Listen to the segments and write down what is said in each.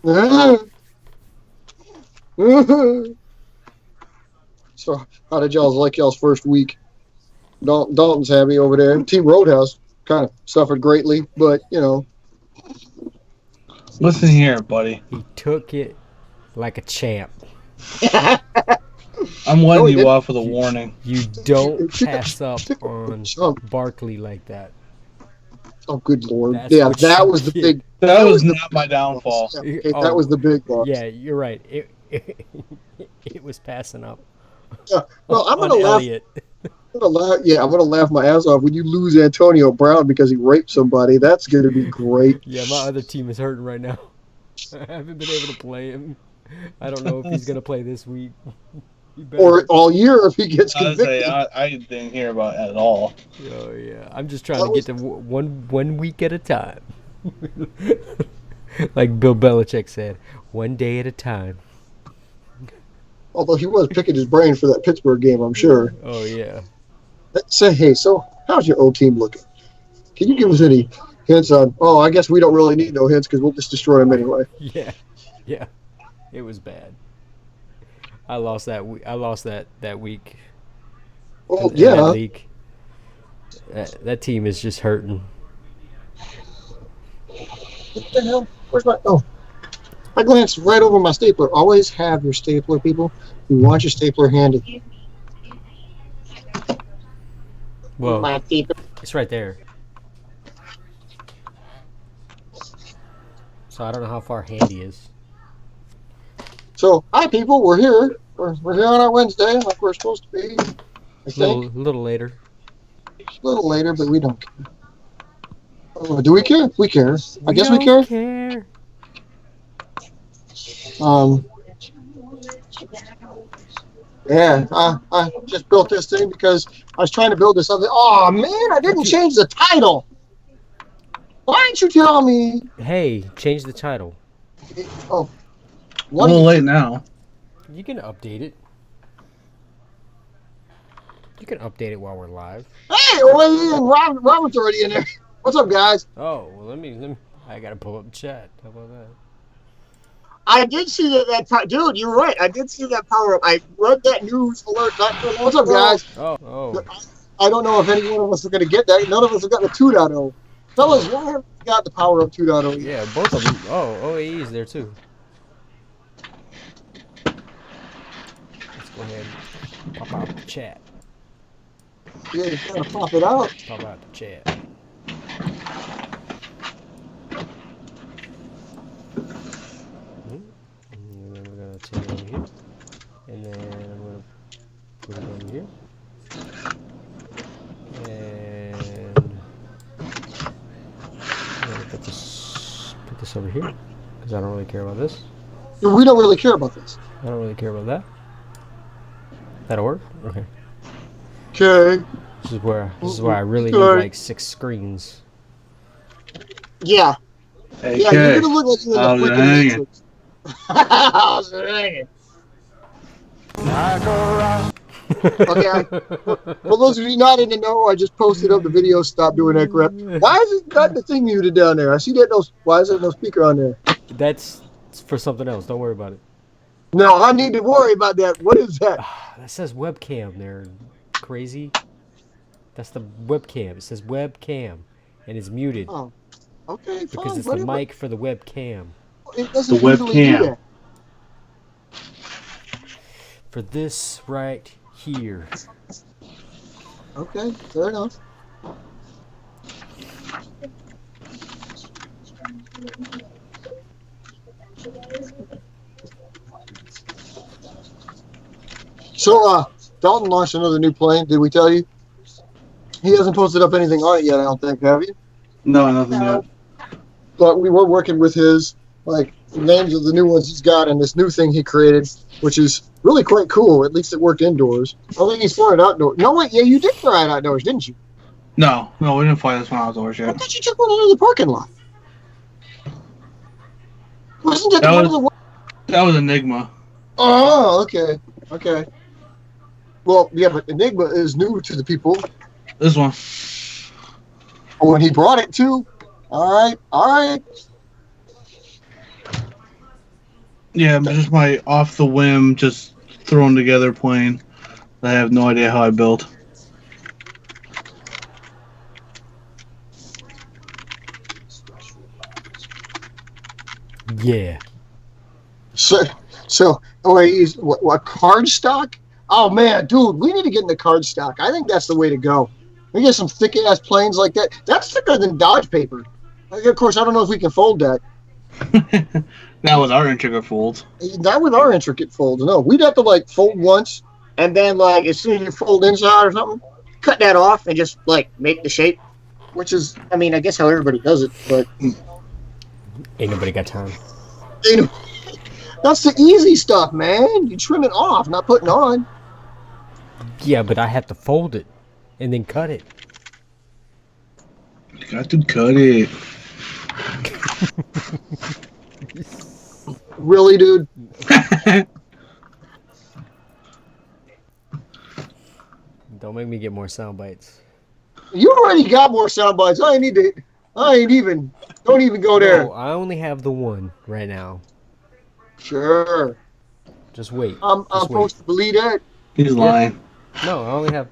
So, how did y'all like y'all's first week? Dalton's happy over there. Team Roadhouse kind of suffered greatly, but you know. Listen here, buddy. He took it like a champ. I'm letting you off with a warning. You don't pass up on Barkley like that. Oh, good lord! That's Yeah, what that you was the get. big. That was not my downfall. Yeah, okay, that was the big loss. Yeah, you're right. It was passing up. Yeah. Well, I'm gonna laugh. Elliott. I'm gonna laugh my ass off when you lose Antonio Brown because he raped somebody. That's gonna be great. Yeah, my other team is hurting right now. I haven't been able to play him. I don't know if he's gonna play this week. Or all year if he gets convicted. I didn't hear about it at all. Oh yeah, I'm just trying to get to one week at a time. Like Bill Belichick said, one day at a time. Although he was picking his brain for that Pittsburgh game, I'm sure. Oh yeah. Say, hey, so how's your old team looking? Can you give us any hints on? Oh, I guess we don't really need no hints because we'll just destroy them anyway. Yeah, it was bad. I lost that week. Oh yeah. That league. That team is just hurting. What the hell? Where's my? Oh, I glanced right over my stapler. Always have your stapler, people. You want your stapler handy. Well, it's right there. So I don't know how far handy is. So, hi people, we're here. We're here on our Wednesday, like we're supposed to be. I think. A little later. A little later, but we don't care. Oh, do we care? We care. I guess we care. Yeah, I just built this thing because I was trying to build this other. Oh man, I didn't change the title. Why didn't you tell me? Hey, change the title. Oh, a little late now. You can update it. You can update it while we're live. Hey, Robert's already in there. What's up, guys? Oh, well, let me. I gotta pull up the chat. How about that? I did see that dude. You're right. I did see that power up. I read that news alert. What's up, guys? Oh. I don't know if any one of us are going to get that. None of us have got the 2.0. Fellas, why haven't we got the power up 2.0? Yeah, both of them. Oh, OAE is there too. Let's go ahead and pop out the chat. Yeah, you gotta pop it out. Pop out the chat. And then we're gonna take it over here. And then I'm gonna put it over here. And I'm gonna put this over here because I don't really care about this. We don't really care about this. I don't really care about that. That'll work. Okay. Okay. This is where I really need like 6 screens. Yeah. Hey, yeah, you're gonna look like you're in the freaking Matrix. How's it hanging? Okay, for those of you not in the know, I just posted up the video. Stop doing that crap. Why is it got the thing muted down there? I see that why is there no speaker on there? That's for something else. Don't worry about it. No, I need to worry about that. What is that? That says webcam there. Crazy. That's the webcam. It says webcam, and it's muted. Oh, okay, fine. Because it's the mic for the webcam. It doesn't usually do that. For this right here. Okay, fair enough. So, Dalton launched another new plane. Did we tell you? He hasn't posted up anything on it yet, I don't think, have you? No, nothing yet. But we were working with his, names of the new ones he's got and this new thing he created, which is really quite cool. At least it worked indoors. I think he's flying outdoors. No, wait, yeah, you did fly it outdoors, didn't you? No, we didn't fly this one outdoors yet. I thought you took one into the parking lot. Wasn't it that was Enigma. Oh, okay. Okay. Well, yeah, but Enigma is new to the people. This one. Oh, when he brought it too. All right. Yeah, just my off the whim, just thrown together plane. I have no idea how I built. Yeah. So wait, what card stock? Oh man, dude, we need to get into card stock. I think that's the way to go. We get some thick ass planes like that. That's thicker than Dodge paper. Like, of course, I don't know if we can fold that. That was our intricate folds. Not with our intricate folds. No, we'd have to like fold once, and then like as soon as you fold inside or something, cut that off and just like make the shape. Which is, I mean, I guess how everybody does it, but Ain't nobody got time. you know, that's the easy stuff, man. You trim it off, not putting on. Yeah, but I have to fold it and then cut it. You got to cut it. Really, dude? Don't make me get more sound bites. You already got more sound bites. I ain't even. Don't even go there. No, I only have the one right now. Sure. Just wait. I'm Just wait. supposed to believe that. He's lying. No, I only have.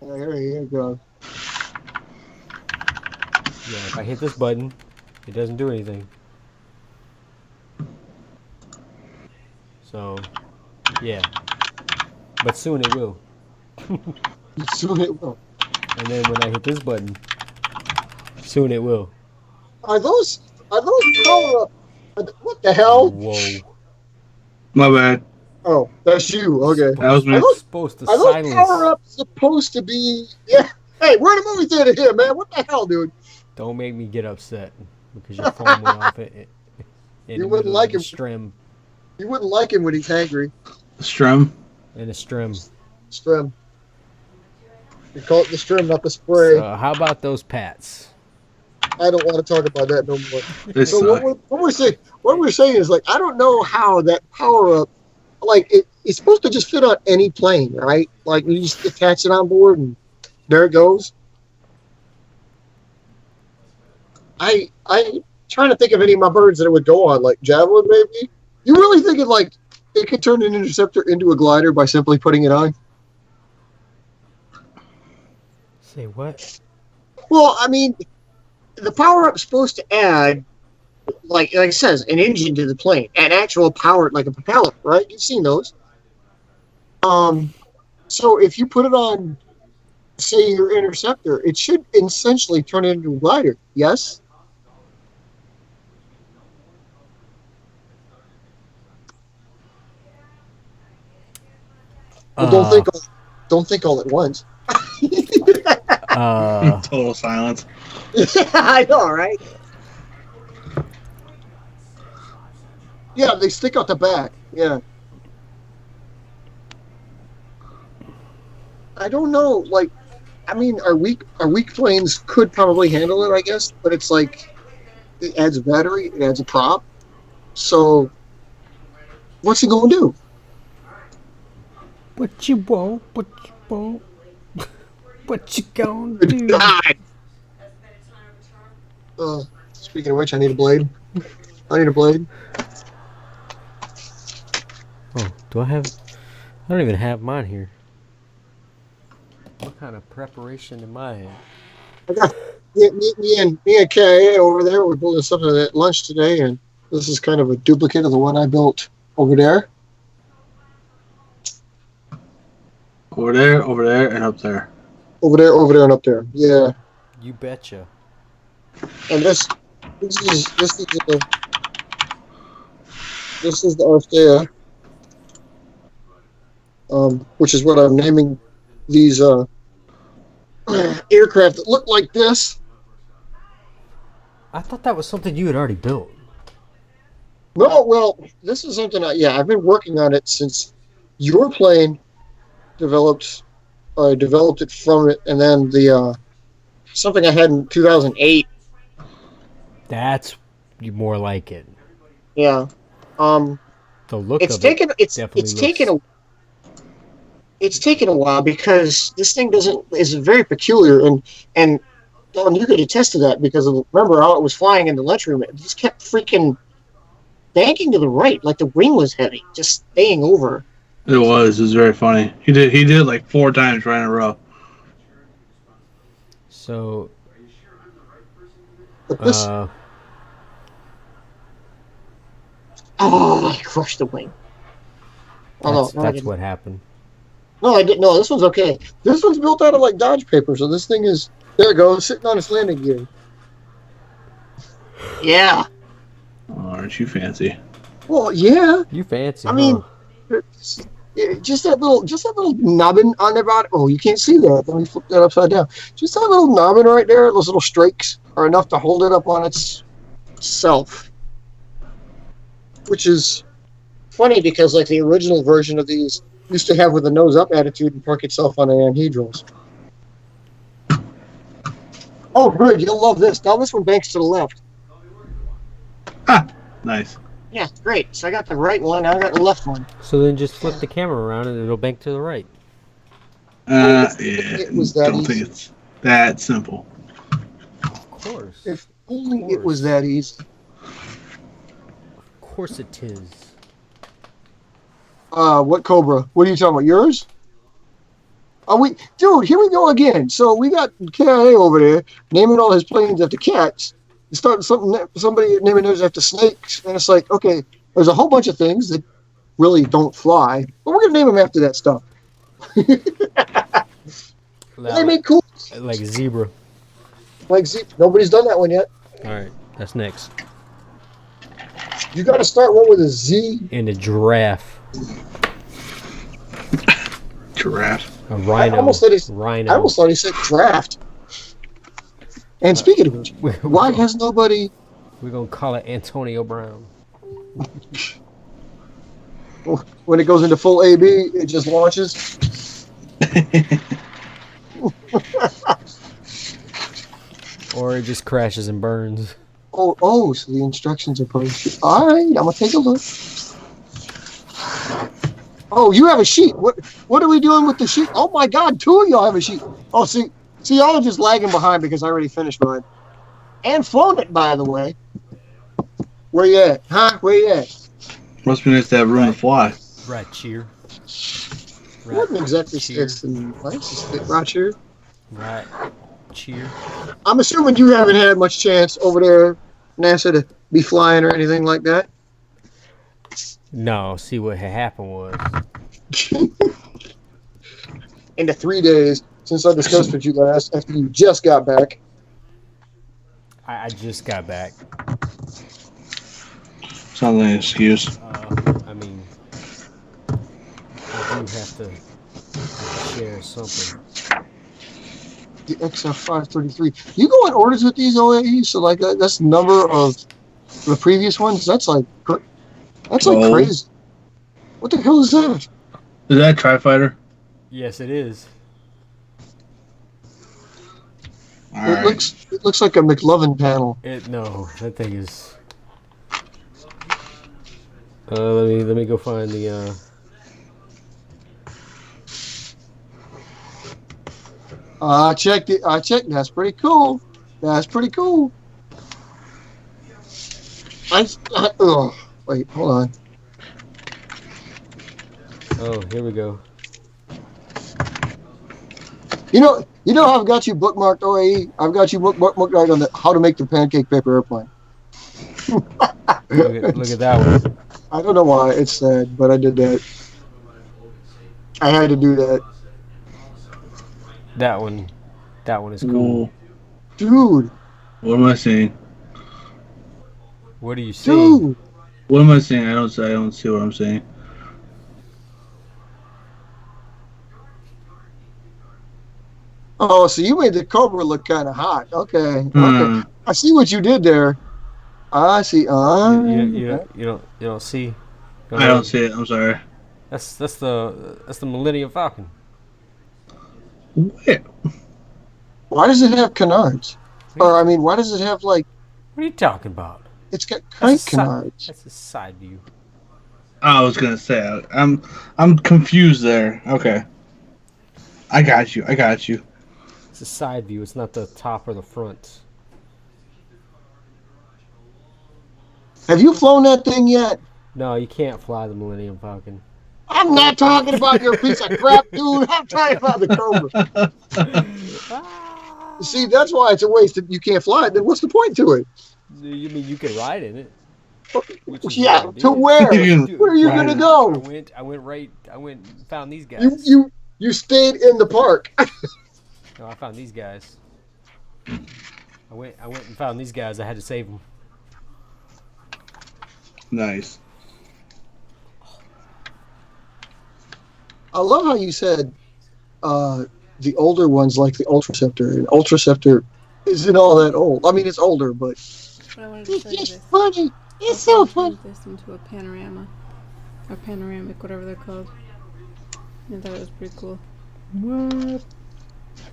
Here you go. Yeah, if I hit this button, it doesn't do anything. So, yeah. But soon it will. Soon it will. And then when I hit this button, soon it will. Are those power up? What the hell? Whoa. My bad. Oh, that's you. Okay. That was me. Are those, Supposed to are those silence. power ups supposed to be? Yeah. Hey, we're in a movie theater here, man. What the hell, dude? Don't make me get upset because your phone went off it. You wouldn't like him. Strim. You wouldn't like him when he's angry. Strum. And a strim. Strim. You call it the strim, not the spray. So how about those pats? I don't want to talk about that no more. They So suck. what we're saying is like I don't know how that power up, like it's supposed to just fit on any plane, right? Like you just attach it on board and there it goes. I trying to think of any of my birds that it would go on, like Javelin maybe. You really think it could turn an interceptor into a glider by simply putting it on? Say what? Well, I mean, the power up's supposed to add, like it says, an engine to the plane, an actual power, like a propeller, right? You've seen those. So if you put it on, say, your interceptor, it should essentially turn it into a glider. Yes. Well, don't think all at once. Total silence. Yeah, I know, right? Yeah, they stick out the back. Yeah. I don't know. Like, I mean, our weak planes could probably handle it, I guess. But it's like it adds a battery, it adds a prop. So, what's he gonna do? What you want? What you want? What you gonna do? God. Speaking of which, I need a blade. I need a blade. Oh, do I have? I don't even have mine here. What kind of preparation am I in? I got me and Kay over there. We're building something at lunch today, and this is kind of a duplicate of the one I built over there. Over there, and up there. Over there, and up there. Yeah. You betcha. And this is the Arthea, which is what I'm naming these aircraft that look like this. I thought that was something you had already built. No, well, this is something I've been working on it since your plane developed. I developed it from it, and then the something I had in 2008. That's more like it. Yeah. The look It's of taken. it definitely It's taken a while because this thing is very peculiar, and Oh, and you could attest to that because remember how it was flying in the lunchroom? It just kept freaking banking to the right, like the wing was heavy, just staying over. It was very funny. He did it like 4 times right in a row. So, But this, I crushed the wing. Oh, no, that's what happened. No, I didn't. No, this one's okay. This one's built out of like Dodge paper, so this thing is there. It goes sitting on its landing gear. Yeah. Oh, aren't you fancy? Well, yeah. You fancy? I mean, just that little nubbin on the bottom. Oh, you can't see that. Let me flip that upside down. Just that little nubbin right there. Those little streaks are enough to hold it up on itself, which is funny because like the original version of these used to have with a nose up attitude and park itself on the anhedrals. Oh, good. You'll love this. Now this one banks to the left. Ah, nice. Yeah, great. So I got the right one. Now I got the left one. So then just flip the camera around and it'll bank to the right. Yeah, it was that don't easy. think it's that simple. Of course. If only it was that easy. Of course it is. What Cobra? What are you talking about? Yours? Oh, dude, here we go again. So we got KIA over there naming all his planes after cats. You start somebody naming theirs after snakes, and it's like, okay, there's a whole bunch of things that really don't fly, but we're gonna name them after that stuff. They make cool. Like zebra. Like nobody's done that one yet. All right, that's next. You got to start one with a Z. And a giraffe. Giraffe. A rhino. I almost thought he said draft. And speaking of which, why has nobody? We're gonna call it Antonio Brown. When it goes into full AB, it just launches. Or it just crashes and burns. Oh, so the instructions are posted. All right, I'm gonna take a look. Oh, you have a sheet. What are we doing with the sheet? Oh my God, 2 of y'all have a sheet. Oh, see, y'all are just lagging behind because I already finished mine. And flown it, by the way. Where you at? Huh? Where you at? Must be nice to have room to fly. Right cheer. What exactly sticks in life? Right here. Right cheer. I'm assuming you haven't had much chance over there, NASA, to be flying or anything like that. No, see what had happened was. In the 3 days since I discussed with you last, after you just got back. I just got back. Sounds like an excuse. I mean, I do have to share something. The XF533. You go in orders with these OAEs, so like that's the number of the previous ones. That's like crazy. What the hell is that? Is that a Tri-Fighter? Yes, it is. It looks like a McLovin panel. No, that thing is. Let me go find the. I checked it. That's pretty cool. Wait, hold on. Oh, here we go. You know how I've got you bookmarked OAE? I've got you bookmarked on how to make the pancake paper airplane. Look at that one. I don't know why it's sad, but I did that. I had to do that. That one is cool. Dude. What am I saying? What are you seeing? Dude. What am I saying? I don't see what I'm saying. Oh, so you made the Cobra look kind of hot. Okay. I see what you did there. I see. You don't see. I don't see it. I'm sorry. That's the Millennium Falcon. Where? Why does it have canards? Or I mean, why does it have like? What are you talking about? It's got kite canards. That's a side view. I was gonna say I'm confused there. Okay. I got you. It's a side view. It's not the top or the front. Have you flown that thing yet? No, you can't fly the Millennium Falcon. I'm not talking about your piece of crap, dude. I'm talking about the Cobra. See, that's why it's a waste. If you can't fly it, then what's the point to it? You mean you can ride in it? Which is Yeah, what I to did. where? Dude, Where are you gonna go? I went and found these guys. You stayed in the park. No, I found these guys. I went and found these guys. I had to save them. Nice. I love how you said the older ones like the Ultraceptor, and Ultraceptor isn't all that old. I mean, it's older, but But I wanted to show you it's this. funny. It's I so turned funny. this into a panorama. Or panoramic, whatever they're called. I thought it was pretty cool. What?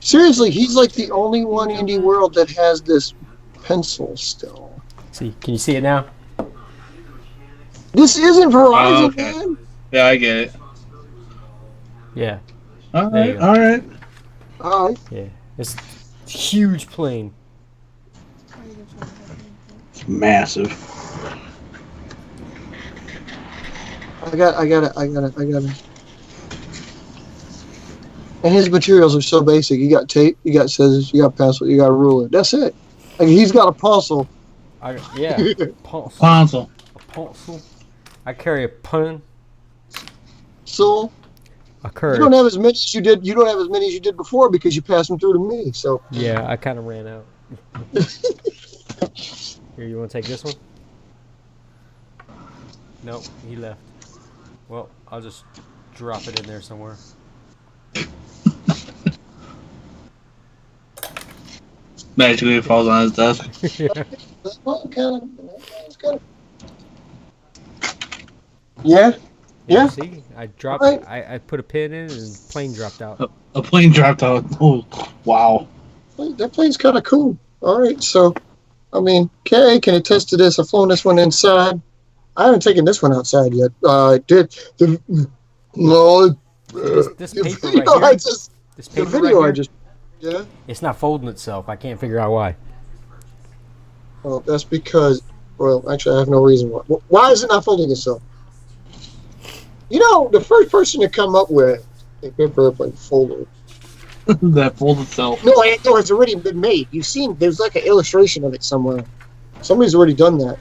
Seriously, he's like the only one in the world that has this pencil still. See, can you see it now? This isn't Verizon, Oh, okay. man. Yeah, I get it. Yeah, All There you right, go. all right. All right. yeah. It's a huge plane. It's massive. I got it. And his materials are so basic. You got tape, you got scissors, you got pencil, you got a ruler. That's it. Like, he's got a pencil. Yeah, pencil. Console. A pencil. I carry a pen. So I you carry. don't have as many as you did. You don't have as many as you did before because you passed them through to me. So Yeah, I kind of ran out. Here, you want to take this one? Nope, he left. Well, I'll just drop it in there somewhere. Magically, it falls on his desk. that's what it's kind of. Yeah. Yeah. See, I dropped. Right. I put a pin in, and the plane dropped out. A plane dropped out. Oh, wow. That plane's kind of cool. All right. So, I mean, Kay can attest to this. I've flown this one inside. I haven't taken this one outside yet. I did. No. This the paper video right here. I just. This The paper video right I here, just. Yeah. it's not folding itself. I can't figure out why. Well, that's because. Well, actually, I have no reason why. Why is it not folding itself? You know, the first person to come up with a paper airplane folder. That folds itself. No, it's already been made. You've seen, there's like an illustration of it somewhere. Somebody's already done that.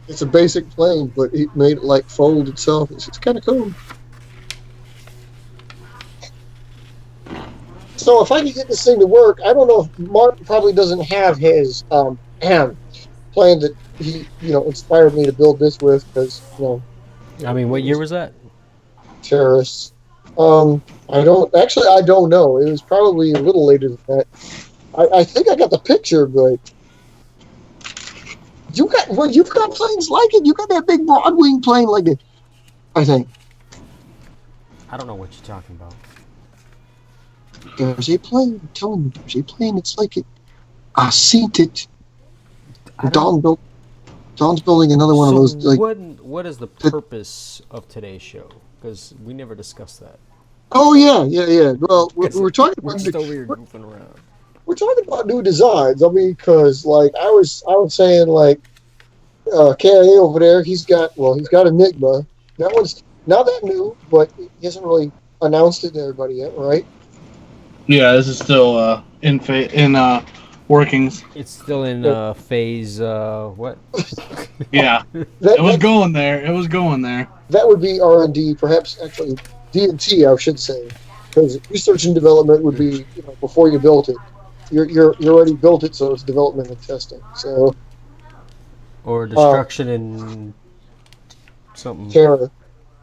It's a basic plane, but it made it like fold itself. It's kind of cool. So if I can get this thing to work, I don't know if Mark probably doesn't have his plane that he, inspired me to build this with because, I mean, what year was that? terrorists. I don't know. It was probably a little later than that. I think I got the picture, but you've got planes like it. You got that big broad wing plane like it. I think I don't know what you're talking about. there's a plane. I'm telling you, there's a plane. It's like it. I seen it. I don't- Don's building another one of those. Like, what is the purpose of today's show? Because we never discussed that. oh yeah. Well, we're talking We're about just over here goofing around. we're talking about new designs. I mean, because like I was saying, like KIA over there, he's got Enigma. That one's not that new, but he hasn't really announced it to everybody yet, right? Yeah, this is still in workings. It's still in phase. What? Yeah, That, it was that, going there. It was going there. that would be R&D, perhaps actually D&T, I should say, because research and development would be before you built it. You already built it, so it's development and testing. So Or destruction and something. terror.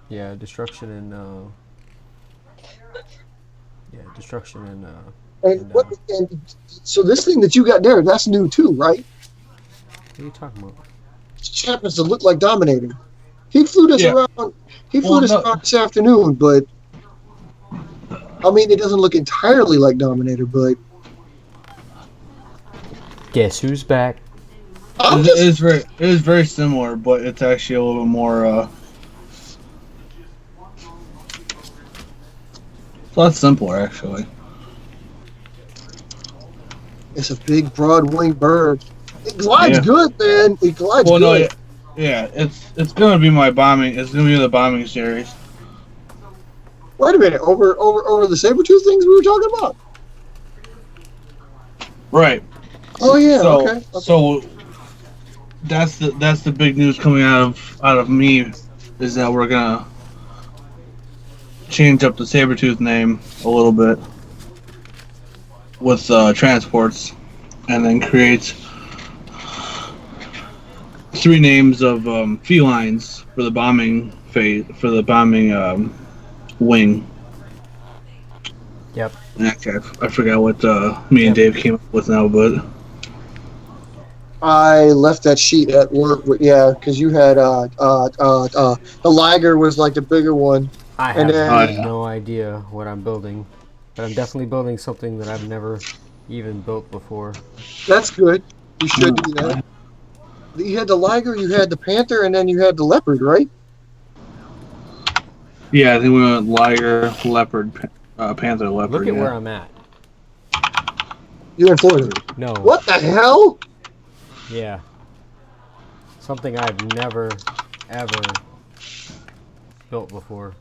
Yeah, destruction and. Yeah, destruction and. And so this thing that you got there, that's new too, right? What are you talking about? It just happens to look like Dominator. He flew this around. He flew around this afternoon, but I mean, it doesn't look entirely like Dominator. But Guess who's back? I'm It is very similar, but it's actually a little bit more. It's a lot simpler, actually. It's a big, broad-winged bird. It glides Yeah. good, man. It glides Well, no, good. yeah, it's gonna be my bombing. It's gonna be the bombing series. Wait a minute. Over the saber-tooth things we were talking about? Right. Oh, yeah. So Okay. so that's the big news coming out of me is that we're gonna change up the Sabretooth name a little bit with transports, and then create 3 names of felines for the bombing phase for the bombing wing. Yep. Actually, I forgot what me and Yep. Dave came up with now, but I left that sheet at work. Yeah, because you had the Liger was like the bigger one, I and have oh then yeah, no idea what I'm building, but I'm definitely building something that I've never even built before. that's good. You should do that. You had the Liger, you had the Panther, and then you had the Leopard, right? yeah. I think we went liger, leopard, panther, Look leopard. at where Yeah. I'm at. You're in Florida. No. What the hell? Yeah. Something I've never, ever built before.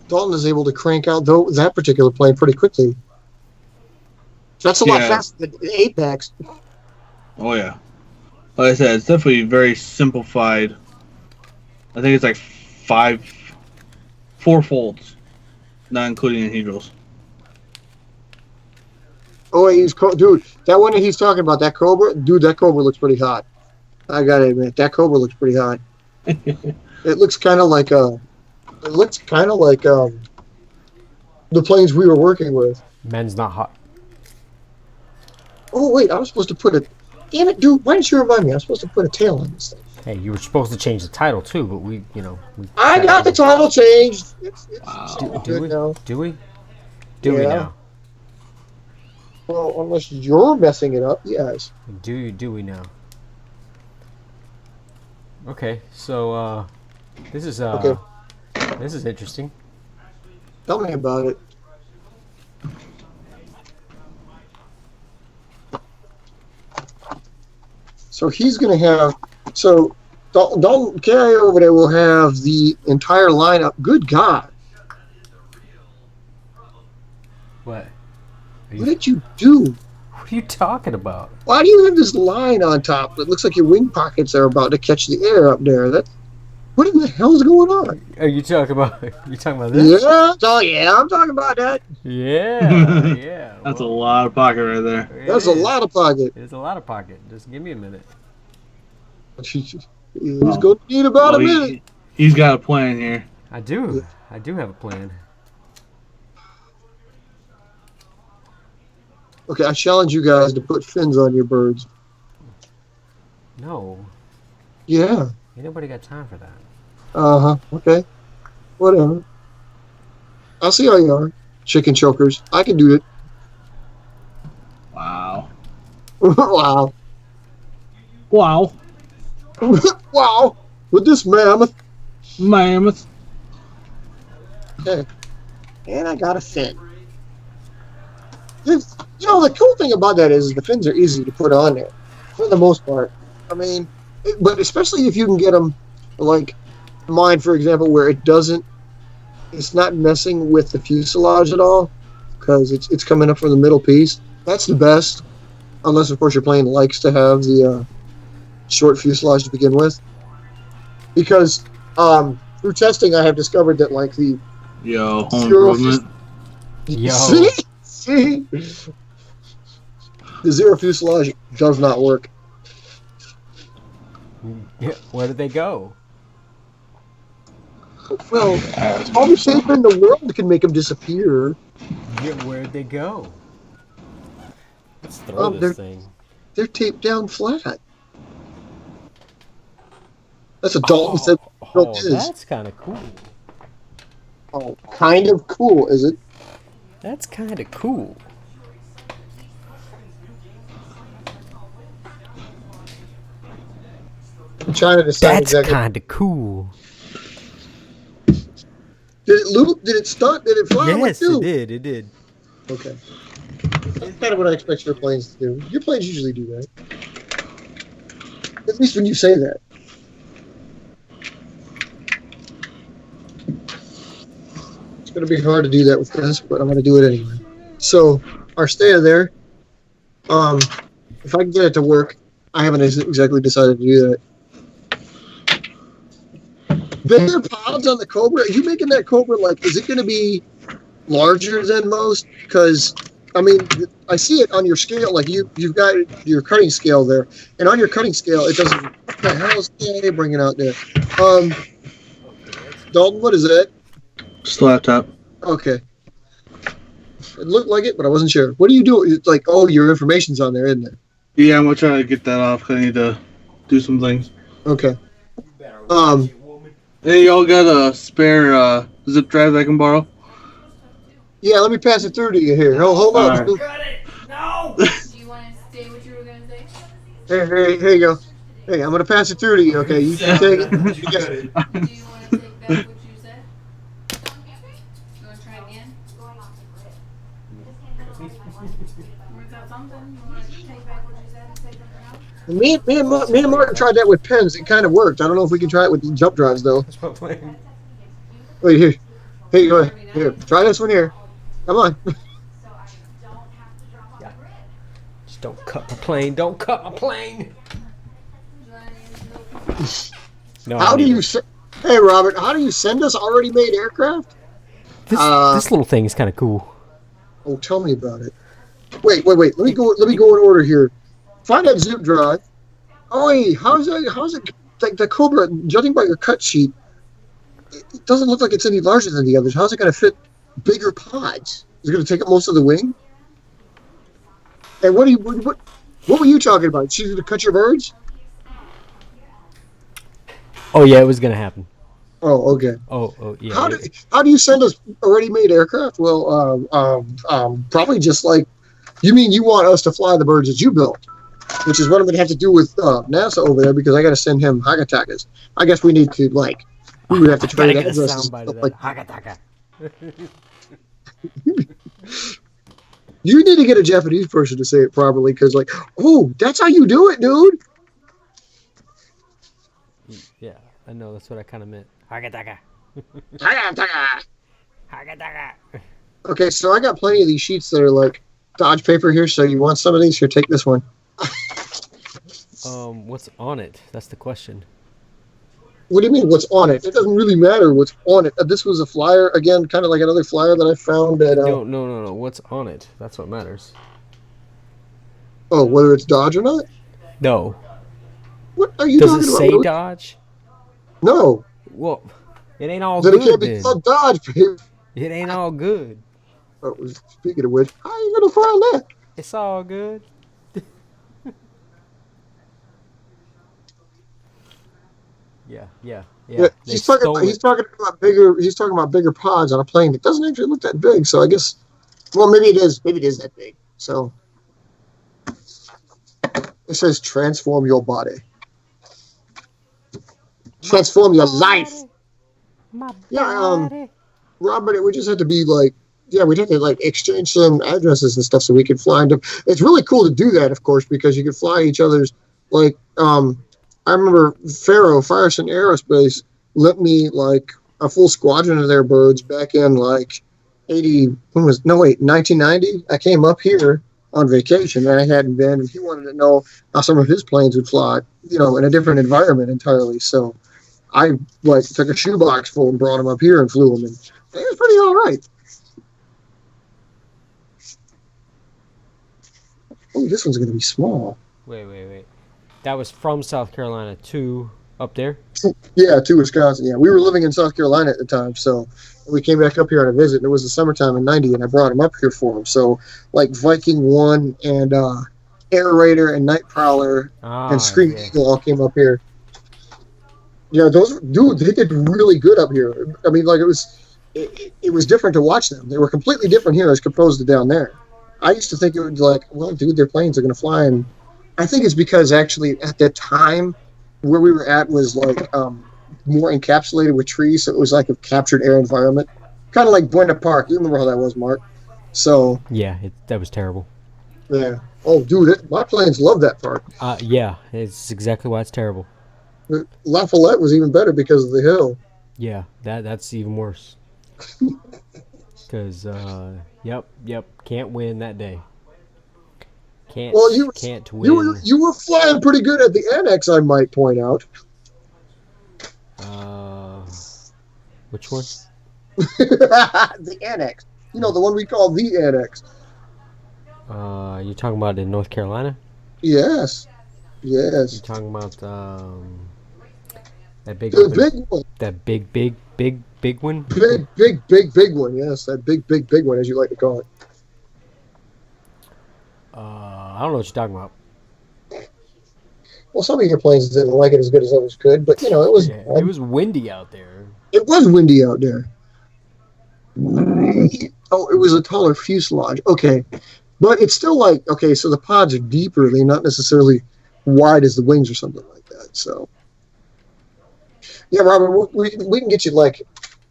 Dalton is able to crank out that particular plane pretty quickly. That's a lot Yeah. faster than Apex. Oh yeah. Like I said, it's definitely very simplified. I think it's like 4 folds, not including anhedrals. Oh, dude. That one that he's talking about, that Cobra, dude, that Cobra looks pretty hot. I gotta admit, that Cobra looks pretty hot. It looks kind of like the planes we were working with. Men's not hot. Oh wait, I was supposed to put a. Damn it, dude! Why didn't you remind me? I was supposed to put a tail on this thing. Hey, you were supposed to change the title too, but we. I got the title changed. It's Wow. Do good we? now. Do we? Do we Yeah. now? Well, unless you're messing it up, yes. Do we now? Okay, so this is Okay. this is interesting. Tell me about it. So he's going to have. So Dalton Carey over there will have the entire lineup. Good God. What? What did you do? What are you talking about? Why do you have this line on top that looks like your wing pockets are about to catch the air up there? What in the hell's going on? Are you talking about? You talking about this? Yeah, I'm talking about that. Yeah, yeah. That's a lot of pocket right there. That's a lot of pocket. It's a lot of pocket. Just give me a minute. He's going to need about a minute. He's got a plan here. I do. I do have a plan. Okay, I challenge you guys to put fins on your birds. No, Yeah. ain't nobody got time for that. Uh-huh. Okay. Whatever. I'll see how you are. Chicken chokers. I can do it. Wow. Wow. Wow. Wow. With this mammoth. Mammoth. Okay. And I got a fin. The cool thing about that is the fins are easy to put on there. For the most part. I mean, but especially if you can get them, like mine, for example, where it's not messing with the fuselage at all, because it's coming up from the middle piece. That's the best. Unless, of course, your plane likes to have the short fuselage to begin with. Because through testing, I have discovered that, like, the Yo, home zero improvement. Yo. See? The zero fuselage does not work. Yeah, where did they go? Well, all the shape in the world can make them disappear. Yeah, where'd they go? Let's throw this thing. They're taped down flat. That's what Dalton said. Oh, that's kind of cool. Oh, kind of cool, is it? That's kind of cool. I'm trying to decide That's exactly. kind of cool. Did it loop? Did it stunt? Did it fly? Yes, What it did. It did. Okay. That's kind of what I expect your planes to do. Your planes usually do that. At least when you say that. It's going to be hard to do that with this, but I'm going to do it anyway. So, our stay there, if I can get it to work, I haven't exactly decided to do that. Bigger pods on the Cobra? Are you making that Cobra, like, is it going to be larger than most? Because, I mean, I see it on your scale, like, you've got your cutting scale there, and on your cutting scale, it doesn't, what the hell is they bringing out there? Dalton, what is that? Just a laptop. Okay. It looked like it, but I wasn't sure. What do you do? It's like, oh, your information's on there, isn't it? Yeah, I'm gonna try to get that off because I need to do some things. Okay. Hey, y'all got a spare zip drive I can borrow? Yeah, let me pass it through to you here. Hold on. All right. Got it! No! Do you want to say what you were going to say? Hey, here you go. Hey, I'm going to pass it through to you, okay? You can take it. Do you want to take back what you said? You want to try again? Worked out something? You want to take back what you said and say something else? Me and Martin tried that with pens. It kind of worked. I don't know if we can try it with jump drives, though. That's my plan. Wait, here. Hey, go ahead. Here, try this one here. Come on. Just don't cut my plane. Don't cut my plane. No. How do you... Hey, Robert, how do you send us already made aircraft? This little thing is kind of cool. Oh, tell me about it. Wait. Let me go in order here. Find that zip drive. Oh, wait, how's it like the Cobra, judging by your cut sheet, it doesn't look like it's any larger than the others. How's it going to fit bigger pods? Is it going to take up most of the wing? And what were you talking about? She's going to cut your birds? Oh yeah, it was gonna happen. Oh, okay. Oh yeah. How do you send us already made aircraft? Well, probably just like, you mean you want us to fly the birds that you built, which is what I'm going to have to do with NASA over there because I got to send him Hagatakas. I guess we need to we would have to trade addresses. Hagataka. You need to get a Japanese person to say it properly because, oh, that's how you do it, dude. Yeah, I know. That's what I kind of meant. Hagataka. Hagataka. Hagataka. Okay, so I got plenty of these sheets that are like Dodge paper here. So you want some of these? Here, take this one. What's on it? That's the question. What do you mean, what's on it? It doesn't really matter what's on it. This was a flyer, again, kind of like another flyer that I found at... No. What's on it? That's what matters. Oh, whether it's Dodge or not? No. What are you Does talking it about? say Dodge? No. Well, it ain't all Then good it can't be then. called Dodge, babe. It ain't all good. Oh, speaking of which, how are you going to find that? It's all good. Yeah. He's talking about bigger pods on a plane that doesn't actually look that big. So I guess, well, maybe it is. Maybe it is that big. So it says transform your body, transform your life. Yeah, Robert, it would just have to be we'd have to exchange some addresses and stuff so we could fly them. It's really cool to do that, of course, because you could fly each other's I remember Firestone Aerospace lent me a full squadron of their birds back in 1990. I came up here on vacation and I hadn't been, and he wanted to know how some of his planes would fly, in a different environment entirely. So I took a shoebox full and brought them up here and flew them, and it was pretty all right. Oh, this one's going to be small. Wait. That was from South Carolina to up there? Yeah, to Wisconsin. Yeah, we were living in South Carolina at the time, so we came back up here on a visit, and it was the summertime in '90, and I brought him up here for him. So, Viking 1 and Air Raider and Night Prowler and Scream Eagle all came up here. Yeah, they did really good up here. I mean, it was different to watch them. They were completely different here as opposed to down there. I used to think it would be their planes are going to fly, and I think it's because actually at that time where we were at was more encapsulated with trees, so it was like a captured air environment. Kind of like Buena Park. You remember how that was, Mark? So Yeah, that was terrible. yeah. Oh, dude, my planes love that park. Yeah, it's exactly why it's terrible. La Follette was even better because of the hill. Yeah, that's even worse. Because, yep, can't win that day. Can't Well, you can't you were win. you were flying pretty good at the annex, I might point out. Uh, which one? The annex. You know, the one we call the annex. You talking about in North Carolina? Yes. You Yes. talking about that big The open, big one. that big one? Big one. Yes, that big one, as you like to call it. I don't know what you're talking about. Well, some of your planes didn't like it as good as others could, but, you know, it was Yeah, it was windy out there. it was windy out there. Oh, it was a taller fuselage. Okay. But it's still like, okay, so the pods are deeper. They're not necessarily wide as the wings or something like that. So, yeah, Robert, we can get you like,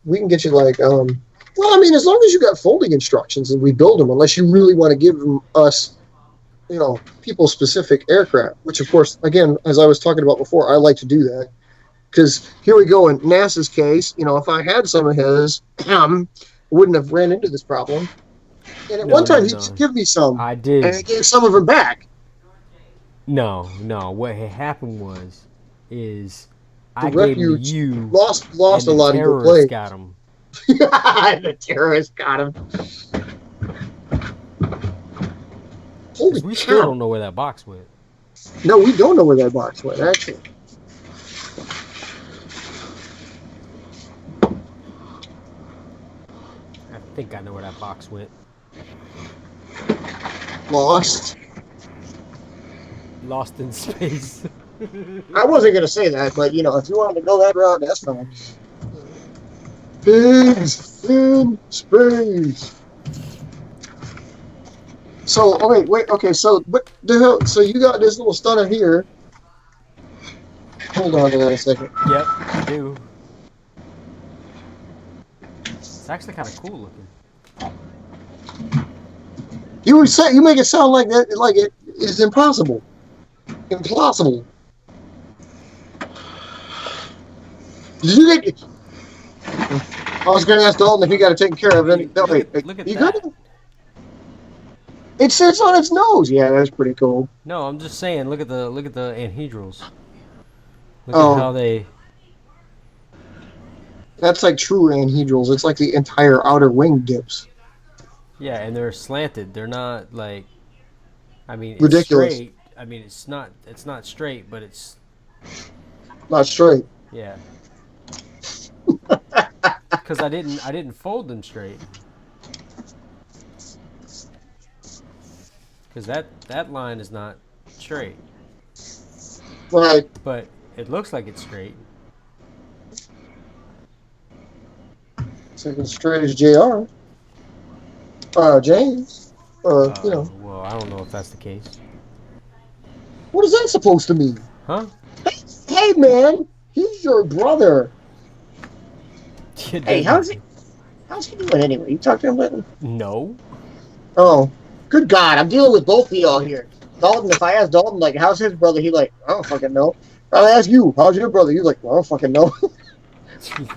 well, I mean, as long as you got folding instructions and we build them, unless you really want to give us, you know, people specific aircraft, which of course, again, as I was talking about before, I like to do that. Because here we go in NASA's case, you know, if I had some of his, wouldn't have ran into this problem. And at one time, he did give me some, I did. and I gave some of them back. No. What had happened is The I gave refuge you lost and a lot of your terrorists planes. got them. The terrorists got him. Holy We still cow. don't know where that box went. No, we don't know where that box went, actually. I think I know where that box went. Lost. Lost in space. I wasn't going to say that, but, you know, if you wanted to go that route, that's fine. Pigs in space. So, okay, so what the hell? So you got this little stunner here. Hold on to that a second. Yep, I do. It's actually kind of cool looking. You make it sound like that, like it is impossible. Impossible. Did you get? I was going to ask Dalton if he got it taken care of. Look at that. It sits on its nose. Yeah, that's pretty cool. No, I'm just saying. Look at the anhedrals. Look Oh. at how they. That's like true anhedrals. It's like the entire outer wing dips. Yeah, and they're slanted. They're not like. I mean, it's Ridiculous. straight. I mean, it's not straight, but it's. Not straight. Yeah. Because I didn't fold them straight. Because that line is not straight. Right. But it looks like it's straight. It's like as straight as JR. James. You know. Well, I don't know if that's the case. What is that supposed to mean? Huh? Hey, man. He's your brother. Hey, how's he doing anyway? You talked to him lately? No. Oh, good God! I'm dealing with both of y'all here. Dalton, if I ask Dalton, like, how's his brother? He like, I don't fucking know. I'll ask you, how's your brother? You like, well, I don't fucking know.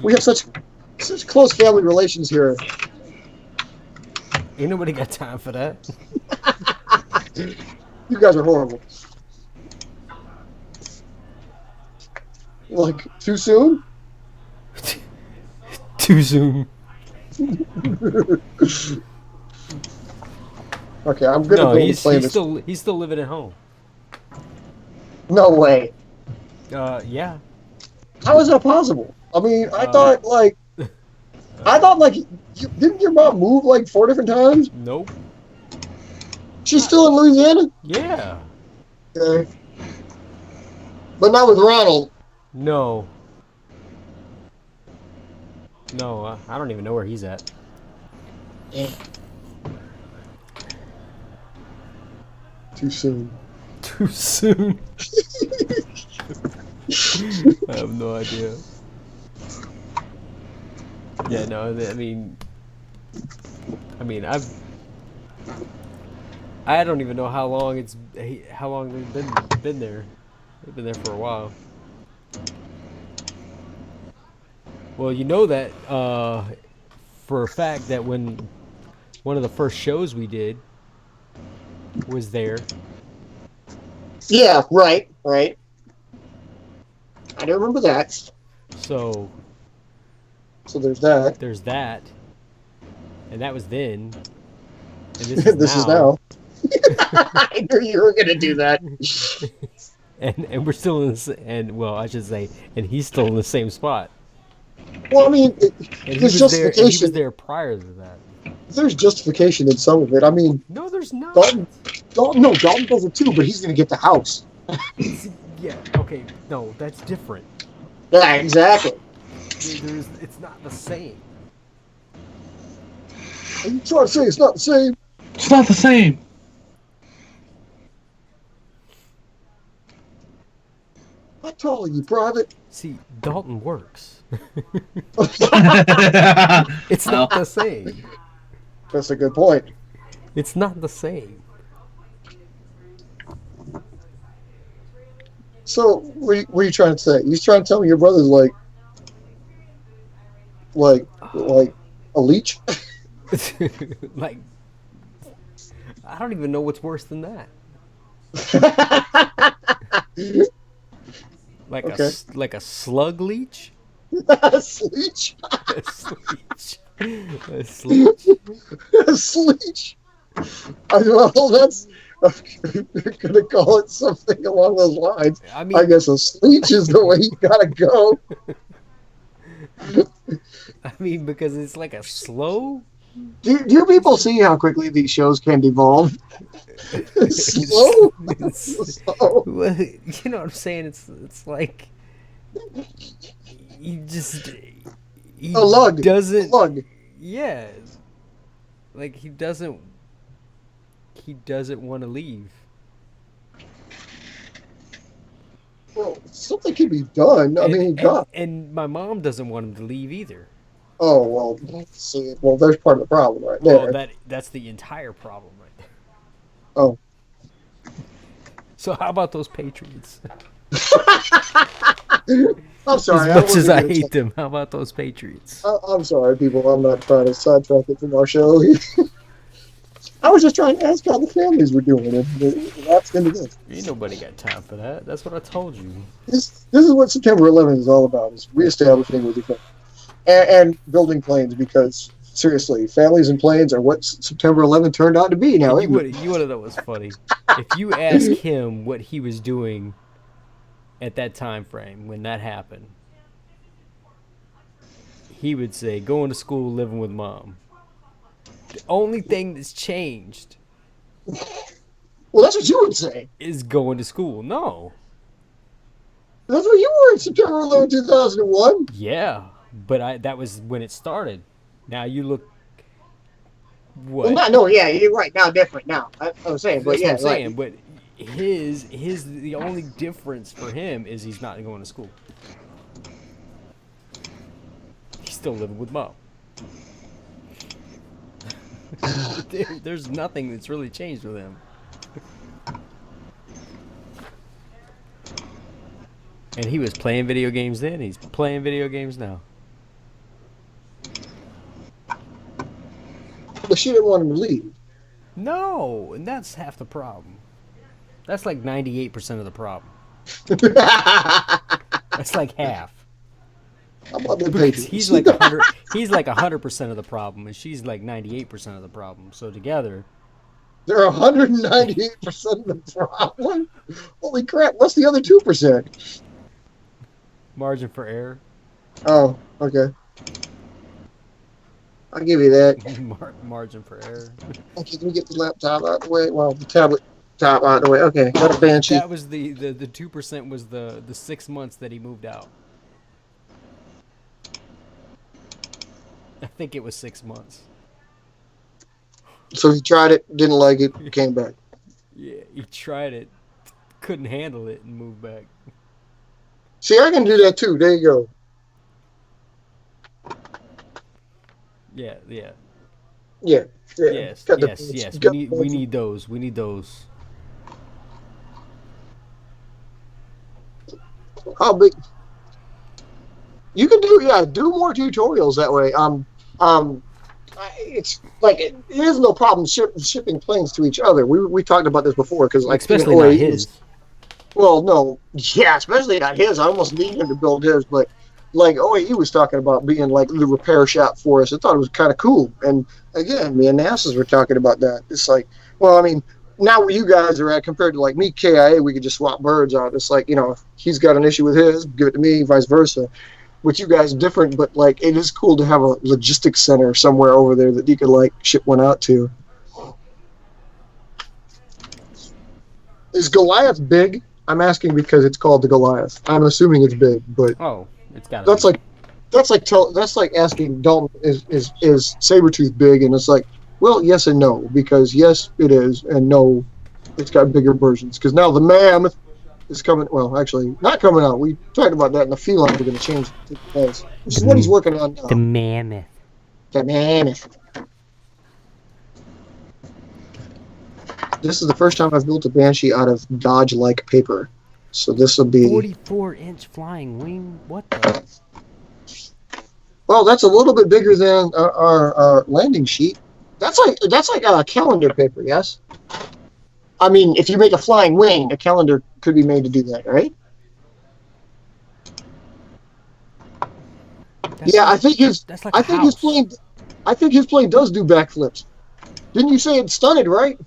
We have such close family relations here. Ain't nobody got time for that. You guys are horrible. Like, too soon? Too soon. Okay, I'm gonna No, go he's play this. still living at home. No way. Yeah. How is that possible? I mean, I thought like, didn't your mom move like 4 different times? Nope. She's still in Louisiana? Yeah. Okay. But not with Ronald. No. No, I don't even know where he's at. Too soon. Too soon. I have no idea. Yeah, no, I mean, I mean, I don't even know how long they've been there. They've been there for a while. Well, you know that for a fact that when one of the first shows we did was there. Yeah, right. I don't remember that. So So there's that. there's that, and that was then, and this is This is now, now. I knew you were going to do that. and we're still in this, and well, I should say, and he's still in the same spot. Well, I mean, And he there's was there. And he was justification. there prior to that. There's justification in some of it. I mean, No, there's not. Dalton does it too, but he's going to get the house. Yeah. Okay. No, that's different. Yeah, exactly. It's not the same. Are you trying to say it's not the same? It's not the same. How tall are you, Private? See, Dalton works. It's It's not the same. That's a good point. It's not the same. So, what are you trying to say? You're trying to tell me your brother's like a leech? Like, I don't even know what's worse than that. Like Okay. like a slug leech. A sleech? A sleech. A sleech. A sleech? Well, that's. You're gonna call it something along those lines. I mean, I guess a sleech is the way you gotta go. I mean, because it's like a slow. Do you people see how quickly these shows can devolve? Slow? Slow. Well, you know what I'm saying? It's like he just he A lug. doesn't. A lug. Yeah, like he doesn't want to leave. Well, something can be done. I mean, God. And my mom doesn't want him to leave either. Oh, well, see, well, there's part of the problem right there. Well, that's the entire problem right there. Oh. So how about those Patriots? I'm sorry. As much as wasn't I gonna hate say- them, how about those Patriots? I'm sorry, people. I'm not trying to sidetrack it from our show. I was just trying to ask how the families were doing, and that's into this. Ain't nobody got time for that. That's what I told you. This is what September 11th is all about: is reestablishing with each other and building planes. Because seriously, families and planes are what September 11th turned out to be. Now, You want to know what's funny? If you ask him what he was doing at that time frame when that happened, he would say going to school, living with mom. The only thing that's changed well, that's what you would say. is going to school. No. That's what you were in September 11th, 2001. Yeah, but that was when it started. Now you look. What? Well, no, yeah, you're right. Now different. Now I'm saying, but That's yeah, what I'm saying. right. But the only difference for him is he's not going to school. He's still living with mom. There's nothing that's really changed with him. And he was playing video games then. He's playing video games now. But she didn't want him to leave. No, and that's half the problem. That's like 98% of the problem. That's like half. How about the Because Patriots? he's like 100. He's like 100% of the problem, and she's like 98% of the problem. So together, They're 198% of the problem. Holy crap! What's the other 2%? margin for error. Oh, okay. I'll give you that. Margin for error. Okay, let me get the laptop out of the way. Well, the tablet top out of the way. Okay, got a banshee. That was the 2% was the 6 months that he moved out. I think it was 6 months. So he tried it, didn't like it, came back. Yeah, he tried it, couldn't handle it, and moved back. See, I can do that too. There you go. Yeah. Yeah. Yes, Got the yes, bulge. yes. Got the We bulge. need those. We need those. How big? You can do more tutorials that way. It's like it is no problem shipping planes to each other. We talked about this before because like even Especially not OAE was. his. Well, no, yeah, especially not his. I almost need him to build his, but like OAE was talking about being like the repair shop for us. I thought it was kind of cool. And again, me and NASA's were talking about that. It's like, well, I mean, now where you guys are at compared to like me, KIA, we could just swap birds out. It's like, if he's got an issue with his, give it to me, vice versa. With you guys, different, but like it is cool to have a logistics center somewhere over there that you could like ship one out to. Is Goliath big? I'm asking because it's called the Goliath. I'm assuming it's big, but Oh, it's got. that's like that's like asking Dalton is Sabretooth big, and it's like, well, yes and no, because yes it is, and no, it's got bigger versions. Because now the Mammoth is coming. Well, actually, not coming out. We talked about that in the feline. We're going to change the place, which is what he's working on now. The mammoth. The Mammoth. This is the first time I've built a Banshee out of Dodge-like paper. So this will be 44-inch flying wing. What the? Well, that's a little bit bigger than our landing sheet. That's like a calendar paper, yes. I mean, if you make a flying wing, a calendar could be made to do that, right? I think his plane does do backflips. Didn't you say it's stunted, right?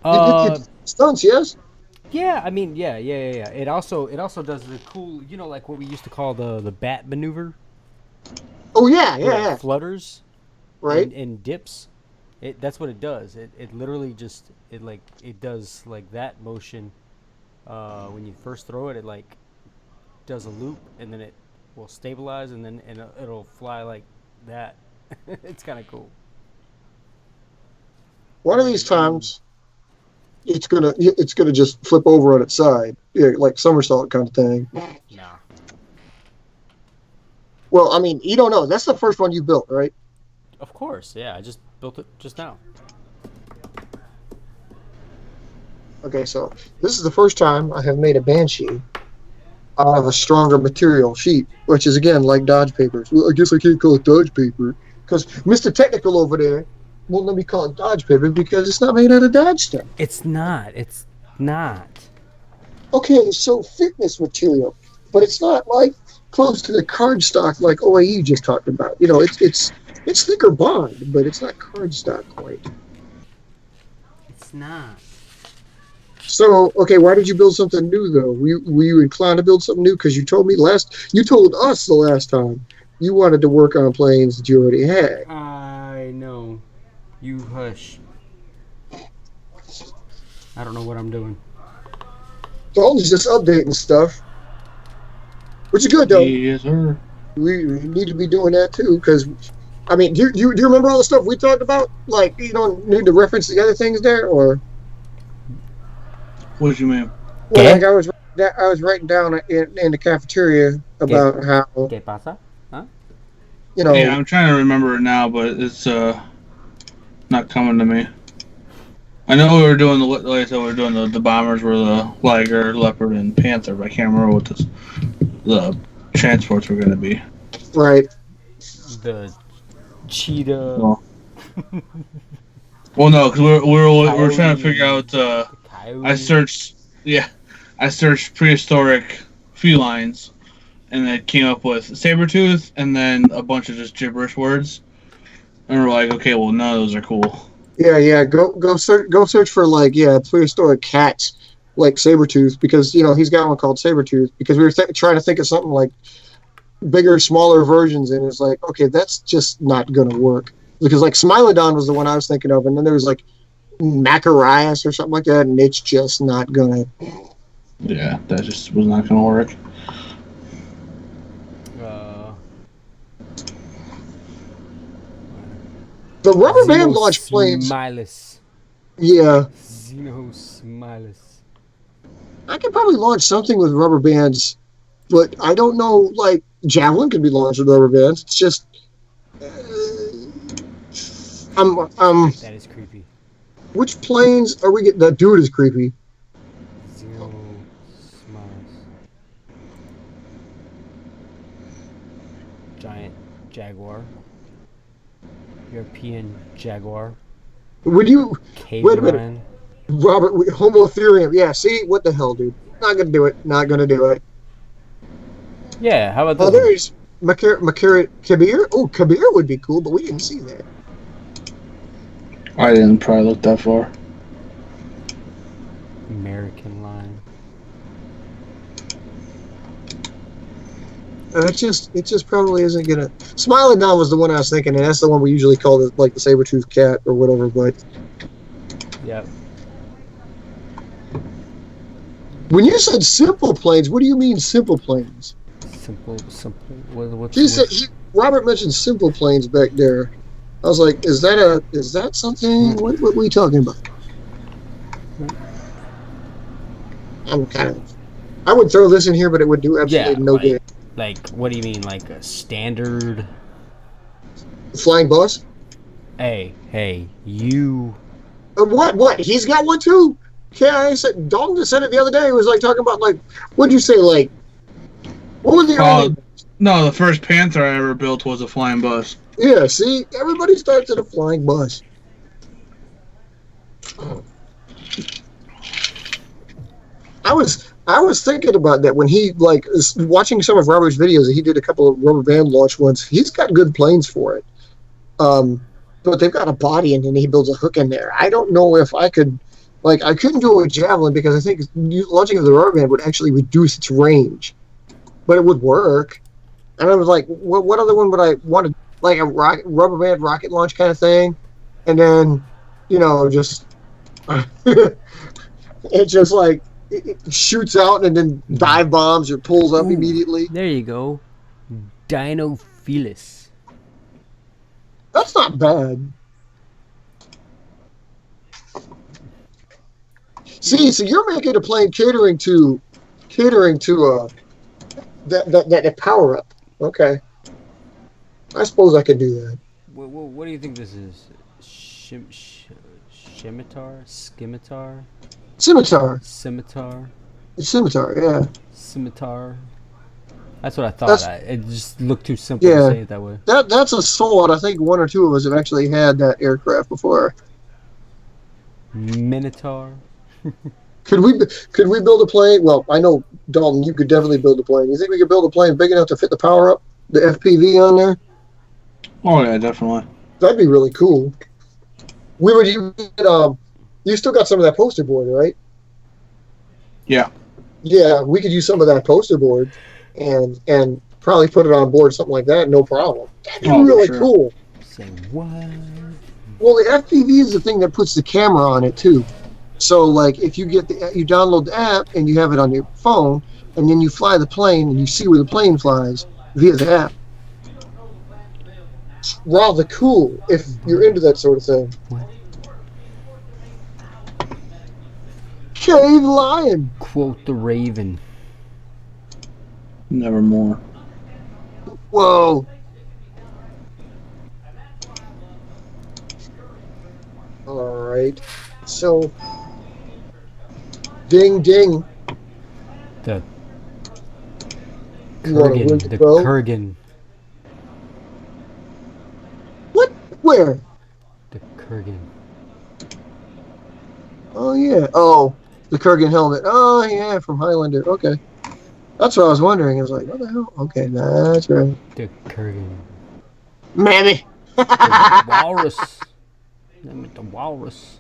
It stunts, yes. Yeah, I mean, yeah. It also does the cool, like what we used to call the bat maneuver. Oh yeah. It flutters, right, and dips. That's what it does. It literally just it does like that motion. When you first throw it, it like does a loop, and then it will stabilize, and then it'll fly like that. It's kind of cool. One of these times, it's gonna just flip over on its side, like somersault kind of thing. Nah. Well, I mean, you don't know. That's the first one you built, right? Of course, yeah. I just built it just now. Okay, so this is the first time I have made a Banshee out of a stronger material sheet, which is again like Dodge papers. Well, I guess I can't call it Dodge paper because Mr. Technical over there won't let me call it Dodge paper because it's not made out of Dodge stuff. It's not. Okay, so fitness material, but it's not like close to the cardstock like OAE just talked about. It's thicker bond, but it's not cardstock quite. It's not. So, okay, why did you build something new though? Were you inclined to build something new? Because you told us the last time you wanted to work on planes that you already had. I know. You hush. I don't know what I'm doing. Dalton's just updating stuff, which is good though. Yes, sir. We need to be doing that too, because I mean, do you remember all the stuff we talked about? Like, you don't need to reference the other things there, or What do you mean? well, like I was writing down in the cafeteria about how ¿Qué pasa? Yeah, I'm trying to remember it now, but it's not coming to me. I know we were doing the bombers were the Liger, Leopard, and Panther, but I can't remember what the transports were going to be. Right. The cheetah. Well, no, because we're trying to figure out. I searched prehistoric felines, and it came up with Sabretooth, and then a bunch of just gibberish words. And we're like, okay, well, none of those are cool. Yeah. Go search for prehistoric cats like Sabretooth, because he's got one called Sabretooth, because we were trying to think of something like bigger, smaller versions, and it's like, okay, that's just not gonna work, because like Smilodon was the one I was thinking of, and then there was like Macarius or something like that, and it's just not gonna. Yeah, that just was not gonna work. The rubber band launch planes. Smilus. Yeah. Xenosmilus. I could probably launch something with rubber bands, but I don't know, like, Javelin can be launched with rubber bands. It's just, That is creepy. Which planes are we getting? That dude is creepy. Zero smiles. Giant Jaguar. European Jaguar. Would you? Cave Wait a minute. Lion. Robert, Homotherium. Yeah, see? What the hell, dude? Not gonna do it. Not gonna do it. Yeah, how about Oh, this? there's Kabir. Oh, Kabir would be cool, but we didn't see that. I didn't probably look that far. American Lion. It just probably isn't gonna. Smiling Don was the one I was thinking, and that's the one we usually call it, like the saber-toothed cat or whatever. But Yep. when you said simple planes, what do you mean simple planes? Simple. What's Robert mentioned simple planes back there. I was like, is that something? What were we talking about? I would throw this in here, but it would do absolutely no good. Like, what do you mean? Like a standard? Flying bus? Hey, you. What? He's got one too. Yeah, I said Dalton just said it the other day. He was like talking about like, what'd you say? Like, what was the early? No, the first Panther I ever built was a flying bus. Yeah, see, everybody starts at a flying bus. I was thinking about that when he like is watching some of Robert's videos. He did a couple of rubber band launch ones. He's got good planes for it, but they've got a body and then he builds a hook in there. I don't know if I could, like, I couldn't do it with Javelin because I think launching with the rubber band would actually reduce its range, but it would work. And I was like, what other one would I want to, like a rubber band rocket launch kind of thing, and then, just it just like it shoots out and then dive bombs or pulls up immediately. There you go. Dinophilus. That's not bad. See, so you're making a plane catering to that power up. Okay. I suppose I could do that. What do you think this is? Scimitar? Scimitar? Scimitar. Scimitar? Scimitar, yeah. Scimitar. That's what I thought. It just looked too simple to say it that way. That's a sword. I think one or two of us have actually had that aircraft before. Minotaur. Could we build a plane? Well, I know, Dalton, you could definitely build a plane. You think we could build a plane big enough to fit the power up, the FPV on there? Oh yeah, definitely. That'd be really cool. You still got some of that poster board, right? Yeah. Yeah, we could use some of that poster board and probably put it on board, something like that, no problem. That'd be really cool. Say what? Well, the FPV is the thing that puts the camera on it too. So, like, if you you download the app and you have it on your phone, and then you fly the plane and you see where the plane flies via the app. Rather cool if you're into that sort of thing. What? Cave Lion. Quote the Raven. Nevermore. Whoa. All right. So, ding ding. The You want to win Kurgan. the The bow? Kurgan. What? Where? The Kurgan. Oh yeah. Oh, the Kurgan helmet. Oh yeah, from Highlander. Okay. That's what I was wondering. I was like, what the hell? Okay, that's right. The Kurgan. Mammy. The Walrus. The Walrus.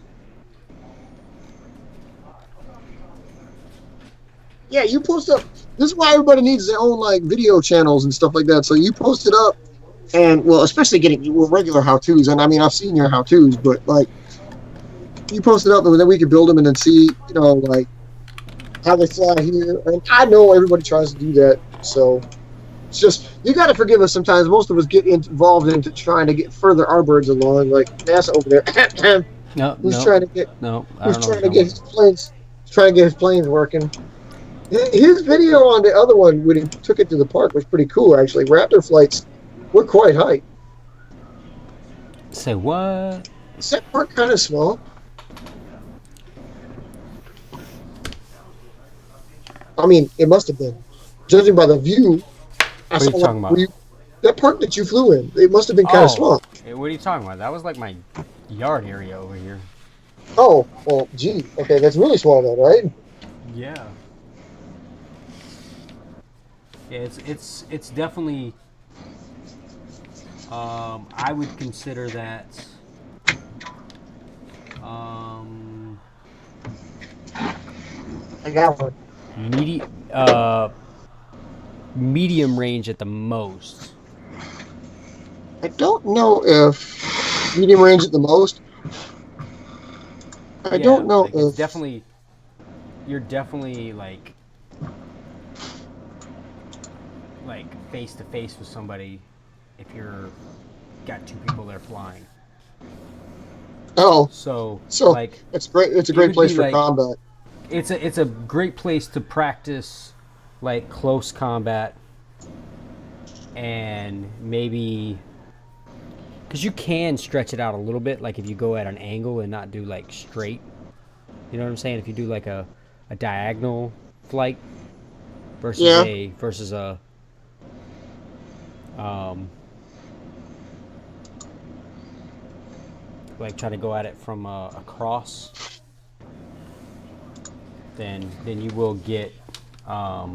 Yeah, you post up. This is why everybody needs their own like video channels and stuff like that. So you post it up, and well, especially getting regular how-tos. And I mean, I've seen your how-tos, but like, you post it up, and then we can build them and then see, like how they fly here. And I know everybody tries to do that, so it's just you got to forgive us sometimes. Most of us get involved into trying to get further our birds along, like NASA over there. Who's trying to get his planes working? His video on the other one when he took it to the park was pretty cool, actually. Raptor flights were quite high. Say what? Is that park kind of small? I mean, it must have been. Judging by the view, What are you talking about? That park that you flew in, it must have been kind of small. What are you talking about? That was like my yard area over here. Oh, well, gee. Okay, that's really small then, right? Yeah. Yeah, it's definitely. I would consider that. I got one. Medium range at the most. I don't know if medium range at the most. I don't know like if it's definitely. You're definitely like face to face with somebody if you're got two people there flying. Oh, so like it's great. It's a great place for combat. It's a great place to practice like close combat and maybe because you can stretch it out a little bit, like if you go at an angle and not do like straight. You know what I'm saying? If you do like a diagonal flight versus a like try to go at it from across, then you will get a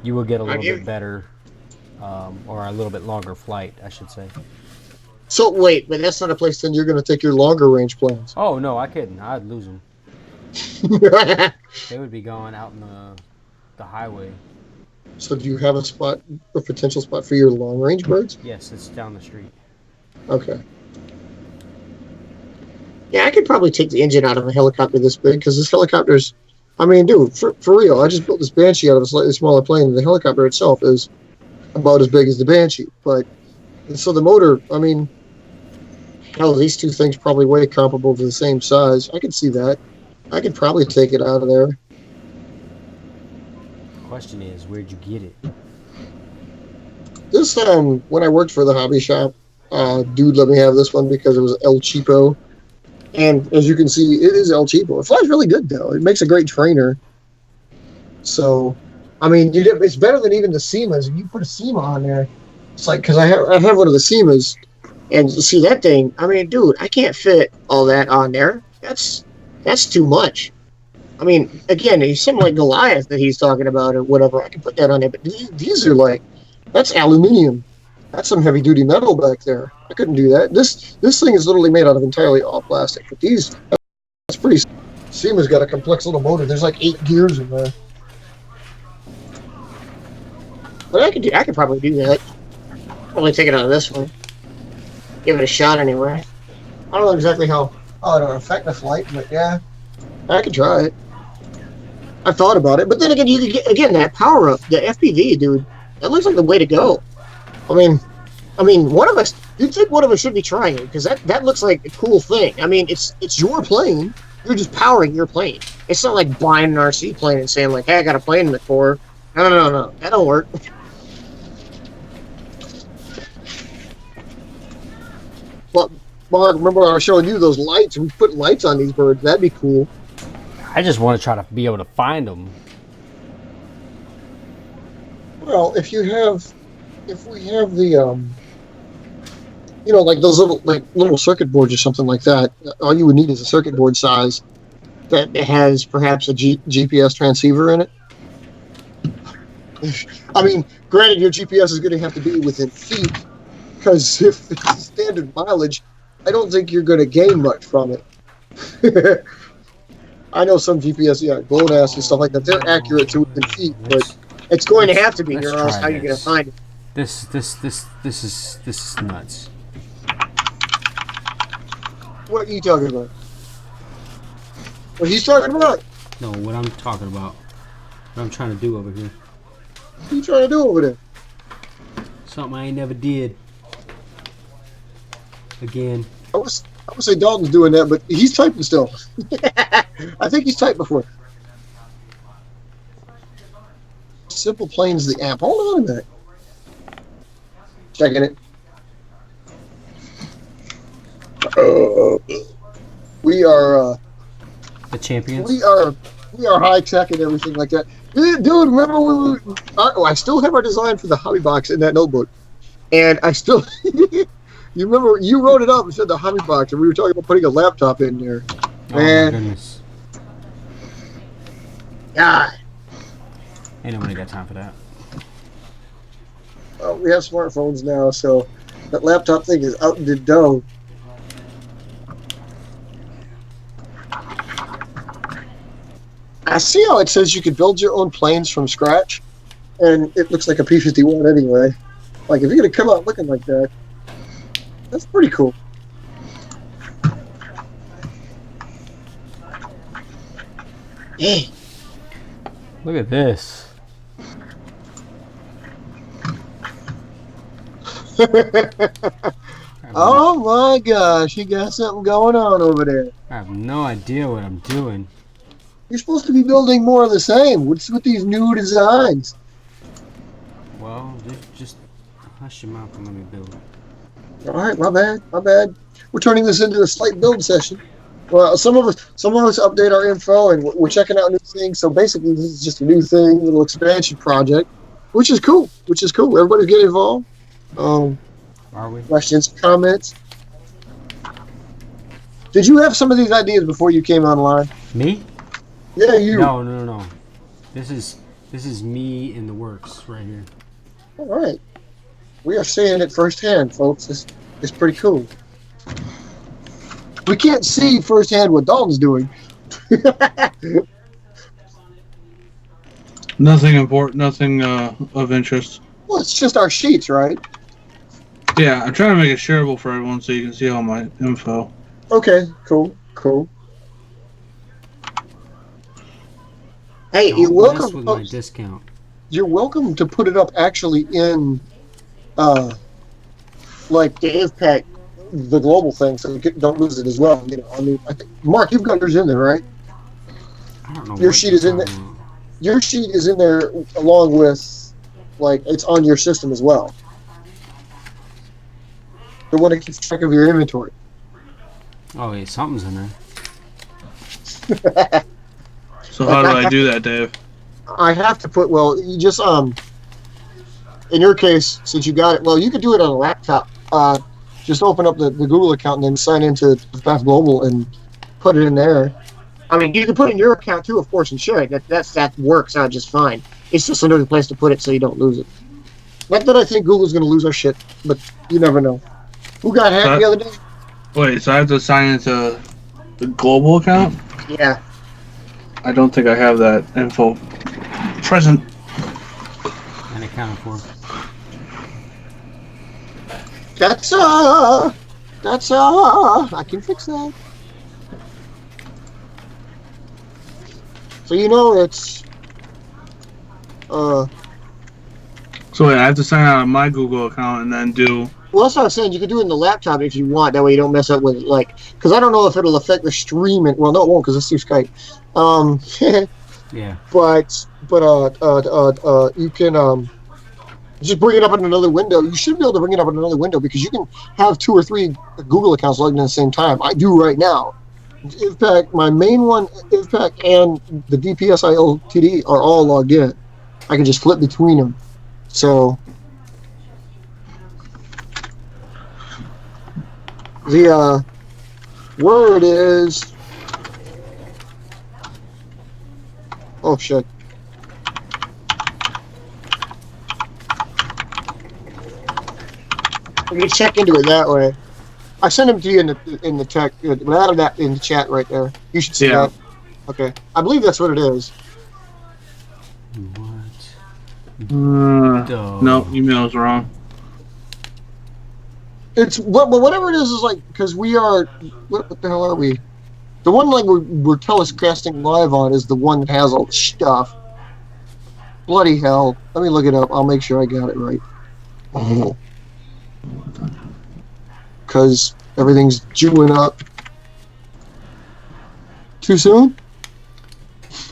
little bit better or a little bit longer flight, I should say. So wait, but that's not a place then you're going to take your longer range planes. Oh no, I couldn't. I'd lose them. They would be going out in the highway. So do you have a potential spot for your long range birds? Yes, it's down the street. Okay. Yeah, I could probably take the engine out of a helicopter this big because this helicopter's. I mean, dude, for real, I just built this Banshee out of a slightly smaller plane, and the helicopter itself is about as big as the Banshee. But so the motor, I mean, hell, these two things probably weigh comparable to the same size. I could see that. I could probably take it out of there. Question is, where'd you get it? This when I worked for the hobby shop, dude let me have this one because it was El Cheapo. And as you can see, it is El Cheapo. It flies really good, though. It makes a great trainer. So, I mean, it's better than even the SEMAs. If you put a SEMA on there, it's like, because I have one of the SEMAs, and you see that thing, I mean, dude, I can't fit all that on there. That's too much. I mean, again, he's something like Goliath that he's talking about or whatever. I can put that on there, but these are like, that's aluminium. That's some heavy duty metal back there. I couldn't do that. This thing is literally made out of entirely all plastic. But that's pretty. SEMA's got a complex little motor. There's like 8 gears in there. But I could probably do that. Probably take it out of this one. Give it a shot anyway. I don't know exactly how it'll affect the flight, but yeah, I could try it. I've thought about it, but then again, you could get that power up, the FPV, dude. That looks like the way to go. I mean, one of us. You'd think one of us should be trying it because that looks like a cool thing. I mean, it's your plane. You're just powering your plane. It's not like buying an RC plane and saying like, "Hey, I got a plane in the core." No. That don't work. Well, Mark, remember I was showing you those lights? We put lights on these birds. That'd be cool. I just want to try to be able to find them. Well, if we have the like those little circuit boards or something like that, all you would need is a circuit board size that has perhaps a GPS transceiver in it. I mean, granted, your GPS is going to have to be within feet because if it's standard mileage, I don't think you're going to gain much from it. I know some GPS, GLONASS and stuff like that, they're accurate to within feet, but it's going to have to be, or else how are you going to find it? This is nuts. What are you talking about? What he's talking about? No, what I'm talking about. What I'm trying to do over here. What are you trying to do over there? Something I ain't never did. Again. I was I would say Dalton's doing that, but he's typing still. I think he's typed before. Simple Plane's the app. Hold on a minute. Checking it. We are The champions. we are high tech and everything like that. Dude, remember I still have our design for the hobby box in that notebook, and I still. You remember you wrote it up and said the hobby box, and we were talking about putting a laptop in there. Oh my goodness. God. Ain't nobody got time for that. Well, we have smartphones now, so that laptop thing is out in the dough. I see how it says you could build your own planes from scratch, and it looks like a P-51 anyway. Like, if you're going to come out looking like that, that's pretty cool. Hey. Look at this. Oh my gosh, you got something going on over there. I have no idea what I'm doing. You're supposed to be building more of the same. What's with these new designs? Well, just hush your mouth and let me build. All right, my bad. We're turning this into a slight build session. Well, some of us update our info, and we're checking out new things. So basically, this is just a new thing, a little expansion project, which is cool. Everybody's getting involved. Are we? Questions, comments. Did you have some of these ideas before you came online? Me? Yeah, you. No. This is me in the works right here. All right. We are seeing it firsthand, folks. It's pretty cool. We can't see firsthand what Dalton's doing. Nothing important, nothing of interest. Well, it's just our sheets, right? Yeah, I'm trying to make it shareable for everyone so you can see all my info. Okay, cool. Hey, Don't you're welcome. mess with my discount. You're welcome to put it up actually in, like Dave Pack, the global thing, so you don't lose it as well. You know, I mean, I think Mark, you've got yours in there, right? I don't know. Your sheet is in there. Your sheet is in there along with, like, it's on your system as well. The one that keeps track of your inventory. Oh, yeah, something's in there. So how do I do that, Dave? I have to put, well, you just, in your case, since you got it, well, you could do it on a laptop. Just open up the Google account and then sign into Fast Global and put it in there. I mean, you can put it in your account too, of course, and share it. That works out just fine. It's just another place to put it so you don't lose it. Not that I think Google's going to lose our shit, but you never know. Who got hacked the other day? Wait, so I have to sign into the global account? Yeah. I don't think I have that info present. And accounted for. I can fix that. So you know it's So wait, I have to sign out of my Google account and then do. well, that's what I was saying. You can do it in the laptop if you want. That way you don't mess up with it. Like, because I don't know if it'll affect the streaming. Well, no, it won't because it's through Skype. Yeah. But you can just bring it up in another window. You should be able to bring it up in another window because you can have 2 or 3 Google accounts logged in at the same time. I do right now. IVPAC, my main one, IVPAC, and the DPSI Ltd are all logged in. I can just flip between them. So the word is, oh shit. I can check into it that way. I sent them to you in the tech, in the chat right there. You should see that. Okay, I believe that's what it is. What? No, email's wrong. It's whatever it is like because we are. What the hell are we? The one like we're telecasting live on is the one that has all the stuff. Bloody hell! Let me look it up. I'll make sure I got it right. Because Everything's chewing up. Too soon?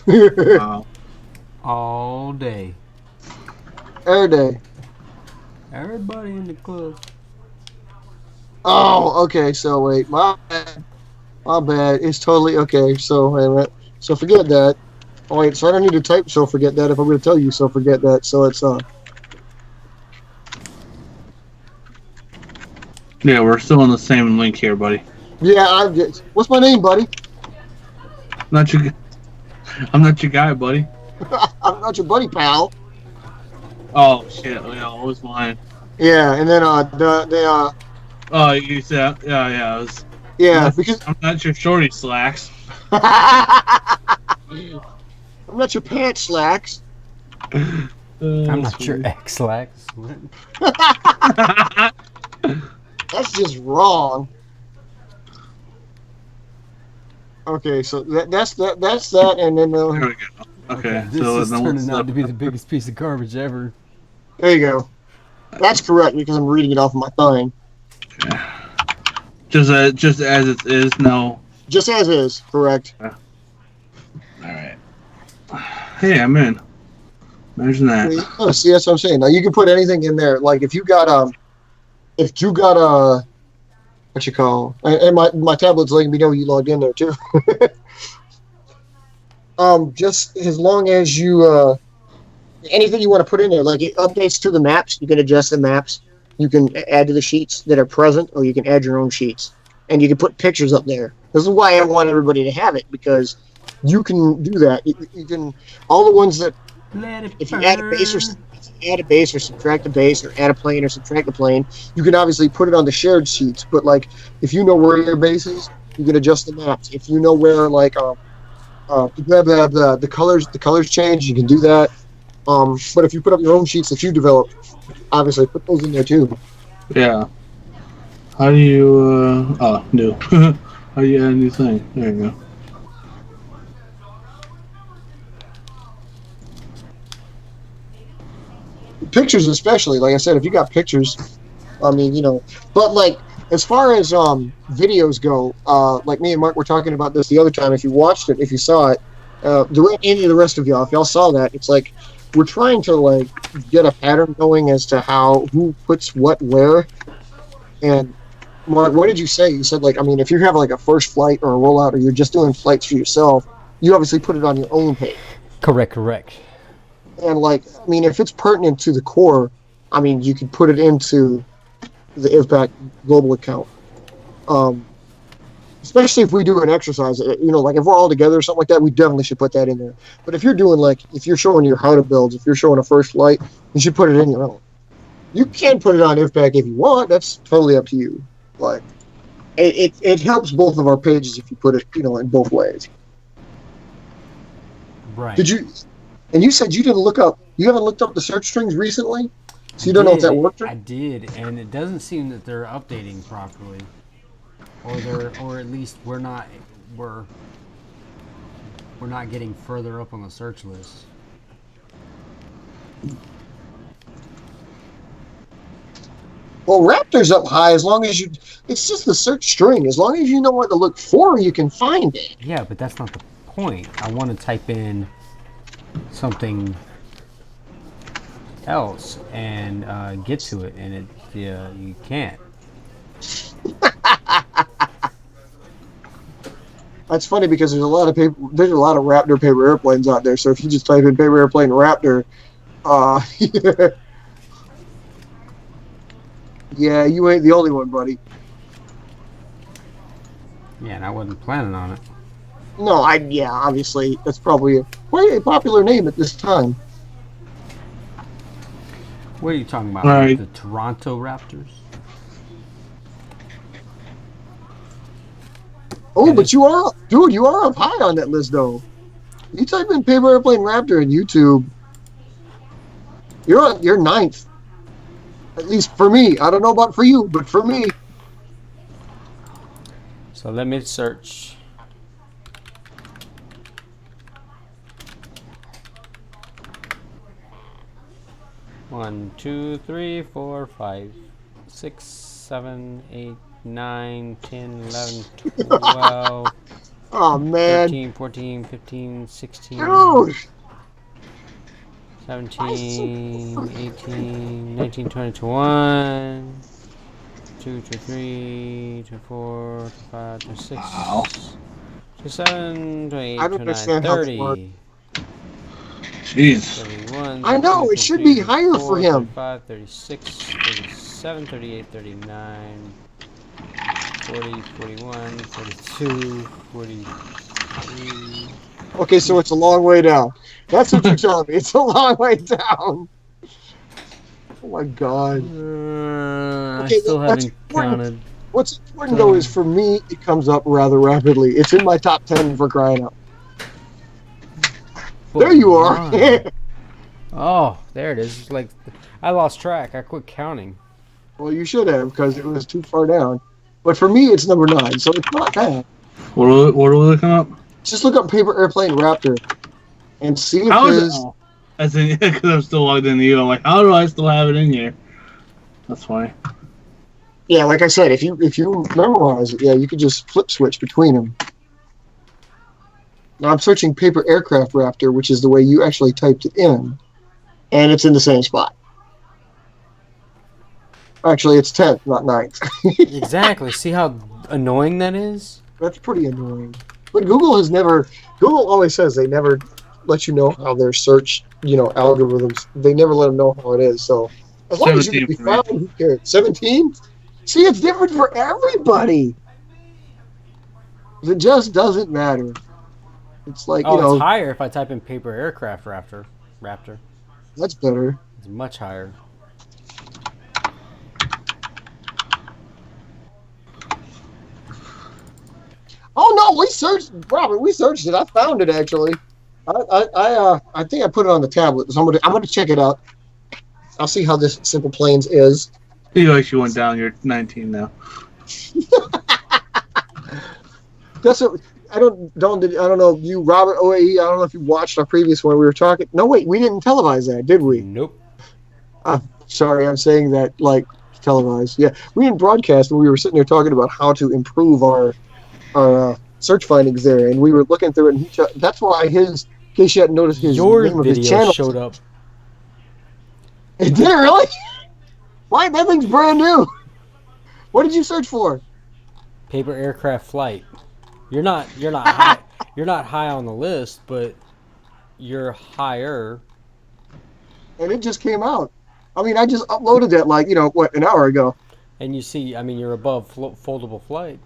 Wow. All day. Air day. Everybody in the club. Oh, okay. So wait, my bad. My bad. It's totally okay. So wait a minute. So forget that. Oh wait. So I don't need to type. So forget that. If I'm going to tell you, so forget that. So it's Yeah, we're still on the same link here, buddy. Yeah. I'm just. What's my name, buddy? Not your. I'm not your guy, buddy. I'm not your buddy, pal. Oh shit! Yeah, what was mine? Yeah. And then the Oh, you said yeah. It was, yeah, because I'm not your shorty slacks. I'm not your pants slacks. I'm not your ex-lax. That's just wrong. Okay, so that's that, and then There we go. Okay, This so is then turning out to be the biggest piece of garbage ever. there you go. That's correct because I'm reading it off of my thing. Okay. Just as it is. No. Just as is, correct. All right. Hey, I'm in. Imagine that. Oh, see, that's what I'm saying. Now you can put anything in there. Like if you got what you call, and my tablet's letting me know you logged in there too. Just as long as you anything you want to put in there, like it updates to the maps, you can adjust the maps. You can add to the sheets that are present, or you can add your own sheets, and you can put pictures up there. This is why I want everybody to have it, because you can do that. You can all the ones that if you add a base or subtract a base, or add a plane or subtract a plane, you can obviously put it on the shared sheets. But like if you know where your base is, you can adjust the maps. If you know where like the colors change, you can do that. But if you put up your own sheets that you develop, obviously put those in there too. Yeah. How do you? Oh, new. How do you add a new thing? There you go. Pictures especially, like I said, if you got pictures, I mean, but like as far as videos go, like me and Mark were talking about this the other time. If you watched it, if you saw it, any of the rest of y'all, if y'all saw that, it's like we're trying to like get a pattern going as to who puts what where. And Mark, what did you say? You said like, I mean, if you have like a first flight or a rollout, or you're just doing flights for yourself, you obviously put it on your own page. Correct. And like, I mean, if it's pertinent to the core, I mean, you could put it into the IFPAC global account. Especially if we do an exercise, like if we're all together or something like that, we definitely should put that in there. But if you're doing like, if you're showing your how to builds, if you're showing a first flight, you should put it in your own. You can put it on IFPAC if you want. That's totally up to you. But it helps both of our pages if you put it, in both ways. Right. Did you? And you said you haven't looked up the search strings recently, so you don't know if that worked. I did, and it doesn't seem that they're updating properly, or at least we're not getting further up on the search list. Well, Raptor's up high as long as it's just the search string. As long as you know what to look for, you can find it. Yeah, but that's not the point. I want to type in something else and get to it, and you can't. That's funny because there's a lot of Raptor paper airplanes out there. So if you just type in paper airplane Raptor, yeah, you ain't the only one, buddy. Yeah, and I wasn't planning on it. No, obviously that's probably quite a popular name at this time. What are you talking about? Right. The Toronto Raptors? Oh, but you are up high on that list though. You type in paper airplane Raptor in YouTube, you're ninth. At least for me. I don't know about for you, but for me. So let me search. One, two, three, four, 5, 6, 7, 8, 9, 10, 11, 12, Oh man, 13, 14, 15, 16, dude. 17, 18, 19, 20, 21, 2, 3, 4, 5, 6, Wow. 7, I 28, don't 29, understand how that works. 30, Jeez. 31, I know 32, it should 33, be higher for 34, him. 35, 36, 37, 38, 39, 40, 41, 42, 43. Okay, so it's a long way down. That's what you're telling me. It's a long way down. Oh my god. I Okay, still that's haven't important. counted. What's important though is for me, it comes up rather rapidly. It's in my top 10 for crying out. There you are. Oh, there it is. It's like I lost track. I quit counting. Well, you should have because it was too far down. But for me, it's number 9, so it's not bad. What are we looking up? Just look up Paper Airplane Raptor and see if How is it? his. Oh, that's because I'm still logged into you. I'm like, how do I still have it in here? That's funny. Yeah, like I said, if you memorize it, yeah, you could just flip switch between them. Now I'm searching Paper Aircraft Raptor, which is the way you actually typed it in, and it's in the same spot. Actually, it's 10th, not 9th. Exactly. See how annoying that is? That's pretty annoying. But Google has never. Google always says they never let you know how their search, algorithms. They never let them know how it is. So as long as you can be 17 for me. found, who cares? 17. See, it's different for everybody. It just doesn't matter. It's like It's higher if I type in paper aircraft Raptor. That's better. It's much higher. Oh no, we searched, Robert. We searched it. I found it actually. I think I put it on the tablet. So I'm gonna check it out. I'll see how this Simple Planes is. You actually went down. You're 19 now. That's what I don't know you, Robert OAE. I don't know if you watched our previous one. We were talking. No, wait, we didn't televise that, did we? Nope. Sorry, I'm saying that like televised. Yeah, we didn't broadcast, and we were sitting there talking about how to improve our search findings there, and we were looking through it. And that's why in case you hadn't noticed, his Your name of his video channel showed up. It did it really? Why? That thing's brand new. What did you search for? Paper aircraft flight. You're not high. You're not high on the list, but you're higher. And it just came out. I mean, I just uploaded that an hour ago. And you see, I mean, you're above foldable flight.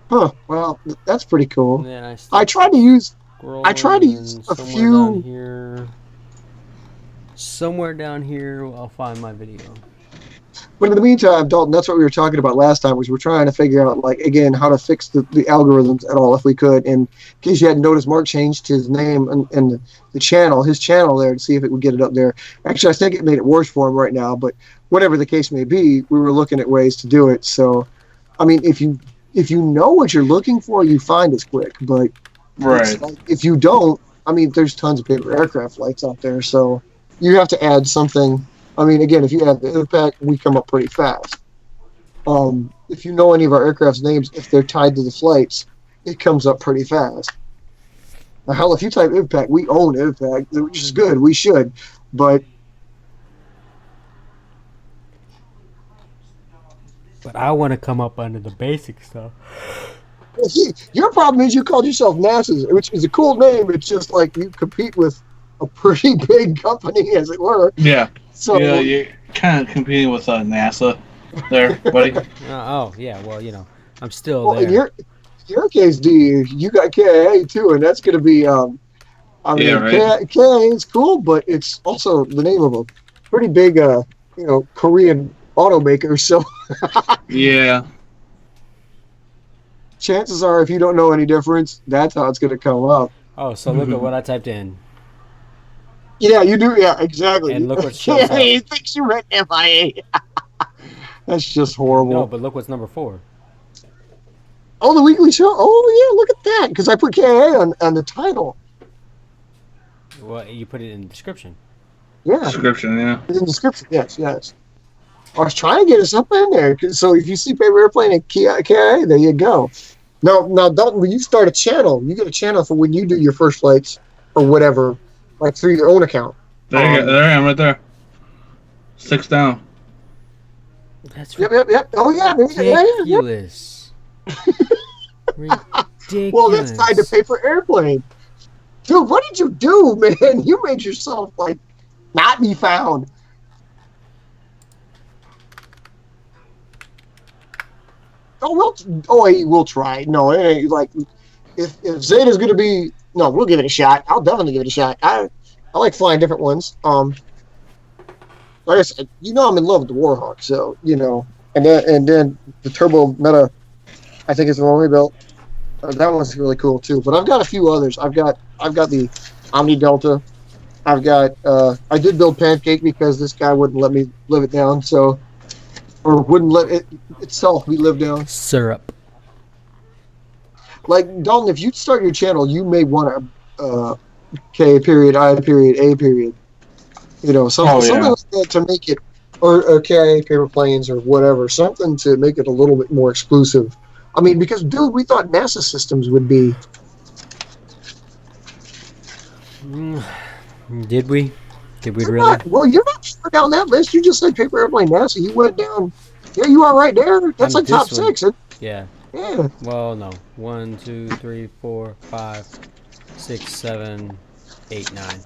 Huh. Well, that's pretty cool. And I tried to use a few. Down here. Somewhere down here, I'll find my video. But in the meantime, Dalton, that's what we were talking about last time. Was we're trying to figure out, again, how to fix the algorithms at all, if we could. And in case you hadn't noticed, Mark changed his name and his channel there to see if it would get it up there. Actually, I think it made it worse for him right now. But whatever the case may be, we were looking at ways to do it. So, I mean, if you know what you're looking for, you find it quick. But right, if you don't, I mean, there's tons of paper aircraft flights out there. So you have to add something. I mean, again, if you have the IVPAC, we come up pretty fast. If you know any of our aircraft's names, if they're tied to the flights, it comes up pretty fast. Now, hell, if you type IVPAC, we own IVPAC, which is good. We should. But I want to come up under the basic stuff. Your problem is you called yourself NASA's, which is a cool name. It's just like you compete with a pretty big company, as it were. Yeah. So yeah, you're kind of competing with NASA there, buddy. Yeah. Well, I'm still there. In your case, D, you got KIA too, and that's going to be. KIA is cool, but it's also the name of a pretty big, Korean automaker. So. Yeah. Chances are, if you don't know any difference, that's how it's going to come up. Oh, so look at what I typed in. Yeah, you do. Yeah, exactly. And look what shows up. He thinks you read MIA. That's just horrible. No, but look what's number 4. Oh, the weekly show. Oh, yeah, look at that. Because I put KIA on the title. Well, you put it in the description. Yeah. Description, yeah. In the description, yes. I was trying to get us up in there. So if you see paper airplane at KIA, there you go. Now, Dalton, when you start a channel, you get a channel for when you do your first flights or whatever, like through your own account. There I am, right there. 6 down. That's Yep. Oh yeah, ridiculous. Ridiculous. Well, that's tied to paper airplane. Dude, what did you do, man? You made yourself like not be found. We'll try. No, it ain't like if Zeta's gonna be we'll give it a shot. I'll definitely give it a shot. I like flying different ones. Like I said, I'm in love with the Warhawk, so and then the Turbo Meta, I think is the one we built. That one's really cool too. But I've got a few others. I've got the Omni Delta. I did build Pancake because this guy wouldn't let me live it down, or wouldn't let it itself be lived down. Syrup. Like Dalton, if you start your channel, you may want a K period, I period, A period. Something like that to make it, or KIA paper planes or whatever, something to make it a little bit more exclusive. I mean, because dude, we thought NASA systems would be. Did we? Did we really? Well, you're not far down that list. You just said paper airplane NASA. You went down. Yeah, you are right there. That's like top 6. Yeah. Yeah. Well, no. 1, 2, 3, 4, 5, 6, 7, 8, 9.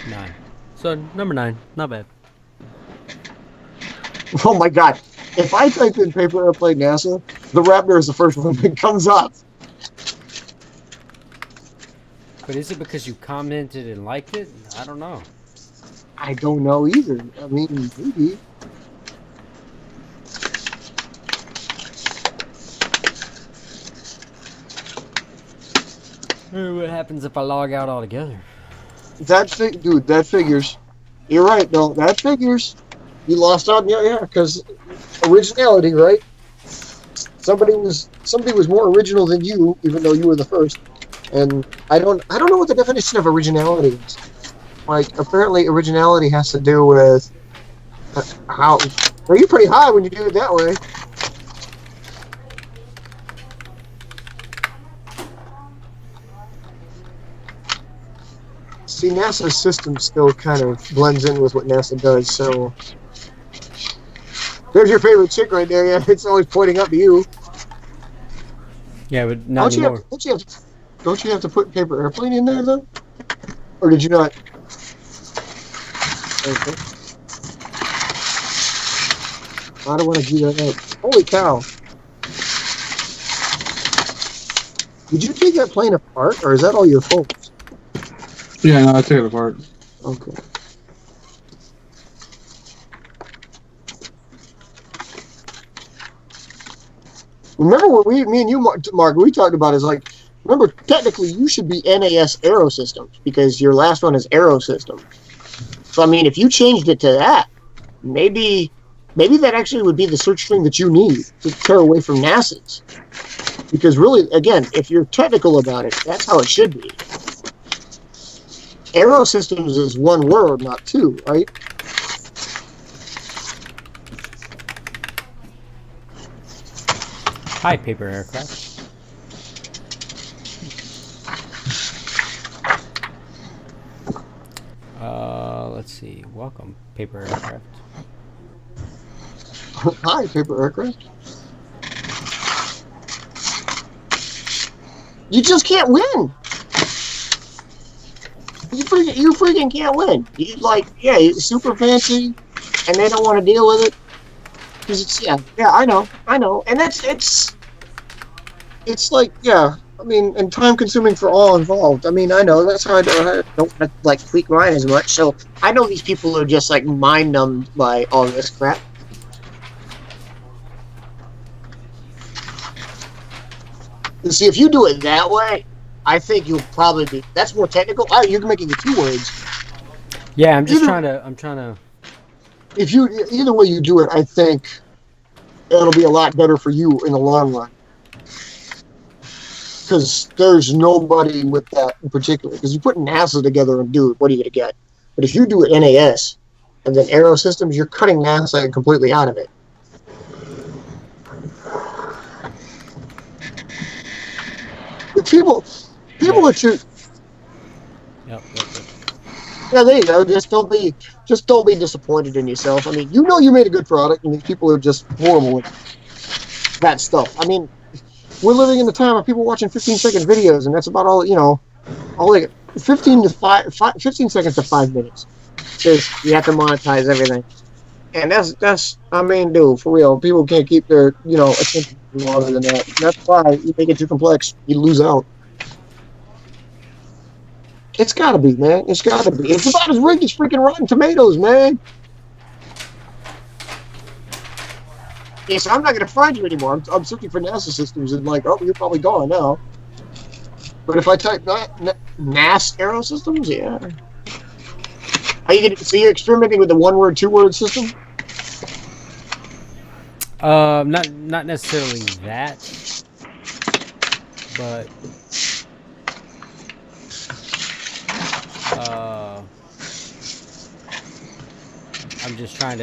9. So number 9, not bad. Oh my God! If I type in paper airplane NASA, the Raptor is the first one that comes up. But is it because you commented and liked it? I don't know. I don't know either. I mean, maybe. What happens if I log out altogether? That figures. You're right, though. That figures. You lost out, yeah, because originality, right? Somebody was more original than you, even though you were the first. And I don't know what the definition of originality is. Like, apparently, originality has to do with how. Well, you're pretty high when you do it that way. See, NASA's system still kind of blends in with what NASA does, so... There's your favorite chick right there, yeah. It's always pointing up to you. Yeah, but not anymore. Don't you have to put paper airplane in there, though? Or did you not? Okay. I don't want to do that up. Holy cow. Did you take that plane apart, or is that all your fault? Yeah, no, I took it apart. Okay. Remember what me and you, Mark, we talked about is like, remember, technically you should be NAS Aero Systems because your last one is Aero Systems. So, I mean, if you changed it to that, maybe that actually would be the search string that you need to tear away from NASA's. Because really, again, if you're technical about it, that's how it should be. Aero Systems is one word, not two, right? Hi, paper aircraft. Let's see. Welcome, paper aircraft. Hi, paper aircraft. You just can't win. You freaking can't win. You it's super fancy, and they don't want to deal with it because it's I know, and it's like I mean, and time consuming for all involved. I mean, I know that's how I don't want to like tweak mine as much. So I know these people are just like mind numbed by all this crap. You see, if you do it that way, I think you'll probably be. That's more technical. You're making it 2 words. Yeah, I'm trying to. If either way you do it, I think it'll be a lot better for you in the long run. Because there's nobody with that in particular. Because you put NASA together and do it, what are you gonna get? But if you do it NAS, And then aero systems, you're cutting NASA completely out of it. But people are too. Yep. Yeah, there you go. Just don't be disappointed in yourself. I mean, you made a good product, and these people are just horrible with that stuff. I mean, we're living in the time of people watching 15-second videos, and that's about all. All like 15 seconds to 5 minutes. Because you have to monetize everything, and that's. I mean, dude, for real, people can't keep their attention longer than that. That's why you make it too complex, you lose out. It's gotta be, man. It's gotta be. It's about as rigged as freaking Rotten Tomatoes, man. Yeah, so I'm not gonna find you anymore. I'm searching for NASA systems and like, oh, you're probably gone now. But if I type NAS Aero Systems, yeah. Are you so you're experimenting with the 1-word, 2-word system? Not necessarily that, but I'm just trying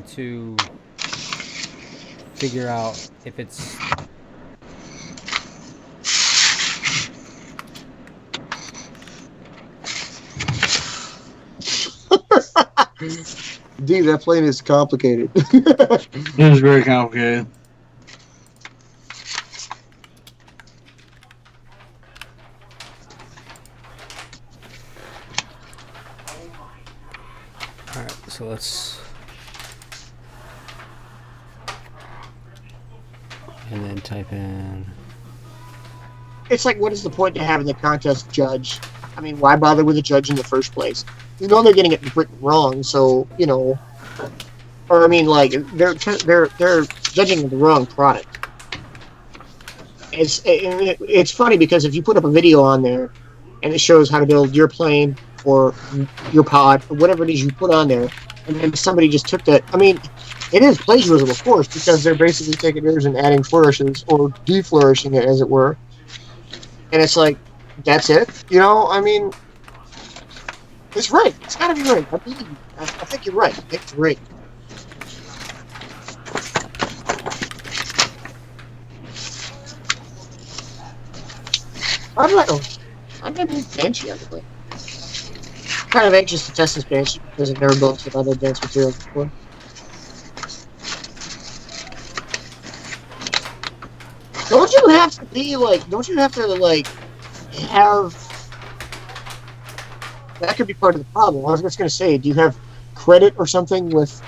to figure out if it's D, that plane is complicated. It is very complicated. Alright, so let's and then type in. It's like, what is the point to having the contest judge? I mean, why bother with a judge in the first place? They're getting it wrong, so or I mean, like they're judging the wrong product. It's funny because if you put up a video on there and it shows how to build your plane or your pod or whatever it is you put on there, and then somebody just took that. I mean, it is plagiarism, of course, because they're basically taking yours and adding flourishes or deflourishing it, as it were. And it's like, that's it? I mean, it's right. It's got to be right. I think you're right. It's right. I'm going to be Banshee on the way. I'm kind of anxious to test this Banshee because I've never built with other advanced materials before. Don't you have to have... That could be part of the problem. I was just going to say, do you have credit or something with...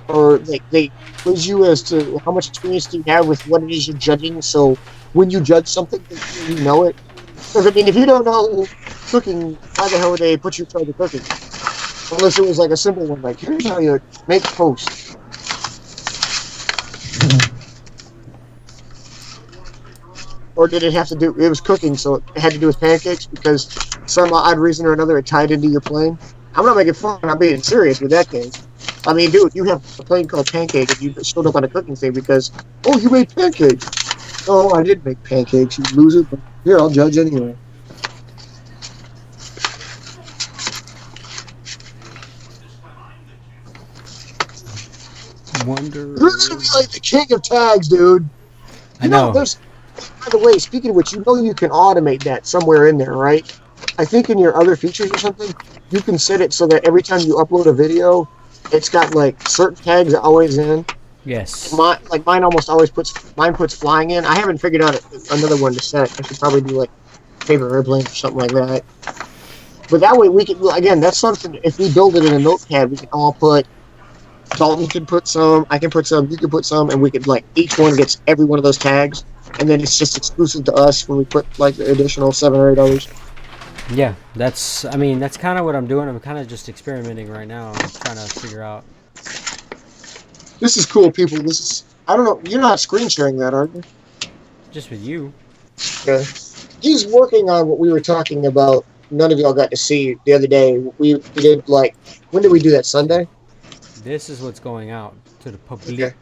Or they quiz you as to how much experience do you have with what it is you're judging, so when you judge something, you know it? Because, I mean, if you don't know cooking, why the hell would they put you in charge of cooking? Unless it was like a simple one, like, here's how you make toast. Or did it have to do... It was cooking, so it had to do with pancakes because some odd reason or another it tied into your plane? I'm not making fun. I'm being serious with that case. I mean, dude, you have a plane called Pancake and you showed up on a cooking thing because, oh, you made pancakes. Oh, I did make pancakes, you loser. But here, I'll judge anyway. Wonder. You're gonna be like the king of tags, dude. I know. There's... By the way, speaking of which, you can automate that somewhere in there, right? I think in your other features or something, you can set it so that every time you upload a video, it's got like certain tags always in. Yes. Mine almost always puts flying in. I haven't figured out another one to set. I should probably do like paper airplane or something like that. But that way we can, again, that's something, if we build it in a notepad, we can all put, Dalton can put some, I can put some, you can put some, and we could each one gets every one of those tags. And then it's just exclusive to us when we put the additional $7 or $8. Yeah, that's kind of what I'm doing. I'm kind of just experimenting right now. I'm trying to figure out. This is cool, people. I don't know. You're not screen sharing that, are you? Just with you. Yeah. He's working on what we were talking about. None of y'all got to see the other day. We did when did we do that? Sunday? This is what's going out to the public.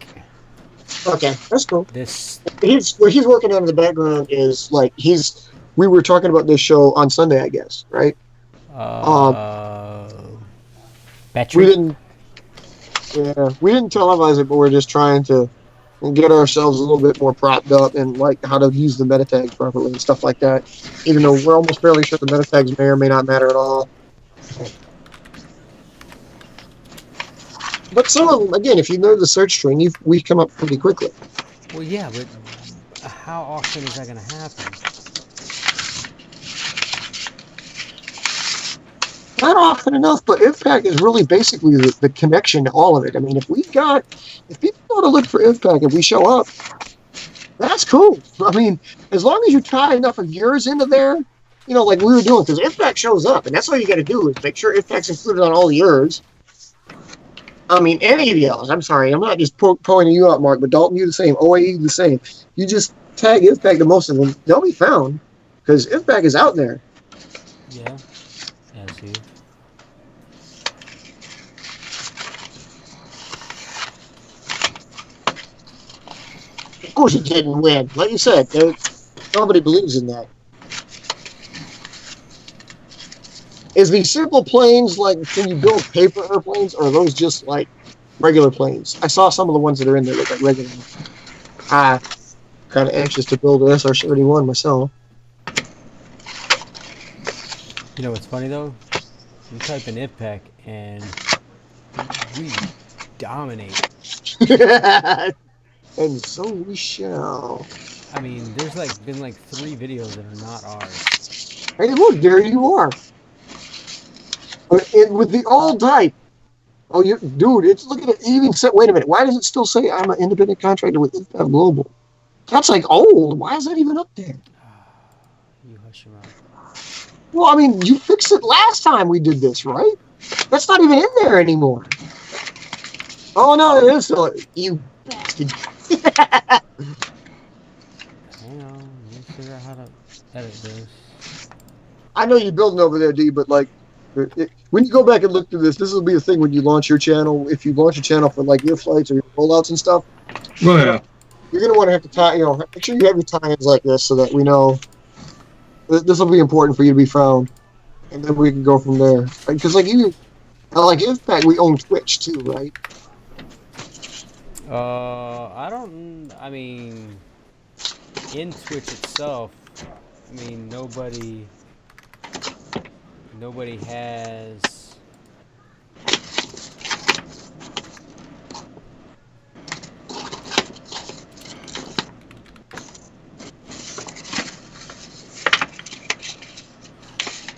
Okay, that's cool. What he's working on in the background is we were talking about this show on Sunday, I guess, right? Battery. We didn't. Yeah, we didn't televise it, but we're just trying to get ourselves a little bit more propped up and like how to use the meta tags properly and stuff like that. Even though we're almost fairly sure the meta tags may or may not matter at all. But some of them, again, if you know the search string, we come up pretty quickly. Well, yeah, but how often is that going to happen? Not often enough, but IFPAC is really basically the connection to all of it. I mean, if people want to look for IFPAC, if we show up, that's cool. I mean, as long as you tie enough of yours into there, like we were doing, because IFPAC shows up, and that's all you got to do is make sure IFPAC's included on all yours. I mean, any of the others. I'm sorry, I'm not just pointing you out, Mark, but Dalton, you the same. OAE, the same. You just tag IFPAC to most of them, they'll be found, because IFPAC is out there. Yeah. Yeah, I see. Of course, it didn't win. Like you said, nobody believes in that. Is these simple planes like, can you build paper airplanes, or are those just like regular planes? I saw some of the ones that are in there look like regular. I'm kind of anxious to build an SR-71 myself. You know what's funny though? You type in IFPAC and we dominate. And so we shall. I mean, there's been 3 videos that are not ours. Hey, look, there you are. With the all type. Oh, dude, it's looking at even set. Wait a minute. Why does it still say I'm an independent contractor with IFPAC Global? That's like old. Why is that even up there? You hush your mouth. Well, I mean, you fixed it last time we did this, right? That's not even in there anymore. Oh, no, it is still. You bastard. Hang on. Let me figure out how to edit this. I know you're building over there, D, but like, when you go back and look through this will be a thing when you launch your channel. If you launch a channel for like your flights or your rollouts and stuff, Oh yeah. You're going to want to have to tie, make sure you have your tie-ins like this so that we know this will be important for you to be found. And then we can go from there. Because like IFPAC, we own Twitch too, right? I mean, in Twitch itself, I mean, nobody has.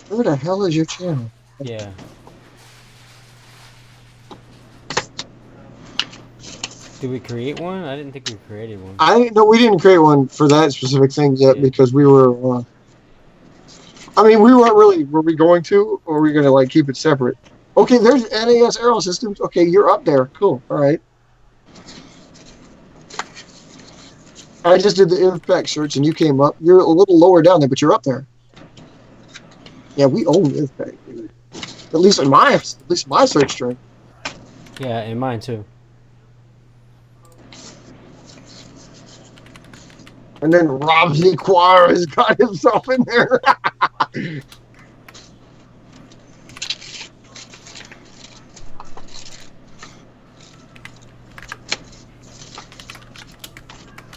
Where the hell is your channel? Yeah. Did we create one? I didn't think we created one. No, we didn't create one for that specific thing yet because we were. We weren't really. Were we going to, or were we going to like keep it separate? Okay, there's NAS Aero Systems. Okay, you're up there. Cool. All right. I just did the IFPAC search, and you came up. You're a little lower down there, but you're up there. Yeah, we own IFPAC, dude. At least my search string. Yeah, and mine too. And then Rob Nequar has got himself in there.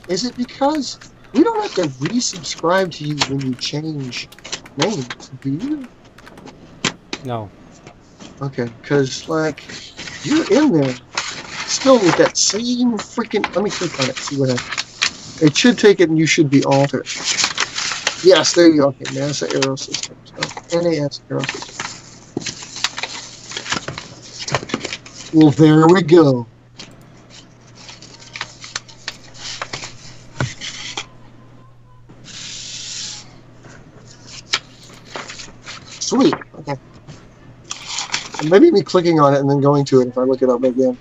Is it because we don't have to resubscribe to you when you change names, do you? No. Okay, because, like, you're in there still with that same freaking... Let me click on it, see what happens. It should take it and you should be altered. Yes, there you go. Okay, NASA Aero Systems. Okay, NAS Aero Systems. Well, there we go. Sweet. Okay. And maybe me clicking on it and then going to it, if I look it up again,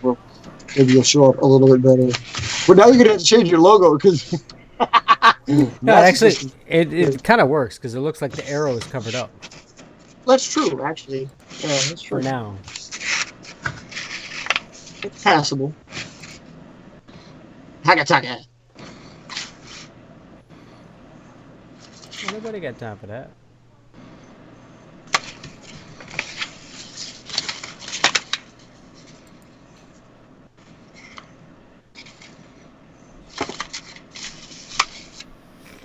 maybe it'll show up a little bit better. But now you're going to have to change your logo because... No, actually, it kind of works because it looks like the arrow is covered up. That's true, actually. Yeah, that's true. For now. It's passable. Hagataka. Nobody got time for that.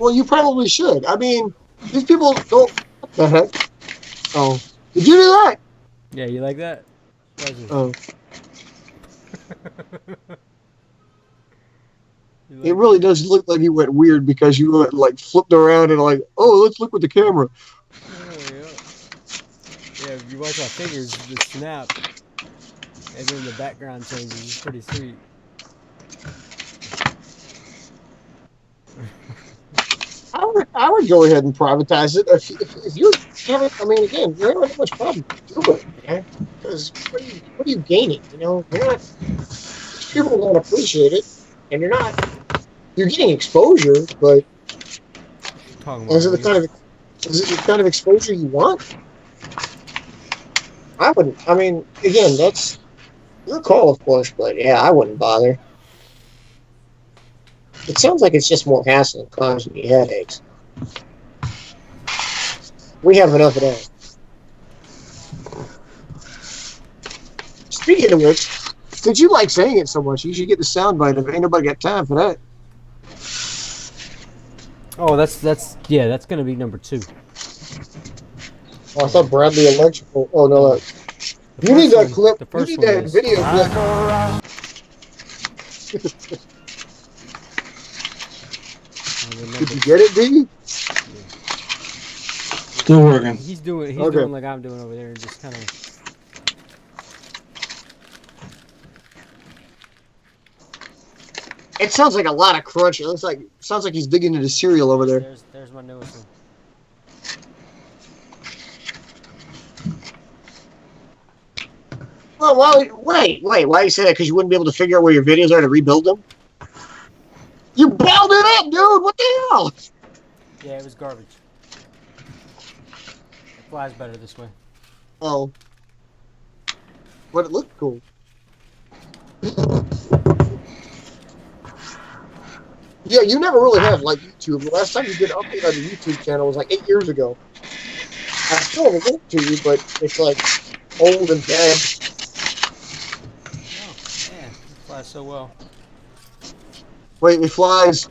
Well, you probably should. I mean, these people don't. What the heck? Oh, did you do that? Yeah, you like that? Oh, You it like really that? does look like you went weird because you like flipped around and like, oh, let's look with the camera. Yeah. Yeah, if you watch my fingers, the snap, and then the background changes. It's pretty sweet. I would go ahead and privatize it if you're having. I mean, again, you're not having much problem. Do it, man. Because what are you gaining? You know, you're not. People don't appreciate it, and you're not. You're getting exposure, but Talking about is it the kind niggas. of exposure you want? I wouldn't. I mean, again, that's your call, of course, but yeah, I wouldn't bother. It sounds like it's just more hassle and causing you headaches. We have enough of that. Speaking of which, since you like saying it so much, you should get the soundbite of it. Ain't nobody got time for that. Oh, that's yeah, that's gonna be number 2. Oh, I thought Bradley Electrical. Oh, no. The You need first that one- clip. The You first need one that is. video clip. And then Did number you get it, D? Still working. He's doing Okay. like I'm doing over there, and just kind of. It sounds like a lot of crunch. It sounds like he's digging into cereal over there. There's my newest one. Well, wait. Why you say that? Because you wouldn't be able to figure out where your videos are to rebuild them? You bailed it up, dude. What the hell? Yeah, it was garbage. It flies better this way. Oh. But it looked cool. Yeah, you never really have like YouTube. The last time you did an update on the YouTube channel was like 8 years ago. I still have a link to you, but it's like old and bad. Oh, man, it flies so well. Wait, it flies.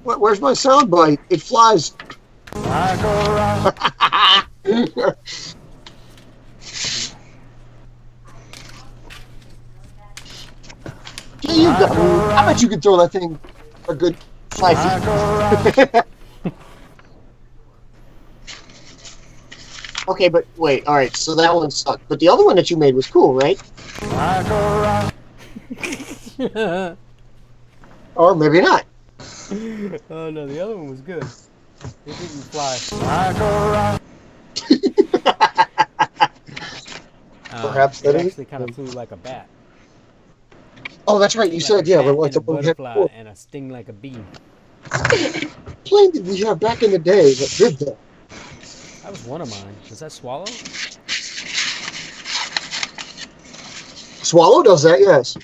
Where's my soundbite? It flies. Yeah, you got me. I bet you could throw that thing a good 5 feet. Okay, but wait. All right, so that one sucked. But the other one that you made was cool, right? Or maybe not. Oh no, the other one was good. It didn't fly. Perhaps it that is- actually kind of flew like a bat. Oh, that's right. You Like said, a yeah, bat but like and the a one we had butterfly before. and a sting like a bee. What plane did we have back in the day that did that? That was one of mine. Was that Swallow? Swallow does that, yes.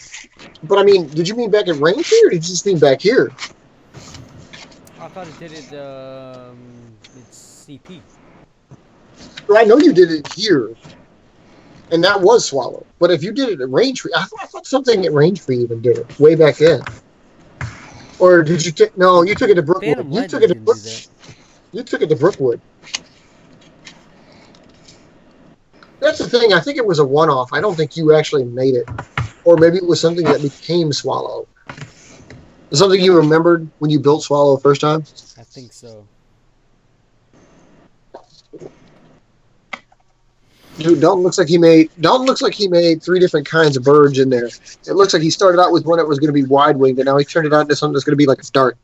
But I mean, did you mean back at Raintree or did you just mean back here? I thought it did it. It's CP. Well, I know you did it here, and that was Swallow. But if you did it at Raintree, I thought something at Raintree even did it way back then. Or did you take? No, you took it to Brookwood. Phantom You Legend took it to didn't do Brook. that. You took it to Brookwood. That's the thing. I think it was a one-off. I don't think you actually made it, or maybe it was something that became Swallow. Something you remembered when you built Swallow the first time. I think so. Dude, Dalton looks like he made 3 different kinds of birds in there. It looks like he started out with one that was going to be wide winged, and now he turned it out into something that's going to be like a dart.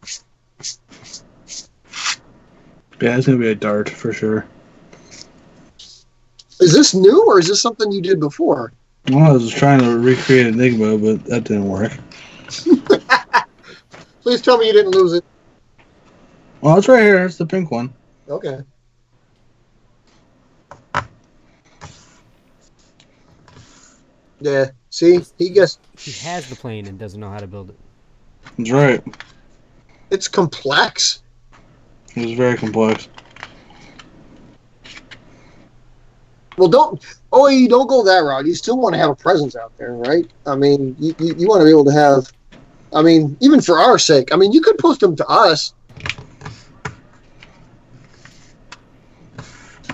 Yeah, it's gonna be a dart for sure. Is this new or is this something you did before? Well, I was trying to recreate Enigma, but that didn't work. Please tell me you didn't lose it. Well, it's right here. It's the pink one. Okay. Yeah. See, he has the plane and doesn't know how to build it. That's right. It's complex. It was very complex. Well, don't go that route. You still want to have a presence out there, right? I mean, you want to be able to have I mean, even for our sake. I mean, you could post them to us.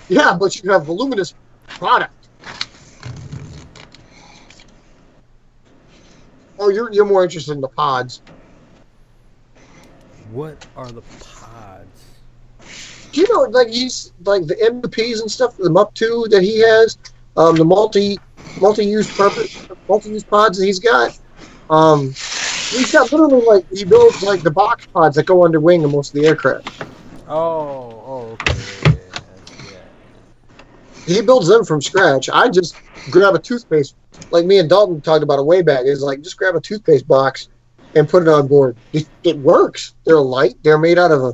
Yeah, but you have voluminous product. Oh, you're more interested in the pods. What are the pods? Do you know, like he's like the MPs and stuff, the MUP 2 that he has, the multi-use pods that he's got. He's got literally like he builds like the box pods that go under wing of most of the aircraft. Okay. Yeah. He builds them from scratch. I just grab a toothpaste, like me and Dalton talked about a way back. Is like just grab a toothpaste box and put it on board. It works. They're light. They're made out of a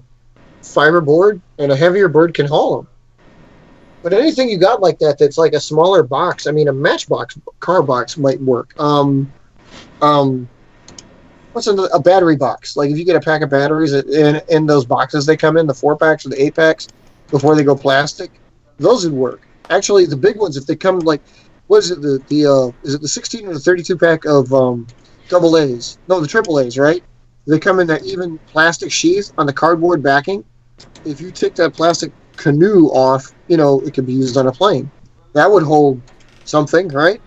fiber board, and a heavier bird can haul them. But anything you got like that that's like a smaller box, I mean, a matchbox car box might work. What's a battery box? Like if you get a pack of batteries in those boxes they come in, the 4-packs or the 8-packs, before they go plastic, those would work. Actually, the big ones, if they come like, what is it? Is it the 16 or the 32 pack of double A's? No, the triple A's, right? They come in that even plastic sheath on the cardboard backing. If you take that plastic canoe off, it can be used on a plane. That would hold something, right?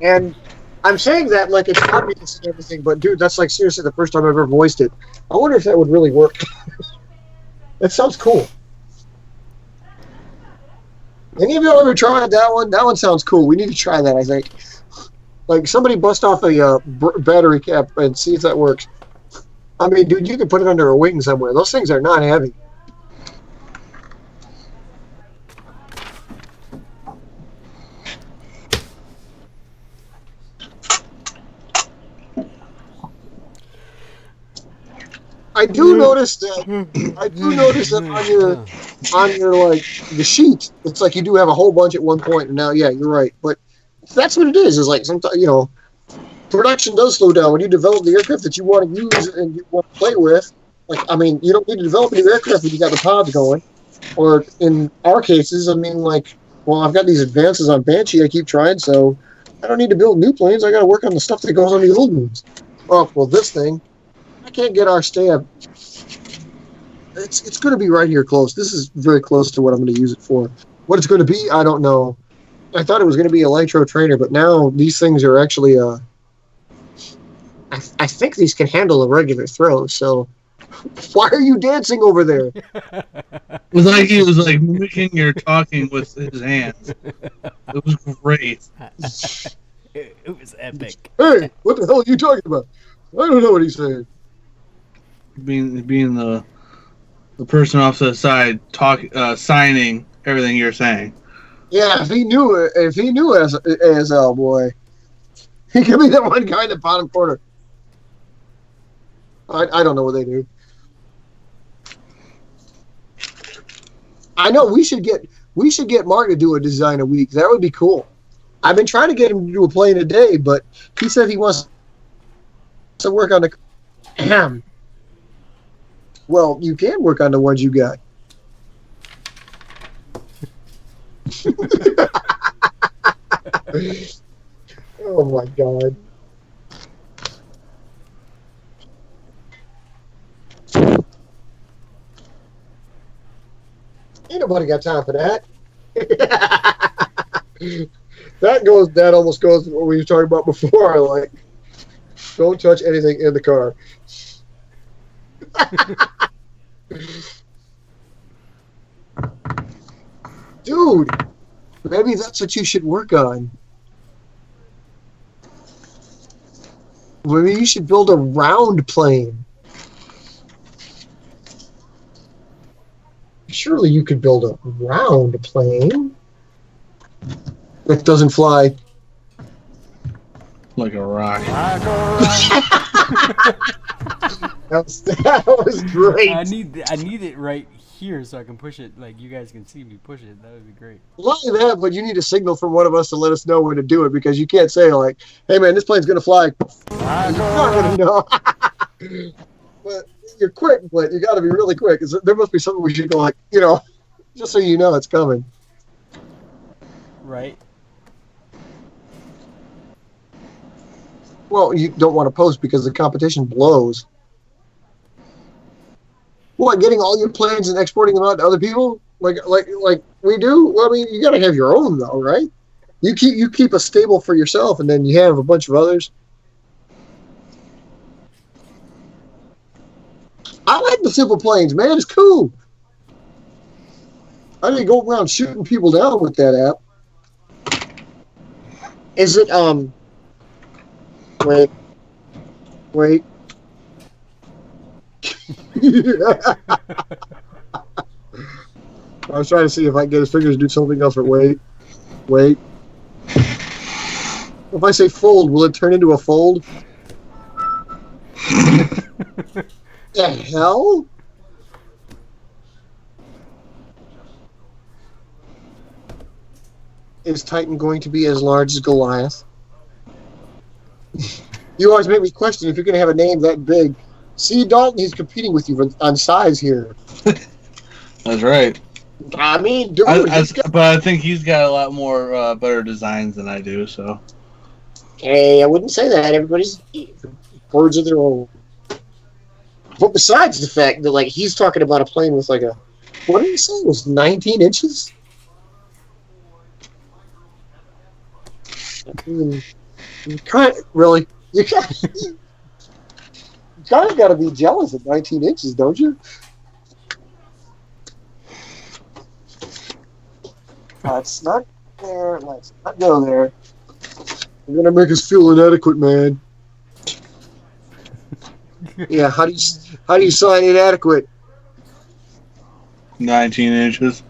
And I'm saying that like it's obvious and everything, but dude, that's like seriously the first time I've ever voiced it. I wonder if that would really work. That sounds cool. Any of y'all ever tried that one? That one sounds cool. We need to try that, I think. Like somebody bust off a battery cap and see if that works. I mean, dude, you can put it under a wing somewhere. Those things are not heavy. I do notice that on your like the sheet, it's like you do have a whole bunch at one point. And now, yeah, you're right. But that's what it is. Is like sometimes production does slow down when you develop the aircraft that you want to use and you want to play with. Like, I mean, you don't need to develop a new aircraft when you got the pods going. Or in our cases, I mean, like, well, I've got these advances on Banshee. I keep trying, so I don't need to build new planes. I got to work on the stuff that goes on the old ones. Oh, well, this thing. I can't get our stab. It's going to be right here close. This is very close to what I'm going to use it for. What it's going to be, I don't know. I thought it was going to be a Nitro trainer, but now these things are actually. I think these can handle a regular throw. So, why are you dancing over there? It was like he was like mimicking your talking with his hands. It was great. It was epic. Hey, what the hell are you talking about? I don't know what he's saying. Being the person off to the side signing everything you're saying. Yeah, if he knew as oh boy, he could be that one guy in the bottom corner. I don't know what they do. I know we should get Mark to do a design a week. That would be cool. I've been trying to get him to do a plane a day, but he said he wants to work on the. Well, you can work on the ones you got. Oh my God. Ain't nobody got time for that. That almost goes to what we were talking about before. Like, don't touch anything in the car. Dude, maybe that's what you should work on. Maybe you should build a round plane. Surely you could build a round plane that doesn't fly. Like a rock. That was great. I need it right here so I can push it. Like you guys can see me push it. That would be great. Not only that, but you need a signal from one of us to let us know when to do it, because you can't say like, "Hey man, this plane's gonna fly." You're not gonna know. But you're quick, but you got to be really quick. There must be something we should go like, just so you know it's coming. Right. Well, you don't want to post because the competition blows. What, getting all your planes and exporting them out to other people, like we do? Well, I mean, you got to have your own though, right? You keep a stable for yourself, and then you have a bunch of others. I like the simple planes, man. It's cool. I didn't go around shooting people down with that app. Is it Wait. I was trying to see if I can get his fingers to do something else, but wait. If I say fold, will it turn into a fold? The hell? Is Titan going to be as large as Goliath? You always make me question if you're going to have a name that big. See, Dalton, he's competing with you on size here. That's right. I mean, dude, but I think he's got a lot more better designs than I do. So, hey, I wouldn't say that. Everybody's birds of their own. But besides the fact that, like, he's talking about a plane with like a, what did he say? It was 19 inches. I mean, you kind of really, you kind of got to be jealous at 19 inches, don't you? Let's not there. Let's not go there. You're gonna make us feel inadequate, man. Yeah, how do you sign inadequate? 19 inches.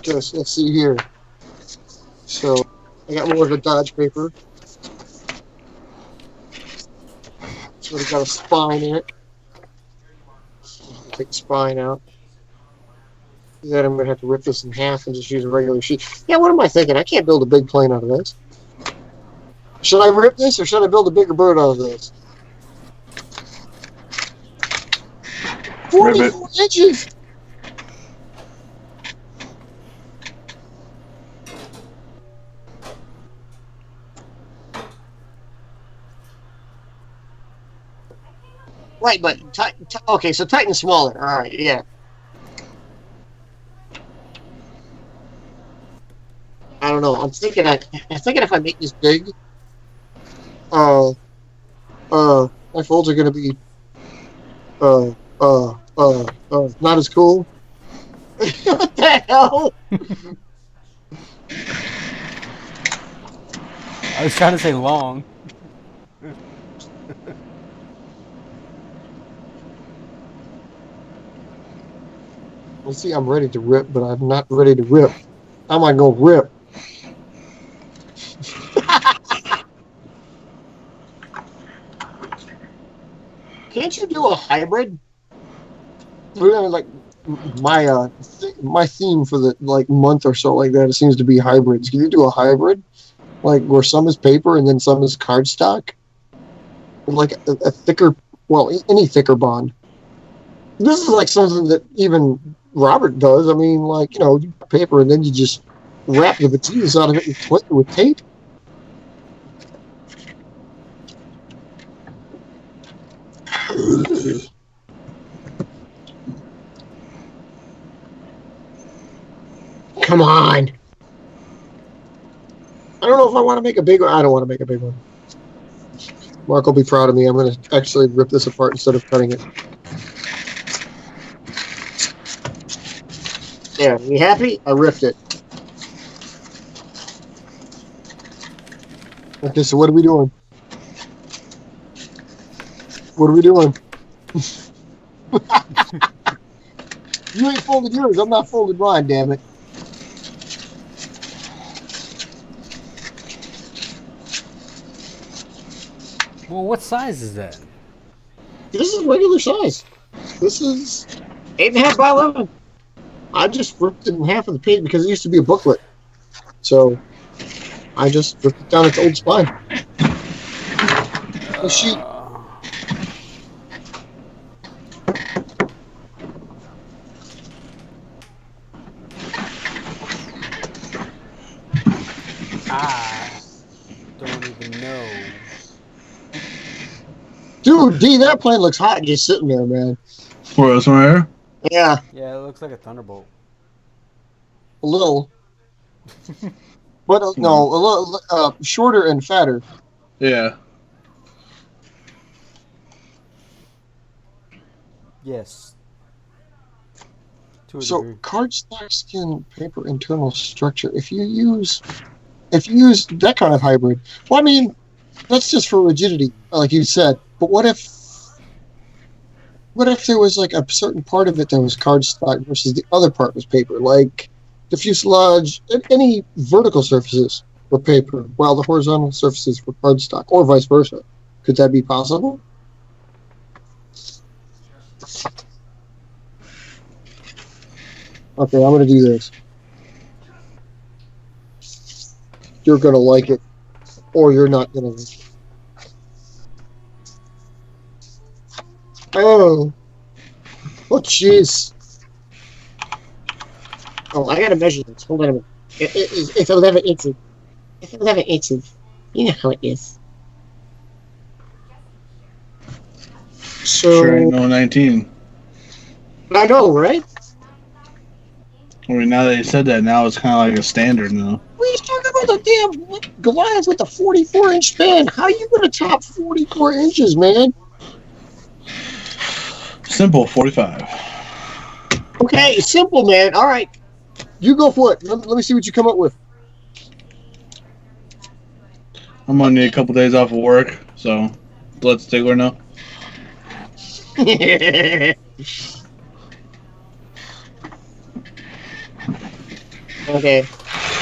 Just let's see here. So I got more of the Dodge paper. So it's got a spine in it. Take the spine out. Then I'm gonna have to rip this in half and just use a regular sheet. Yeah, what am I thinking? I can't build a big plane out of this. Should I rip this or should I build a bigger bird out of this? 44 inches! Right, but okay, so Titan's smaller. All right, yeah. I don't know. I'm thinking if I make this big, my folds are gonna be not as cool. What the hell? I was trying to say long. Well, see, I'm ready to rip, but I'm not ready to rip. How am I gonna rip? Can't you do a hybrid? Like my theme for the like month or so like that, it seems to be hybrids. Can you do a hybrid, like where some is paper and then some is cardstock, like a thicker, well, any thicker bond? This is like something that even Robert does. I mean, like, you know, you paper and then you just wrap the bejesus out of it and twist it with tape. Come on. I don't know if I want to make a big one. I don't want to make a big one. Mark will be proud of me. I'm going to actually rip this apart instead of cutting it. There, you happy? I ripped it. Okay, so what are we doing? What are we doing? You ain't folded yours. I'm not folded mine, damn it. Well, what size is that? This is regular size. This is 8.5 by 11. I just ripped it in half of the page because it used to be a booklet. So I just ripped it down its old spine. The sheet. even know. Dude, D, that plane looks hot just sitting there, man. For us right here? Yeah, Yeah, it looks like a Thunderbolt. a little. But no, a little shorter and fatter. Yeah. Yes. To a So degree. cardstock skin paper internal structure. If you use that kind of hybrid, well, I mean, that's just for rigidity, like you said. But what if there was like a certain part of it that was cardstock versus the other part was paper, like the fuselage, any vertical surfaces were paper, while the horizontal surfaces were cardstock, or vice versa? Could that be possible? Okay, I'm gonna do this. You're gonna like it, or you're not gonna like it. Oh, jeez. Oh, I gotta measure this. Hold on a minute. It's 11 inches. It's 11 inches. You know how it is. Sure ain't So, no 19. I know, right? I mean, now that you said that, now it's kind of like a standard now. He's talking about the damn Goliath with the 44-inch span. How you gonna top 44 inches, man? Simple 45. Okay, it's simple, man. All right. You go for it. Let me see what you come up with. I'm gonna need a couple days off of work, so let's Stigler know. Okay.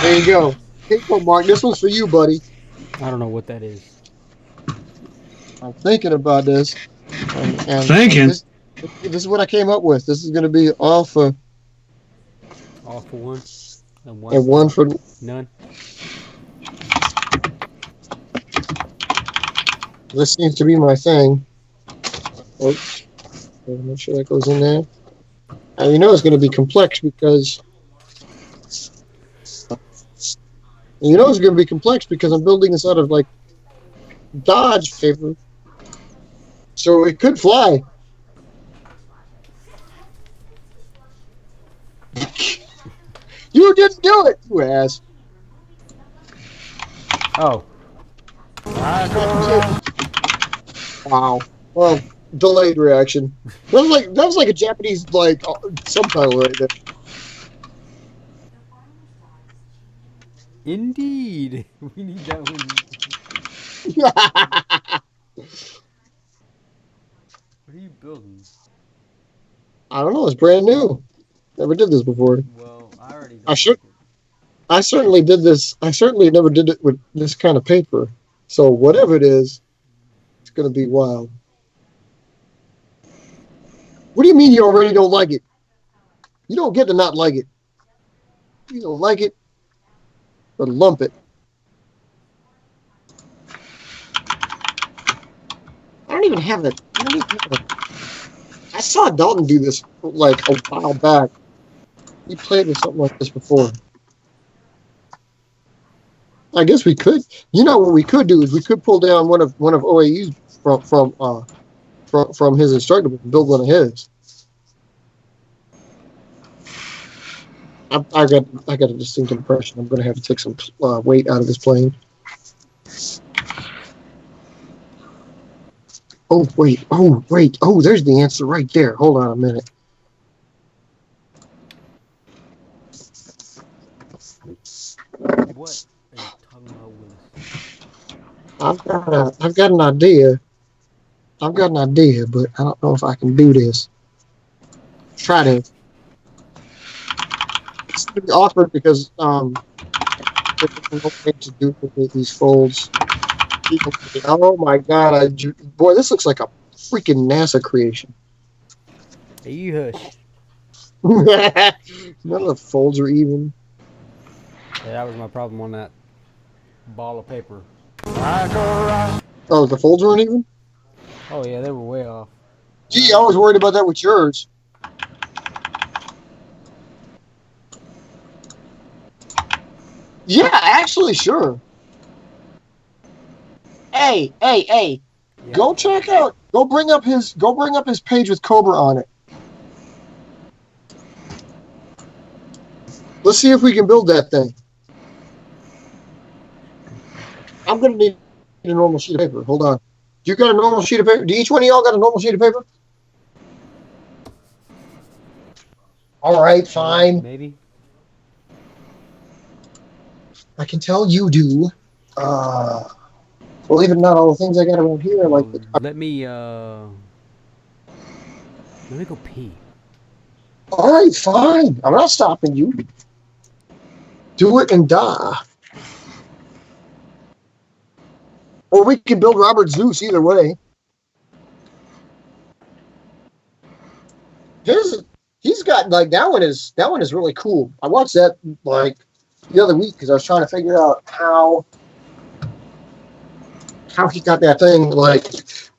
There you go. Here you go, Mark. This one's for you, buddy. I don't know what that is. I'm thinking about this. And Thinking? this is what I came up with. This is going to be all for... All for one. And one for... none. This seems to be my thing. Oops. Make sure that goes in there. And you know it's going to be complex because... You know it's going to be complex because I'm building this out of, like, Dodge paper. So it could fly. You didn't do it, you ass. Oh. Wow. Well, delayed reaction. That was like a Japanese like subtitle right there. Indeed. We need that one. What are you building? I don't know. It's brand new. Never did this before. Well, I already don't I should. like it. I certainly did this. I certainly never did it with this kind of paper. So whatever it is, it's going to be wild. What do you mean you already don't like it? You don't get to not like it. You don't like it, but lump it. I don't even have it. I saw Dalton do this like a while back. He played with something like this before. I guess we could. You know what we could do is we could pull down one of OAU's from his instructor and build one of his. I got a distinct impression I'm going to have to take some weight out of this plane. Oh wait! Oh, there's the answer right there. Hold on a minute. What are you talking about, Willis? I've got an idea. I've got an idea, but I don't know if I can do this. Try to. It's going to be awkward because there's no way to duplicate these folds. Oh my god! Boy, this looks like a freaking NASA creation. Hey, you hush. None of the folds are even. Yeah, that was my problem on that ball of paper. Oh, the folds weren't even? Oh yeah, they were way off. Gee, I was worried about that with yours. Yeah, actually, sure. Hey. Yeah. Go check out. Go bring up his page with Cobra on it. Let's see if we can build that thing. I'm gonna need a normal sheet of paper. Hold on. You got a normal sheet of paper? Do each one of y'all got a normal sheet of paper? All right, fine. Maybe. I can tell you do. Believe it or not, all the things I got around here, like. Let me go pee. All right, fine. I'm not stopping you. Do it and die. Or we can build Robert Zeus. Either way. He's got like that one is really cool. I watched that like the other week because I was trying to figure out how he got that thing. Like,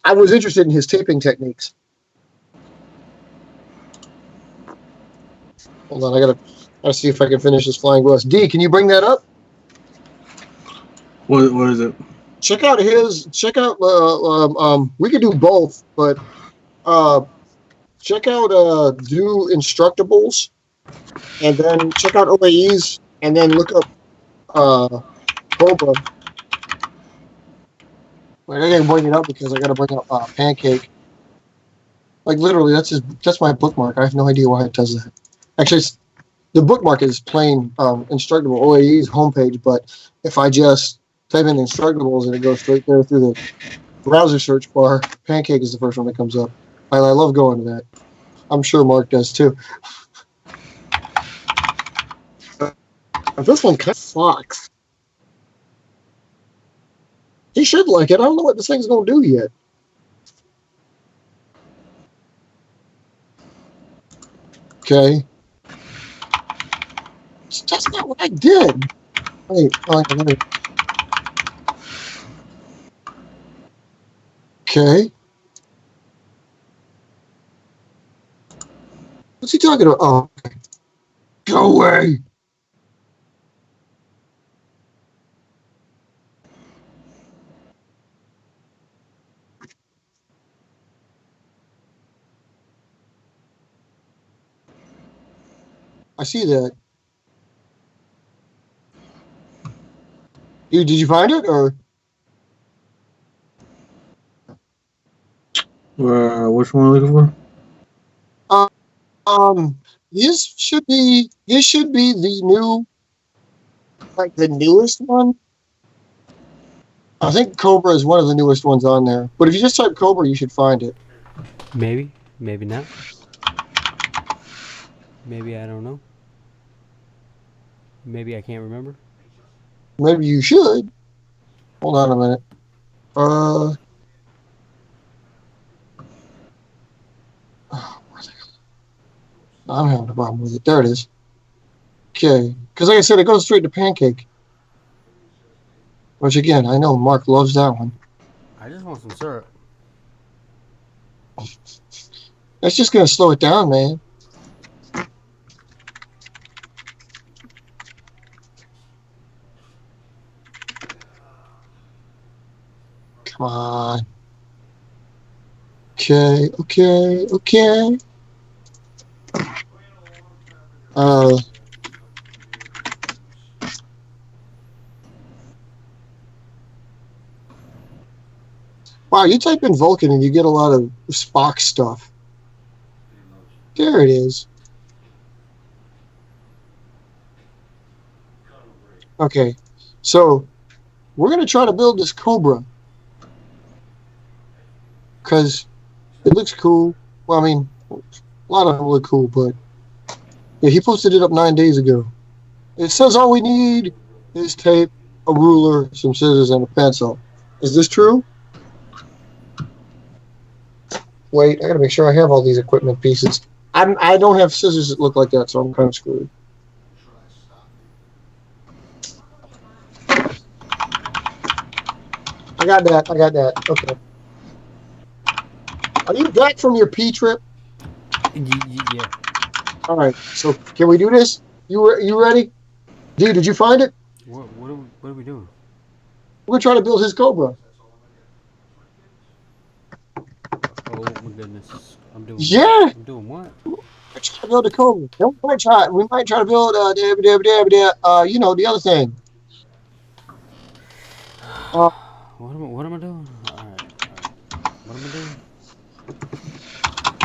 I was interested in his taping techniques. Hold on, I gotta see if I can finish this flying bus. D, can you bring that up? What is it? Check out. We could do both, but check out do Instructables, and then check out OAEs, and then look up Cobra. Wait, I gotta bring it up because I gotta bring up Pancake. Like literally, that's my bookmark. I have no idea why it does that. Actually, the bookmark is plain Instructable OAE's homepage, but if I just type in Instructables and it goes straight there through the browser search bar, Pancake is the first one that comes up. I love going to that. I'm sure Mark does too. This one kind of sucks. He should like it. I don't know what this thing's going to do yet. Okay. That's not what I did. Wait. Okay. What's he talking about? Oh, okay. Go away. I see that. Did you find it or? Which one are you looking for? This should be the new, like the newest one. I think Cobra is one of the newest ones on there. But if you just type Cobra, you should find it. Maybe not. Maybe I don't know. Maybe I can't remember. Maybe you should. Hold on a minute. I'm having a problem with it. There it is. Okay. Because like I said, it goes straight to Pancake. Which, again, I know Mark loves that one. I just want some syrup. That's just going to slow it down, man. Come on. Okay. Wow, you type in Vulcan and you get a lot of Spock stuff. There it is. Okay, so we're going to try to build this Cobra. Because it looks cool. Well, I mean, a lot of them look cool, but yeah, he posted it up 9 days ago. It says all we need is tape, a ruler, some scissors, and a pencil. Is this true? Wait, I gotta make sure I have all these equipment pieces. I don't have scissors that look like that, so I'm kind of screwed. I got that. Okay. Are you back from your P trip? Yeah. All right. So can we do this? You ready? Dude, did you find it? What are we doing? We're trying to build his Cobra. my goodness. I'm doing. Yeah. I'm doing what? We're trying to build a Cobra. We might try to build you know, the other thing. What am I doing? All right. What am I doing?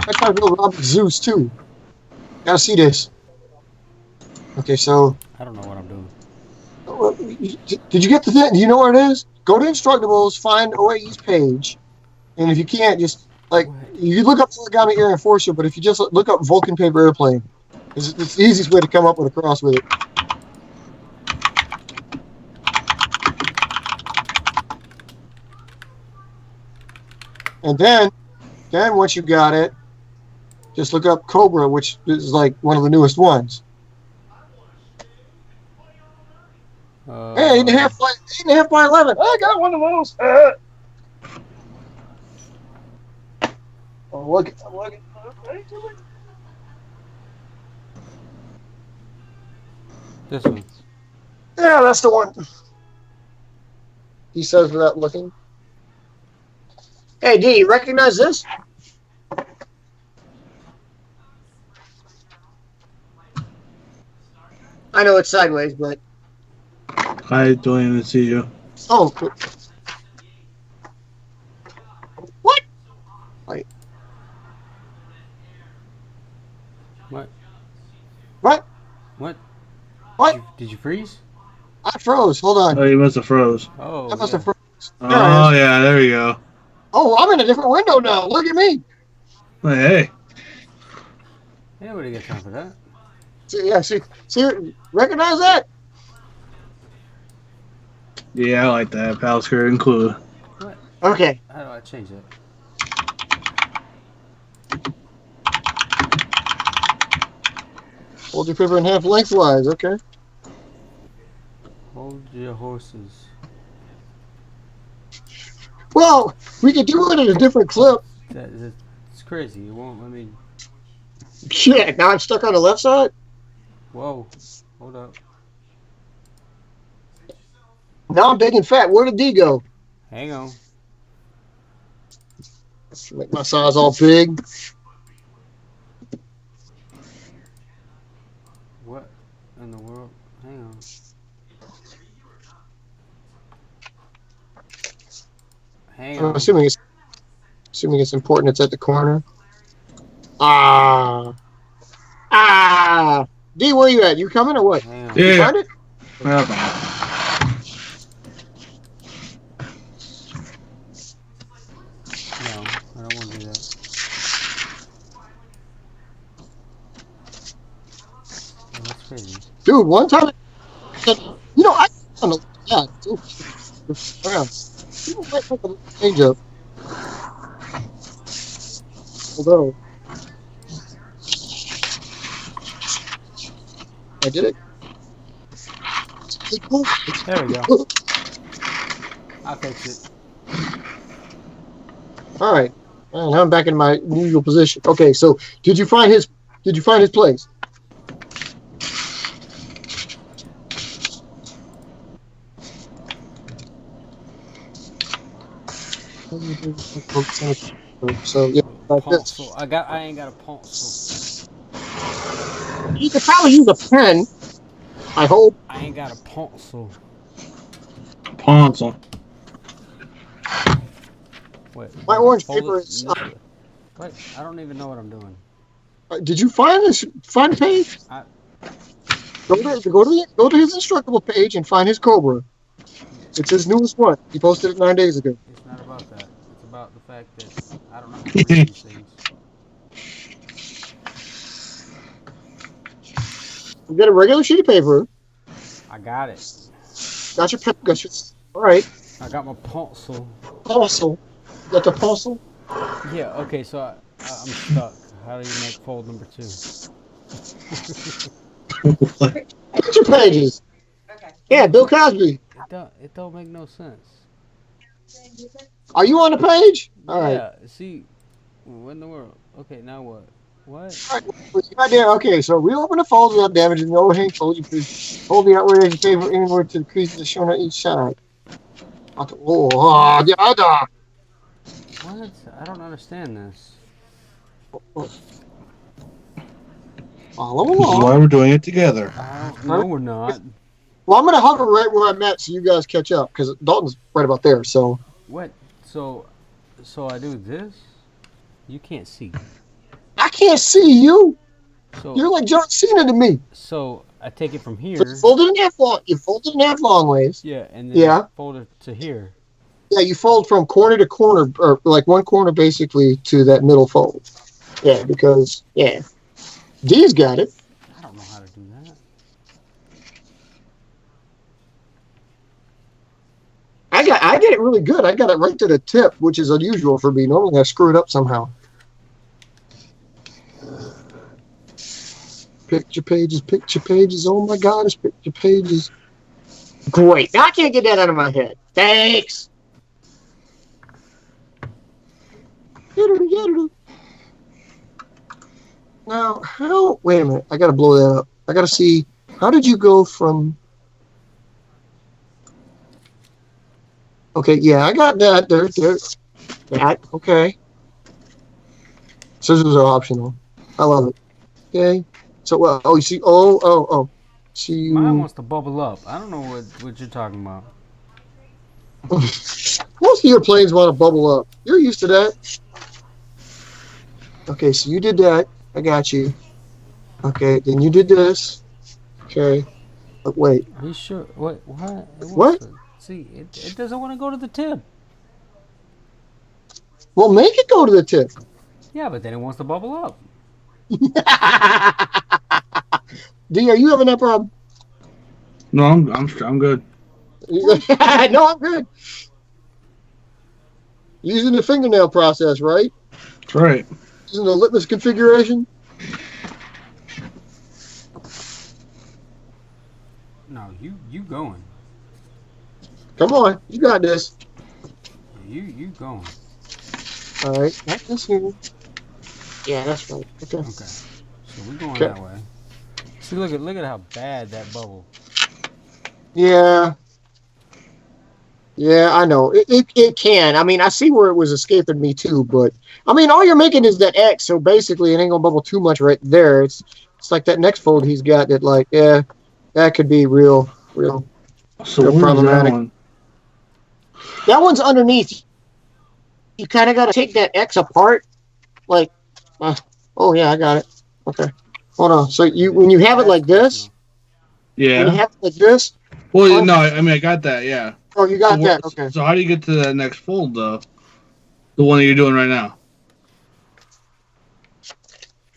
I try to build Robert Zeus too. Gotta see this. Okay, so I don't know what I'm doing. did you get the thing? Do you know where it is? Go to Instructables, find OAE's page, and if you can't, just like What? you look up Origami Air Enforcer, but if you just look up Vulcan Paper Airplane, it's the easiest way to come up with a cross with it. And then once you got it, just look up Cobra, which is like one of the newest ones. Hey, 8.5 by 11. I got one of those. Oh, look. This one. Yeah, that's the one. He says without looking. Hey, D, you recognize this? I know it's sideways, but... I don't even see you. Oh. What? Wait. What? What? What? What? Did you freeze? I froze. Hold on. Oh, you must have froze. Oh. I must have froze. Oh, yeah, there you go. Oh, I'm in a different window now. Look at me. Hey. Yeah, nobody got time for that. See, recognize that? Yeah, I like that. Pal skirt included. What? Okay. How do I change that? Hold your paper in half lengthwise. Okay. Hold your horses. Well, we could do it in a different clip. It's crazy. It won't let me. Shit, now I'm stuck on the left side? Whoa. Hold up. Now I'm big and fat. Where did D go? Hang on. Make my size all big. What in the world? Hang on. Hang on. I'm assuming it's important it's at the corner. Ah. D, where you at? You coming or what? Hang on. Yeah. You find it? No, I don't want to do that. Oh, that's crazy. Dude, one time, you know, I don't know. Yeah, dude. People might make a change up. Although, I did it. There we go. I'll fix it. All right. Well, now I'm back in my usual position. Okay, so did you find his place? So yeah, like this. Pencil. I ain't got a pencil. You could probably use a pen. I hope. I ain't got a pencil. Pencil. What? My orange Hold paper it. is. What? I don't even know what I'm doing. Did you find the page? Go to his Instructable page and find his Cobra. It's his newest one. He posted it 9 days ago. It's not about that. It's about the fact that I don't know how to read these things. You get a regular sheet of paper. I got it. Got your pen. All right. I got my pencil. Pencil. You got the pencil? Yeah. Okay. So I'm stuck. How do you make fold number 2? Get your pages. Okay. Yeah, Bill Cosby. It don't make no sense. Are you on the page? All right. Yeah. See, what in the world? Okay. Now what? What? All right there. Okay, so reopen the fold without damaging the overhang fold. You please hold the outward edge of paper inward to the creases as shown on each side. What? I don't understand this. Follow This is along. why we're doing it together. No, we're not. Well, I'm gonna hover right where I'm at so you guys catch up because Dalton's right about there. So What? So I do this? You can't see. I can't see you. So You're like John Cena to me. So I take it from So here. you fold it in half long. You fold it in half long ways. Yeah, and then Yeah. fold it to here. Yeah, you fold from corner to corner, or like one corner basically to that middle fold. Yeah, because D's got it. I don't know how to do that. I get it really good. I got it right to the tip, which is unusual for me. Normally I screw it up somehow. Picture pages. Oh my God, it's picture pages. Great. Now I can't get that out of my head. Thanks. Now, how? Wait a minute. I got to blow that up. I got to see. How did you go from? Okay, yeah, I got that. There. That. Okay. Scissors are optional. I love it. Okay. So, well, you see. Oh. See. Mine wants to bubble up. I don't know what you're talking about. Most of your planes want to bubble up. You're used to that. Okay, so you did that. I got you. Okay, then you did this. Okay. But wait. Are you sure? What? What? See, it doesn't want to go to the tip. Well, make it go to the tip. Yeah, but then it wants to bubble up. D, are you having that problem? No, I'm good. No, I'm good. Using the fingernail process, right? That's right. Using the litmus configuration. No, you going. Come on, you got this. You going. All right, that's here. Yeah, that's right. Okay. Okay. So we're going that way. See, look at how bad that bubble. Yeah. Yeah, I know. It can. I mean, I see where it was escaping me too, but I mean, all you're making is that X, so basically it ain't gonna bubble too much right there. It's like that next fold he's got that like, yeah, that could be real So real where's problematic. that one? That one's underneath. You kind of got to take that X apart. Like, oh yeah, I got it. Okay, hold on. So when you have it like this, when you Yeah. have it like this. Well, no, I mean I got that. Yeah. Oh, you got So that. Okay. So how do you get to that next fold though? The one that you're doing right now.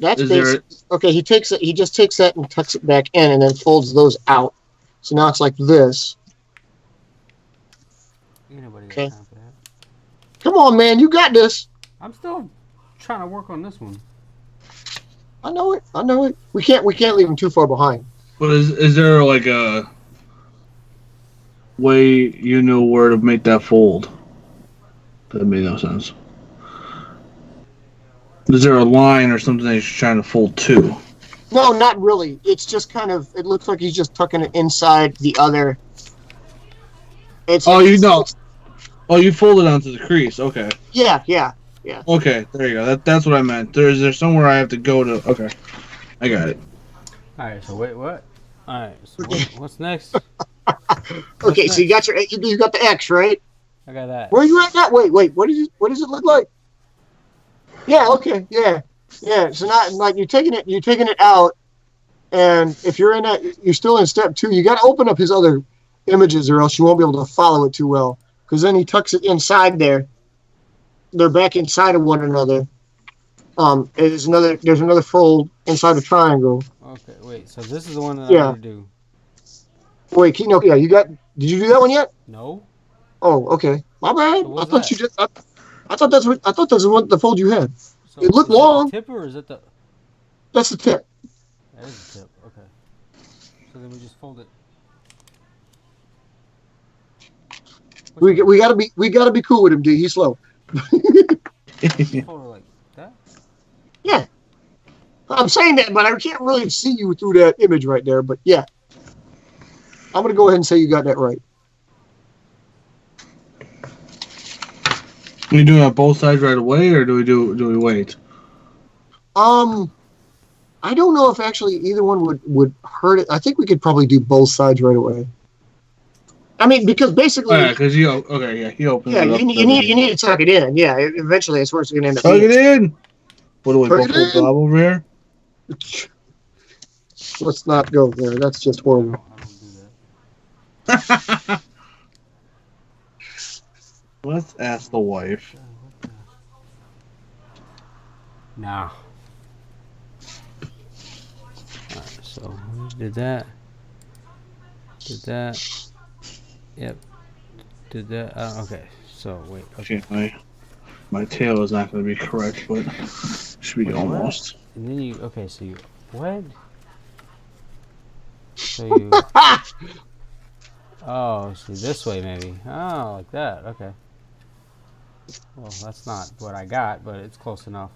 That's Is there? basic. Okay, he just takes that and tucks it back in and then folds those out. So now it's like this. Ain't nobody got Okay. time for that. Come on, man, you got this. I'm still trying to work on this one. I know it. We can't leave him too far behind. But is there like a way you know where to make that fold? That made no sense. Is there a line or something that he's trying to fold to? No, not really. It's just kind of. It looks like he's just tucking it inside the other. You fold it onto the crease. Okay. Yeah. Okay, there you go. That's what I meant. Is there somewhere I have to go to? Okay, I got it. All right. So wait, what? All right. So what's next? Okay, so you got the X, right? I got that. Where are you at that? Wait. What does it look like? Yeah. Okay. Yeah. So not like you're taking it out, and if you're in that, you're still in step 2. You got to open up his other images, or else you won't be able to follow it too well. Because then he tucks it inside there. They're back inside of one another. There's another fold inside the triangle. Okay. Wait. So this is the one that Yeah. I need to do. Wait, no, yeah, you got. Did you do that one yet? No. Oh, okay. My bad. So I what's thought that? you did. I thought that's the fold you had. So It looked is long. That the tip or is it the? That's the tip. That is the tip. Okay. So then we just fold it. We gotta be cool with him, D. He's slow. Just fold it like that. Yeah. I'm saying that, but I can't really see you through that image right there. But yeah, I'm gonna go ahead and say you got that right. Are you doing it on both sides right away, or do we wait? I don't know if actually either one would hurt it. I think we could probably do both sides right away. I mean, because basically, Oh, yeah, because he opens yeah, it up. you need to tuck it in. Yeah, eventually that's where it's going to end up. Tuck it in. What do we Tuck go it full in. blob over here? Let's not go there. That's just horrible. I don't do that. Let's ask the wife. Nah. Alright, so did that. Did that. Yep. Did that. Okay. So wait. Okay, my tail is not going to be correct, but should be Wait, almost. What? And then you. Okay, so you. What? So you. Oh, see this way maybe. Oh, like that. Okay. Well, that's not what I got, but it's close enough.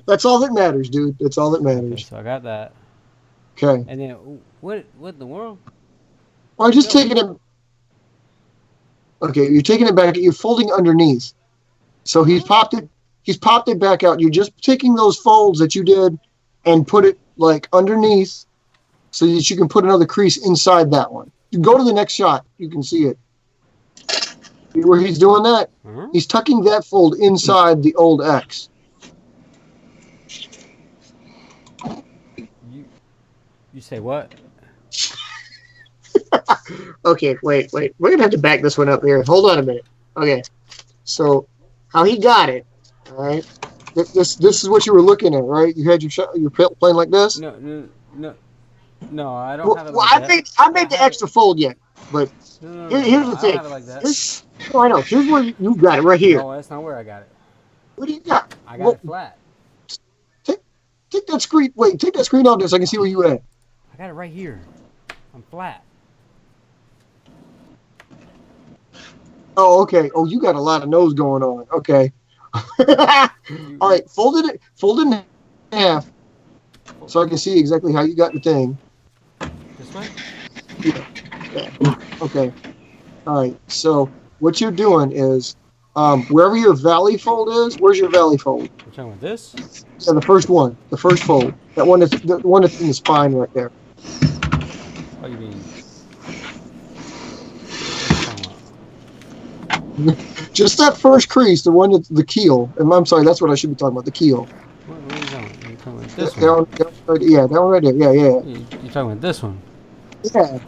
That's all that matters, dude. That's all that matters. Okay, so I got that. Okay. And then what in the world? Well, I'm just taking it. Okay, you're taking it back. You're folding underneath. So he's popped it. He's popped it back out. You're just taking those folds that you did and put it like underneath, so that you can put another crease inside that one. You go to the next shot. You can see it. See where he's doing that? Uh-huh. He's tucking that fold inside the old X. You say what? Okay, wait. We're gonna have to back this one up here. Hold on a minute. Okay, so how he got it? All right. This is what you were looking at, right? You had your shot. You're playing like this. No. I don't have it Well, like that. I made the extra fold yet, but No, here's the I thing. don't have it like that. I know. Here's where you got it right here. No, that's not where I got it. What do you got? I got it flat. Take that screen. Wait, take that screen out there so I can see where you at. I got it right here. I'm flat. Oh, okay. Oh, you got a lot of nose going on. Okay. All right. Fold it in half so I can see exactly how you got the thing. This way? Yeah. Okay. All right. So what you're doing is wherever your valley fold is, where's your valley fold? You're talking about this? Yeah, the first one. The first fold. That one that's the one that's in the spine right there. Oh, you mean? Just that first crease, the one that's the keel. And I'm sorry, that's what I should be talking about, the keel. What are you talking about? You're talking about this That one? yeah, that one right there. Yeah. You're talking about this one? Yeah.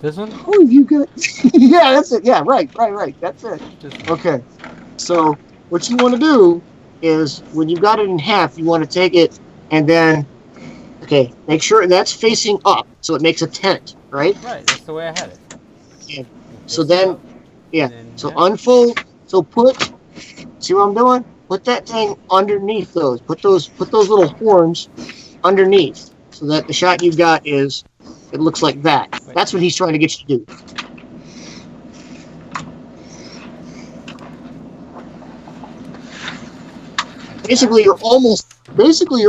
This one? Oh, you got. Yeah, that's it. Yeah, right. That's it. This one. Okay. So what you want to do is when you got it in half, you want to take it and then, okay, make sure that's facing up so it makes a tent, right? Right, that's the way I had it. Yeah. So then, yeah. Then, So yeah. unfold. So see what I'm doing? Put that thing underneath those. Put those little horns underneath so that the shot you got is, it looks like that. Wait. That's what he's trying to get you to do. Basically, you're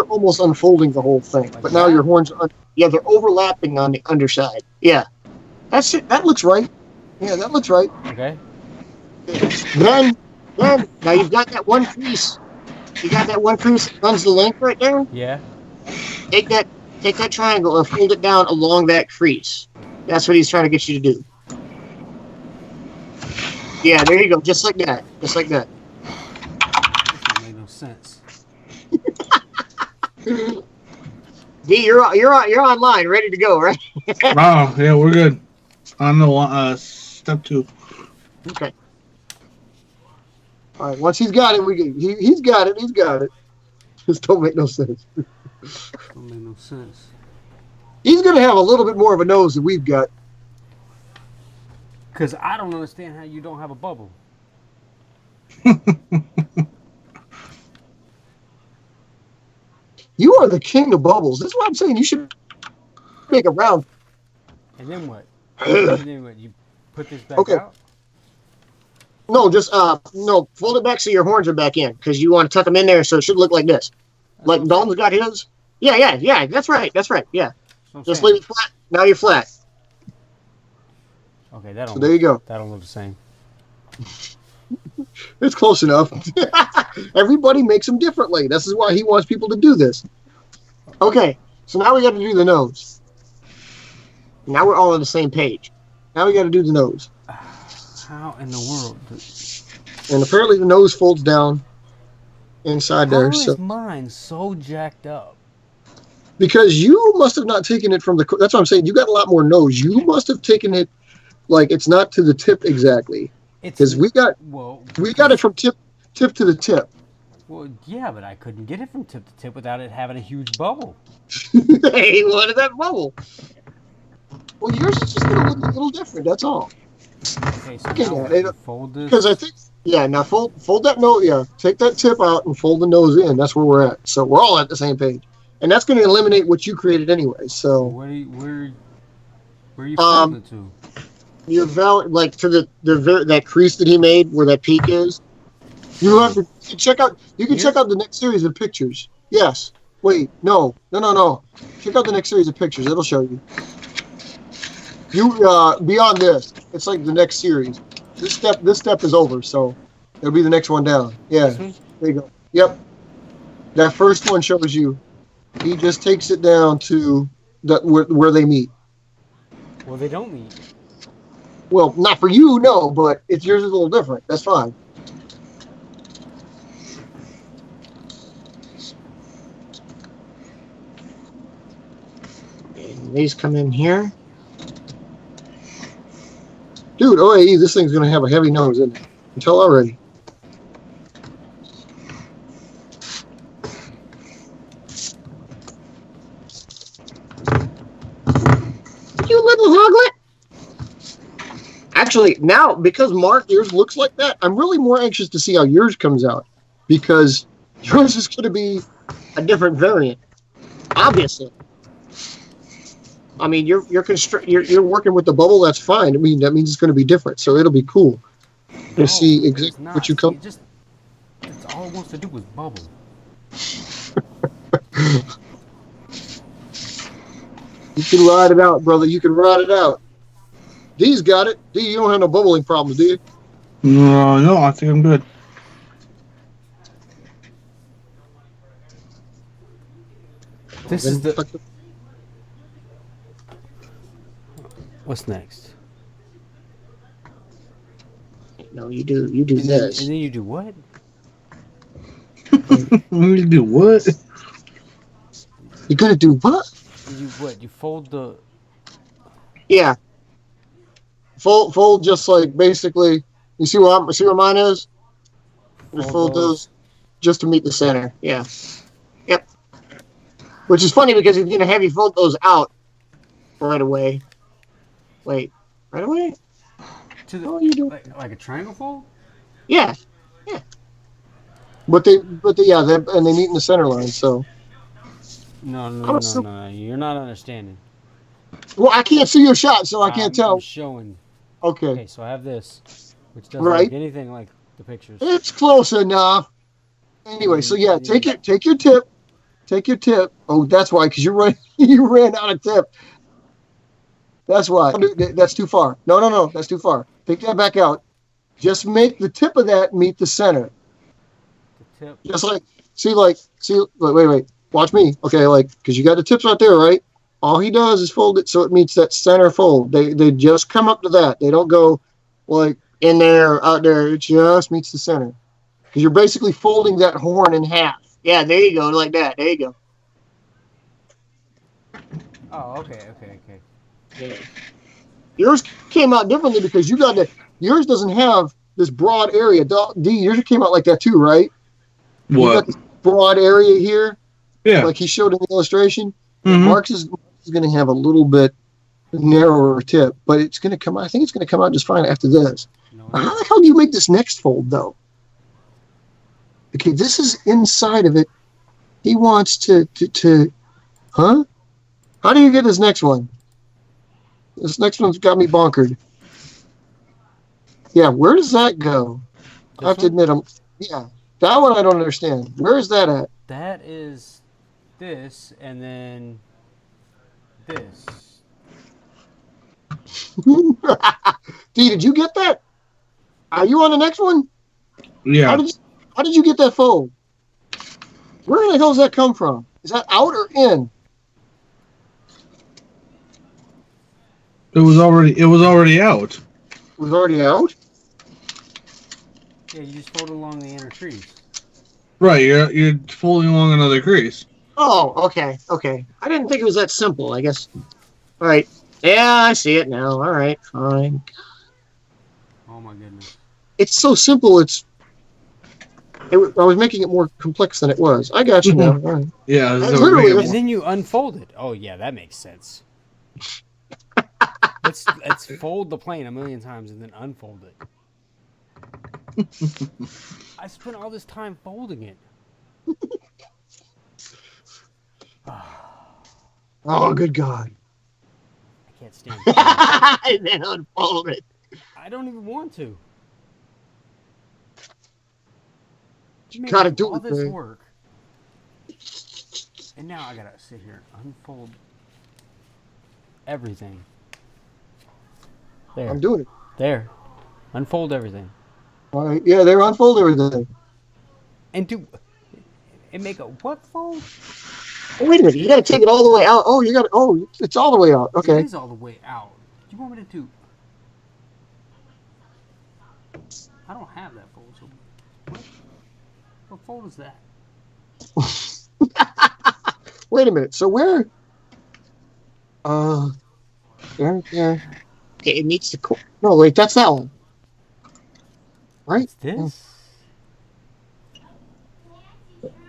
almost unfolding the whole thing. Like But now that? your horns are, they're overlapping on the underside. Yeah. That's it. That looks right. Yeah, that looks right. Okay. Then now you've got that one crease. You got that one crease that runs the length right there. Yeah. Take that triangle and fold it down along that crease. That's what he's trying to get you to do. Yeah, there you go. Just like that. This don't make no sense. D, you're online, ready to go, right? Oh, yeah, we're good. On the step 2. Okay. All right. Once he's got it, he's got it. He's got it. This don't make no sense. Don't make no sense. He's gonna have a little bit more of a nose than we've got. Because I don't understand how you don't have a bubble. You are the king of bubbles. That's what I'm saying. You should make a round. And then what? You put this back Okay. out? No, just no. Fold it back so your horns are back in because you want to tuck them in there so it should look like this. Like Dalton's got his. Yeah. That's right. Yeah. Just leave it flat. Now you're flat. Okay, that don't. So there you go. That don't look the same. It's close enough. Everybody makes them differently. This is why he wants people to do this. Okay, so now we got to do the nose. Now we're all on the same page. Now we got to do the nose. How in the world? And apparently the nose folds down inside How there. is So mine so jacked up? because you must have not taken it from the. That's what I'm saying. You got a lot more nose. You must have taken it like it's not to the tip exactly. Because we got it from tip to the tip. Well, yeah, but I couldn't get it from tip to tip without it having a huge bubble. Hey, what is that bubble? Well, yours is just going to look a little different. That's all. Okay, so now you fold this. Because I think, now fold that nose. Yeah, take that tip out and fold the nose in. That's where we're at. So we're all at the same page, and that's going to eliminate what you created anyway. So where you fold it to? You're like to that crease that he made where that peak is. You have to check out. You can check out the next series of pictures. Yes. Wait. No. Check out the next series of pictures. It'll show you. Beyond this, it's like the next series. This step is over, so it'll be the next one down. Yeah. There you go. Yep. That first one shows you. He just takes it down to where they meet. Well, they don't meet. Well, not for you, no, but yours is a little different. That's fine. And these come in here. Dude, OAE, this thing's going to have a heavy nose in it. I can tell already. You little hoglet. Actually, now, because Mark, yours looks like that, I'm really more anxious to see how yours comes out. Because yours is going to be a different variant. Obviously. I mean, you're working with the bubble. That's fine. I mean, that means it's going to be different. So it'll be cool to see exactly what you come. That's all it wants to do is bubble. You can ride it out, brother. You can ride it out. D's got it. D, you don't have no bubbling problems, do you? No, I think I'm good. This is the. What's next? No, you do this. And then you do what? You do what? You're gonna do what? You fold the. Yeah. Fold just like basically. You see where mine is? Just fold those just to meet the center. Yeah. Yep. Which is funny because he's gonna have you fold those out right away. Wait, right away? What are you doing? Like a triangle fold? Yeah. But they and they meet in the center line. So. No. You're not understanding. Well, I can't see your shot, so I can't tell. I'm showing. Okay, so I have this, which doesn't look anything like the pictures. It's close enough. Anyway, so yeah, take your tip. Oh, that's why, because you ran out of tip. That's why. That's too far. No, that's too far. Take that back out. Just make the tip of that meet the center. The tip. Just wait. Watch me. Okay, because you got the tips right there, right? All he does is fold it so it meets that center fold. They just come up to that. They don't go like in there or out there. It just meets the center. Because you're basically folding that horn in half. Yeah, there you go, like that. There you go. Oh, okay. Yeah. Yours came out differently because yours doesn't have this broad area. D, yours came out like that too, right? What? You got this broad area here. Yeah. Like he showed in the illustration. Mm-hmm. Mark's is going to have a little bit narrower tip, but it's going to come out. I think it's going to come out just fine after this. How the hell do you make this next fold, though? Okay, this is inside of it. He wants to huh? How do you get this next one? This next one's got me bonkered. Yeah, where does that go? I have to admit, that one I don't understand. Where is that at? That is this, and then this. D, did you get that? Are you on the next one? Yeah. How did you get that fold? Where the hell does that come from? Is that out or in? It was already out. It was already out? Yeah, you just fold along the inner crease. Right, you're folding along another crease. Oh, okay. I didn't think it was that simple, I guess. All right. Yeah, I see it now. All right, fine. Oh my goodness. It's so simple, I was making it more complex than it was. I got you now. All right. Yeah, Literally, And then you unfold it. Oh yeah, that makes sense. Let's fold the plane a million times and then unfold it. I spent all this time folding it. Oh, good God. I can't stand it. And then unfold it. I don't even want to. You gotta do all it, this man. work. And now I gotta sit here and unfold everything. There. I'm doing it. There. Unfold everything. All right. Yeah, they're unfold everything. And make a what fold? Oh, wait a minute. You got to take it all the way out. Oh, it's all the way out. Okay. It is all the way out. Do you want me to do? I don't have that fold. So what fold is that? Wait a minute. So where? Yeah. Okay, it needs to. No, wait. That's that one. Right? It's this?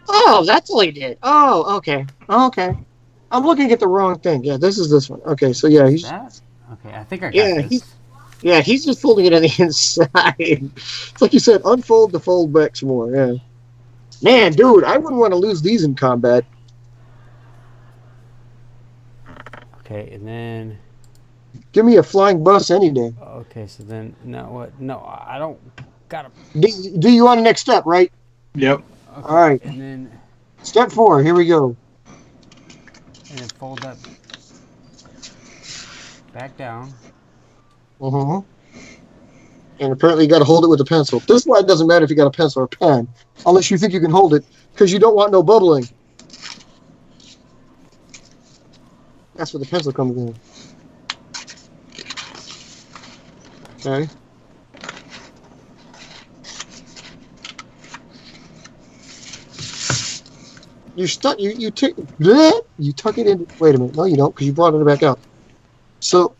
Oh, that's all he did. Oh, okay. I'm looking at the wrong thing. Yeah, this is this one. Okay, so yeah, he's. That? Okay, I think I got this. He's just folding it on the inside. It's like you said, unfold to fold back some more. Yeah. Man, dude, I wouldn't want to lose these in combat. Okay, and then. Give me a flying bus any day. Okay, so then now what? No, I don't gotta. Do you want the next step, right? Yep. Okay, all right. And then. Step 4. Here we go. And then fold that back down. And apparently you got to hold it with a pencil. This is why it doesn't matter if you got a pencil or a pen, unless you think you can hold it, because you don't want no bubbling. That's where the pencil comes in. Okay. You're stuck. You tuck it in. Wait a minute. No, you don't, because you brought it back out. So,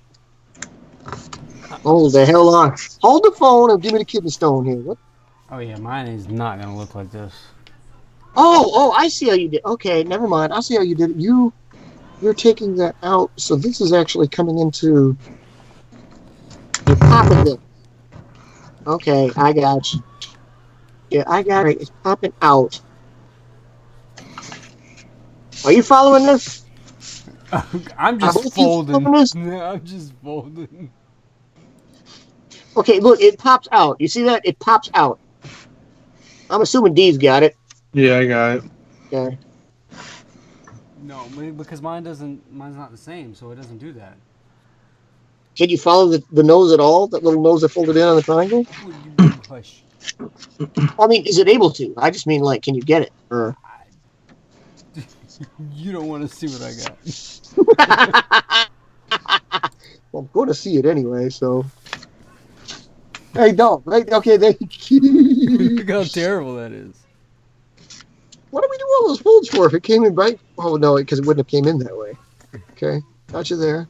hold the hell on. Hold the phone and give me the kidney stone here. What? Oh yeah, mine is not gonna look like this. Oh, I see how you did. Okay, never mind. I see how you did it. You're taking that out. So this is actually coming into. You're popping it. Okay, I got you. Yeah, I got it. It's popping out. Are you following this? I'm just folding. I'm just folding. Okay, look, it pops out. You see that? It pops out. I'm assuming D's got it. Yeah, I got it. Okay. No, because mine's not the same, so it doesn't do that. Can you follow the nose at all? That little nose that folded in on the triangle? Push. I mean, is it able to? I just mean, like, can you get it? Or... You don't want to see what I got. Well, I'm going to see it anyway, so. Hey, don't. Okay, Look how terrible that is. What do we do all those folds for if it came in right? Oh, no, because it wouldn't have came in that way. Okay, got you there.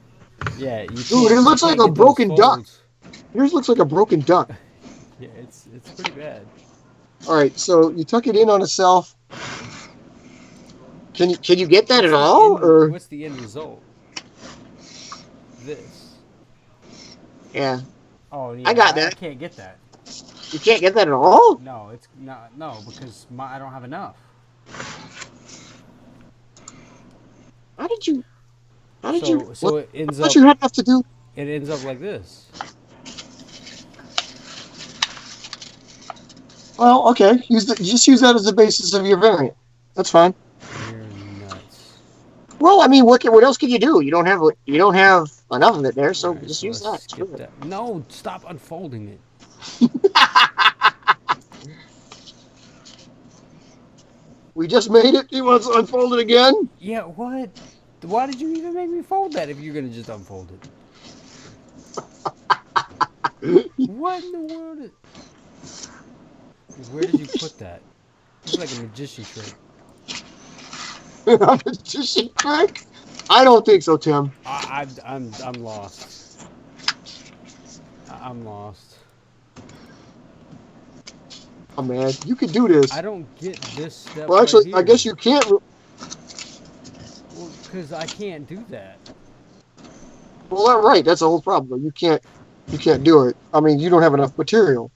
Yeah, dude, it looks like a broken duck. Yours looks like a broken duck. Yeah, it's pretty bad. All right, so you tuck it in on itself. Can you get that at all, or what's the end result? This. Yeah. Oh yeah. I got that. I can't get that. You can't get that at all? No, it's not. No, because I don't have enough. How did you? So it ends up. What you have to do? It ends up like this. Well, okay. Just use that as the basis of your variant. That's fine. You're nuts. Well, I mean, what else can you do? You don't have enough of it there, so just use that. No, stop unfolding it. We just made it. You want to unfold it again? Yeah, what? Why did you even make me fold that if you're gonna just unfold it? What in the world? Where did you put that? It's like a magician trick. A magician trick? I don't think so, Tim. I'm lost. I'm lost. Oh man, you could do this. I don't get this step. Well, actually, right I here. guess you can't. Well, because I can't do that. Well, that's right. That's the whole problem. You can't do it. I mean, you don't have enough material.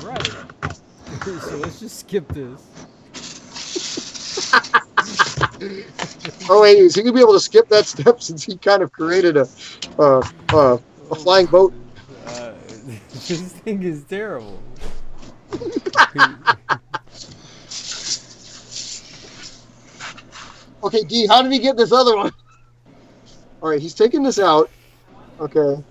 Right. So let's just skip this. Oh wait, is he gonna be able to skip that step since he kind of created a flying boat? This thing is terrible. Okay, D, how did he get this other one? All right, he's taking this out. Okay.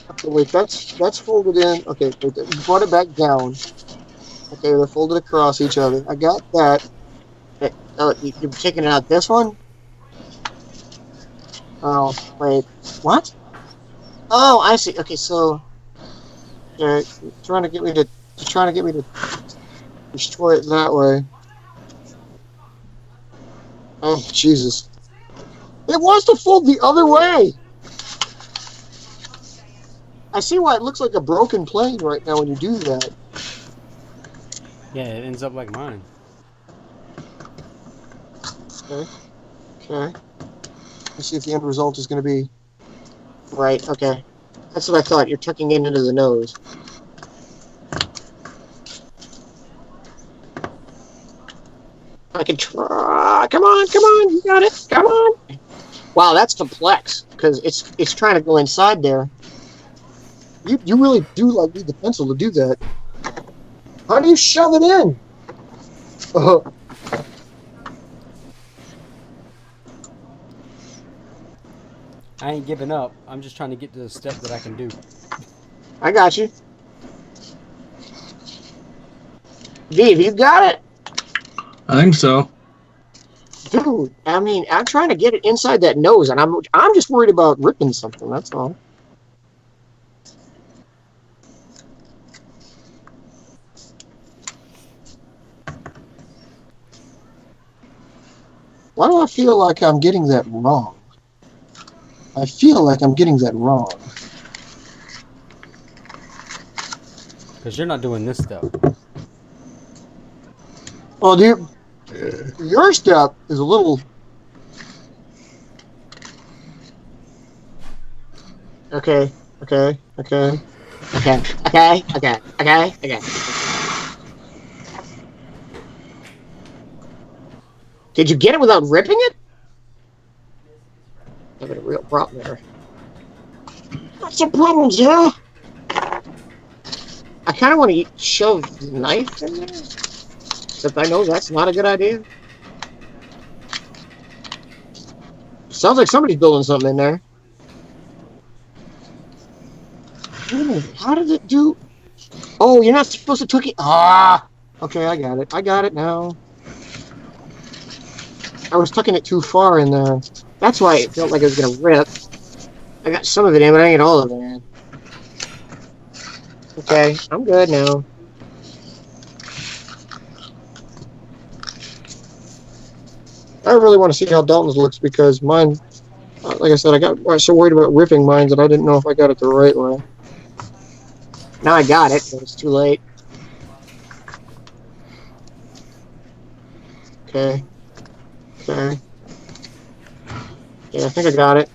Okay, wait, that's folded in. Okay, wait, you brought it back down. Okay, they're folded across each other. I got that. Okay, oh, you're taking out this one? Oh, wait, what? Oh, I see. Okay, so you're trying to get me to destroy it that way. Oh, Jesus. It wants to fold the other way. I see why it looks like a broken plane right now when you do that. Yeah, it ends up like mine. Okay. Okay. Let's see if the end result is going to be right. Okay. That's what I thought. You're tucking it into the nose. I can try. Come on, you got it. Come on. Wow, that's complex because it's trying to go inside there. You really do like need the pencil to do that. How do you shove it in? I ain't giving up. I'm just trying to get to the step that I can do. I got you. Dave, you got it? I think so. Dude, I mean, I'm trying to get it inside that nose, and I'm just worried about ripping something, that's all. Why do I feel like I'm getting that wrong? I feel like I'm getting that wrong. Because you're not doing this step. Oh, dude, your step is a little... Okay. Did you get it without ripping it? I've got a real problem there. Got some problems, yeah. I kind of want to shove the knife in there, except I know that's not a good idea. Sounds like somebody's building something in there. Wait a minute, how did it do? Oh, you're not supposed to tuck it. Ah, okay, I got it. I got it now. I was tucking it too far in there. That's why it felt like it was gonna rip. I got some of it in, but I ain't all of it in. Okay, I'm good now. I really want to see how Dalton's looks because mine, like I said, I was so worried about ripping mine that I didn't know if I got it the right way. Now I got it, but it's too late. Okay. Yeah, I think I got it.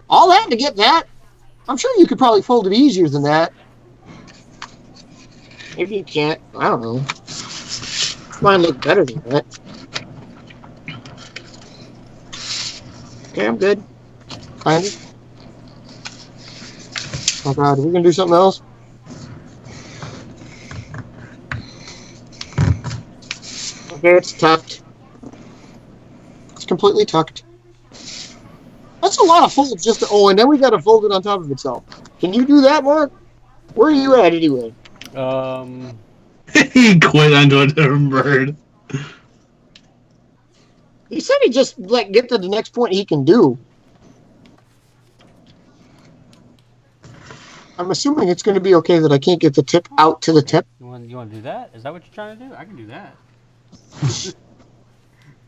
All that to get that? I'm sure you could probably fold it easier than that. Maybe you can't. I don't know. Mine look better than that. Okay, I'm good. Kind of. Oh god, are we gonna do something else? Okay, it's tucked. It's completely tucked. That's a lot of folds just to, oh, and then we gotta fold it on top of itself. Can you do that, Mark? Where are you at anyway? He quit onto a different bird. He said he just like get to the next point he can do. I'm assuming it's going to be okay that I can't get the tip out to the tip. You want to do that? Is that what you're trying to do? I can do that.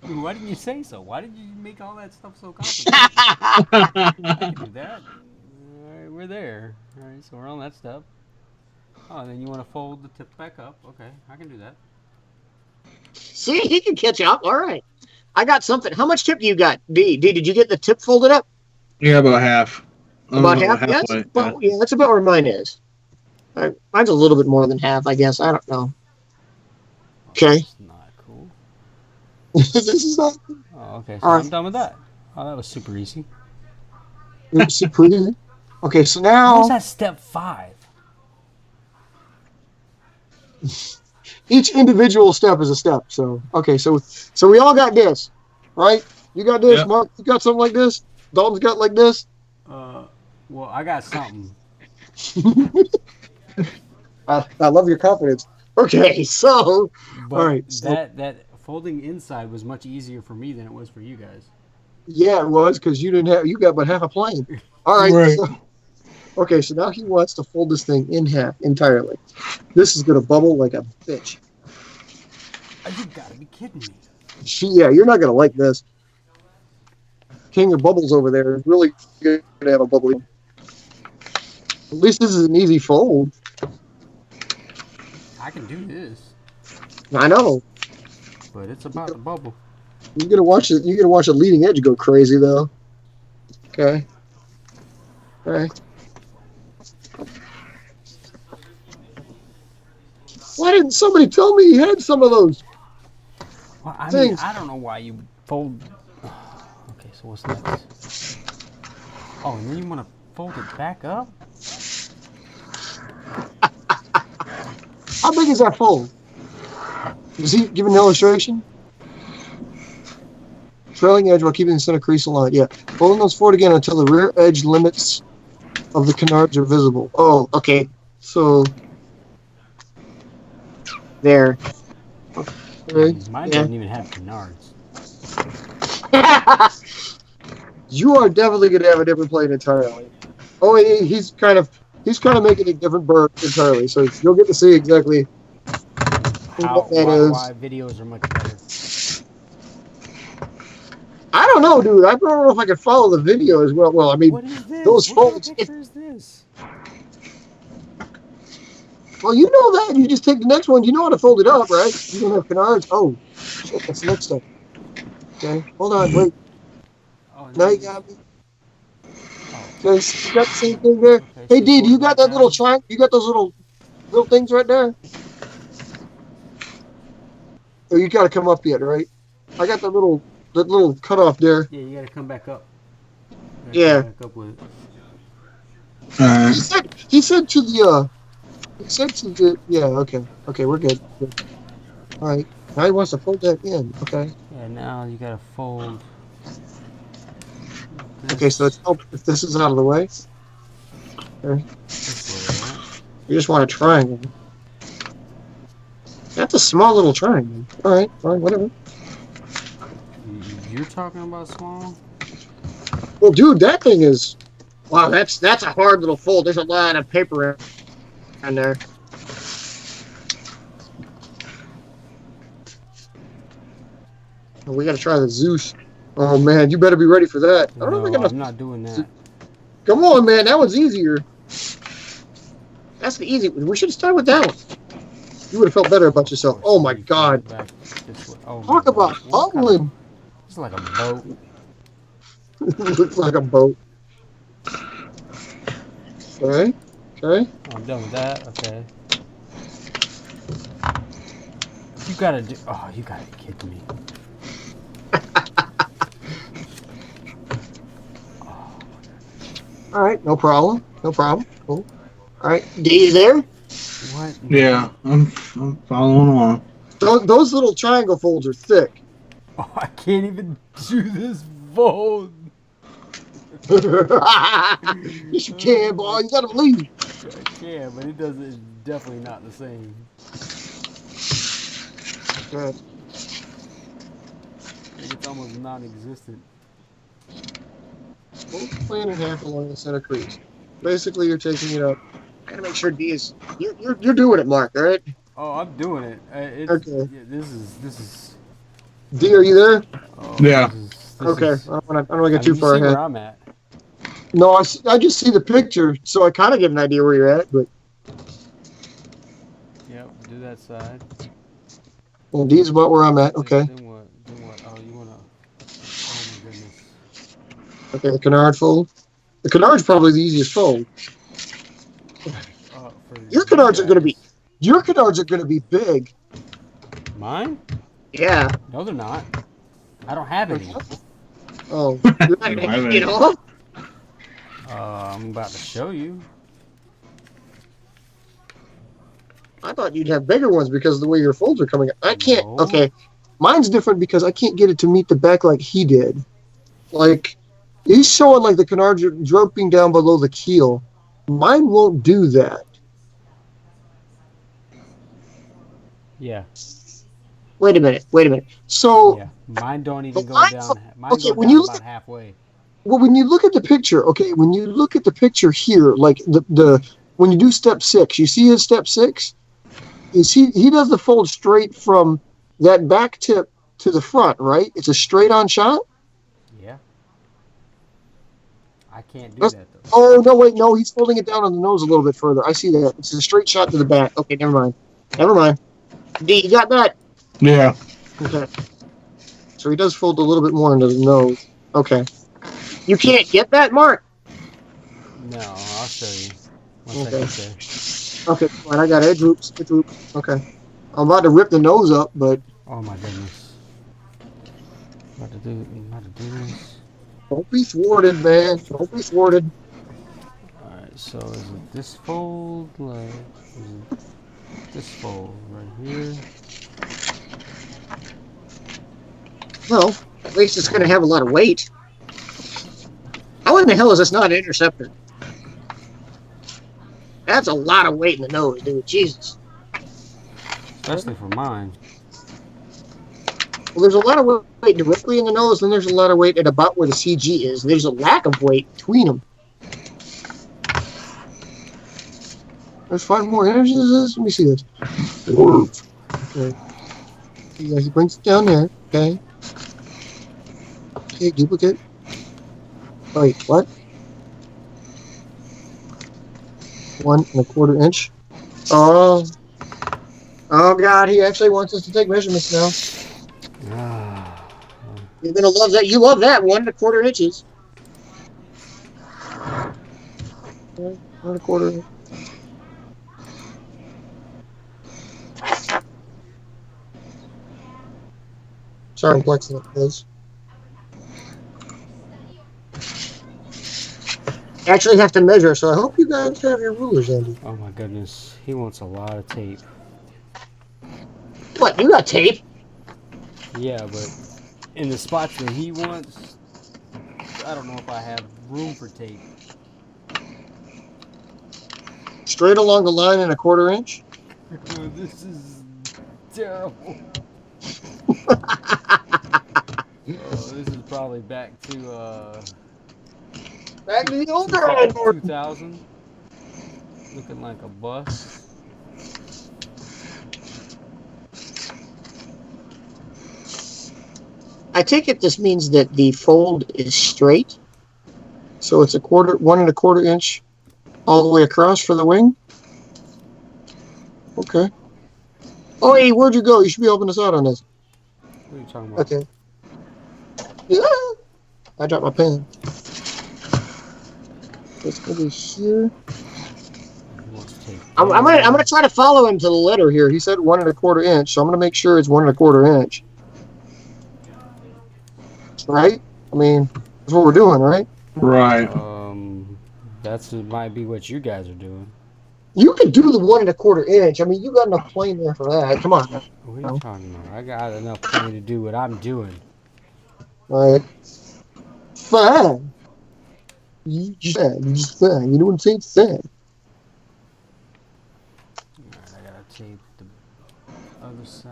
Dude, why didn't you say so? Why did you make all that stuff so complicated? I can do that. All right, we're there. All right, so we're on that step. Oh, and then you want to fold the tip back up. Okay, I can do that. See, he can catch up. All right. I got something. How much tip do you got, D? Did you get the tip folded up? Yeah, about half. About half? Halfway. Yeah, that's about where mine is. Mine's a little bit more than half, I guess. I don't know. Okay. That's not cool. This is not. Oh, okay, so I'm done with that. Oh, that was super easy. Super easy. Okay, so How now was that step 5? each individual step is a step. So okay, so we all got this, right? You got this, Yep. Mark. You got something like this. Dalton's got like this. Well, I got something. I love your confidence. Okay, so But all right. So, that folding inside was much easier for me than it was for you guys. yeah, it was because you got but half a plane. All right. Right. So, okay, so now he wants to fold this thing in half entirely. This is gonna bubble like a bitch. You gotta be kidding me. Yeah, you're not gonna like this. King of Bubbles over there is really good to have a bubbly. At least this is an easy fold. I can do this, I know. but it's about to bubble. You're gonna watch it. You're gonna watch a leading edge go crazy though. Okay. All right. Why didn't somebody tell me you had some of those? Well, I mean, Things. I don't know why you would fold. Okay, so what's next? Oh, and then you want to fold it back up? How big is that fold? Does he give an illustration? Trailing edge while keeping the center crease aligned. Yeah. Folding those forward again until the rear edge limits of the canards are visible. Oh, okay. So there. Okay. Mine Yeah. doesn't even have canards. You are definitely going to have a different plane entirely. Oh, he's kind of making a different bird entirely. So you'll get to see exactly what that is. Why videos are much better. I don't know, dude. I don't know if I can follow the video as well. Well, I mean, What is this? those What kind of folds. picture is this? Well, you know that. You just take the next one. You know how to fold it up, right? You don't have canards. Oh, shit. That's the next step. Okay. Hold on. Wait. Oh, Now you got me. Okay. So you got the same thing there. Okay, Hey, so D, do you fold got that that little down. triangle? You got those little things right there? Oh, you got to come up yet, right? I got that little cutoff there. Yeah, you gotta come back up. Yeah. Come back up with it. He said to the yeah, okay, we're good. All right, now he wants to fold that in. Okay, Yeah, now you gotta fold. okay, so let's hope if this is out of the way. Okay. This way, right? You just want a triangle. That's a small little triangle. All right, fine, whatever. You're talking about small? Well, dude, that thing is wow. That's a hard little fold. There's a lot of paper in there. We got to try the Zeus. Oh man, you better be ready for that. I don't know if I got I'm not doing that. Come on, man, that one's easier. That's the easy one. We should have started with that one. You would have felt better about yourself. Oh my God. Back this way. Oh, Talk about humbling. It's like a boat. Looks like a boat. Okay. Okay. Oh, I'm done with that. Okay. You gotta do. Oh, you gotta be kidding me. All right. No problem. No problem. Cool. All right. D, you there? What? Yeah, I'm following along. Those little triangle folds are thick. Oh, I can't even do this fold. Yes, you can, boy. You gotta believe. Yeah, but it doesn't. It's definitely not the same. Good. Like it's almost non-existent. Fold the plan in half along the center crease. Basically, you're taking it up. I gotta make sure D is. You're doing it, Mark. All right. Oh, I'm doing it. It's Okay. yeah, this is. D, are you there? Oh, Yeah. this Okay. is. I don't want to get I too mean, you far see ahead. where I'm at. No, I just see the picture, so I kind of get an idea where you're at. But Yep. Do that side. well, D is about where I'm at. Okay. Then what? Then what? Oh, you wanna? Oh my goodness. Okay. The canard fold. The canard's probably the easiest fold. For Your you canards are going to be. guys. Your canards are going to be big. Mine? Yeah. No, they're not. I don't have any. Oh. You're not You gonna have get it. off? I'm about to show you. I thought you'd have bigger ones because of the way your folds are coming up. I can't. No. Okay. Mine's different because I can't get it to meet the back like he did. Like, he's showing like the canards are dropping down below the keel. Mine won't do that. Yeah. Wait a minute. So, Yeah. Mine don't even go lines down. are- Mine okay, go when down you look about at- halfway. well, when you look at the picture, okay, when you look at the picture here, like when you do step 6, you see his step 6? He does the fold straight from that back tip to the front, right? It's a straight on shot? Yeah. I can't do That's- that though. Oh, no, wait, no, he's folding it down on the nose a little bit further. I see that. It's a straight shot to the back. Okay, never mind. D, you got that? Yeah. Okay. So he does fold a little bit more into the nose. Okay. You can't get that, Mark? No, I'll show you. Once I Okay. get there. Okay, fine. I got edge loops. Okay. I'm about to rip the nose up, but Oh my goodness. I'm about to do this. don't be thwarted, man. Don't be thwarted. Alright, so is it this fold? Like, is it this fold right here? Well, at least it's going to have a lot of weight. How in the hell is this not an interceptor? That's a lot of weight in the nose, dude. Jesus. Especially for mine. Well, there's a lot of weight directly in the nose, and there's a lot of weight at about where the CG is. There's a lack of weight between them. There's 5 more inches. Let me see this. Okay. Yeah, he brings it down there. Okay. Okay, duplicate. Wait, what? 1 1/4 inch. Oh. Oh, God, he actually wants us to take measurements now. Ah. You're going to love that. You love that. 1 1/4 inches. 1 1/4 inch. Sorry, I'm flexing it, guys. Actually have to measure, so I hope you guys have your rulers handy. Oh my goodness. He wants a lot of tape. What, you got tape? Yeah, but in the spots that he wants, I don't know if I have room for tape. Straight along the line in 1/4 inch? This is terrible. This is probably back to Back to the old drawing board. 2000. Looking like a bus. I take it this means that the fold is straight. So it's 1 1/4 inch all the way across for the wing. Okay. Oh, hey, where'd you go? You should be helping us out on this. What are you talking about? Okay. Yeah. I dropped my pen. Let's go to here. He wants tape. I'm gonna try to follow him to the letter here. He said 1 1/4 inch, so I'm gonna make sure it's 1 1/4 inch. Right? I mean, that's what we're doing, right? Right. That's might be what you guys are doing. You could do the 1 1/4 inch. I mean, you got enough plane there for that. Come on. What are you talking about? I got enough plenty to do what I'm doing. All right. Fine. You just fine. You know what I'm saying? Fine.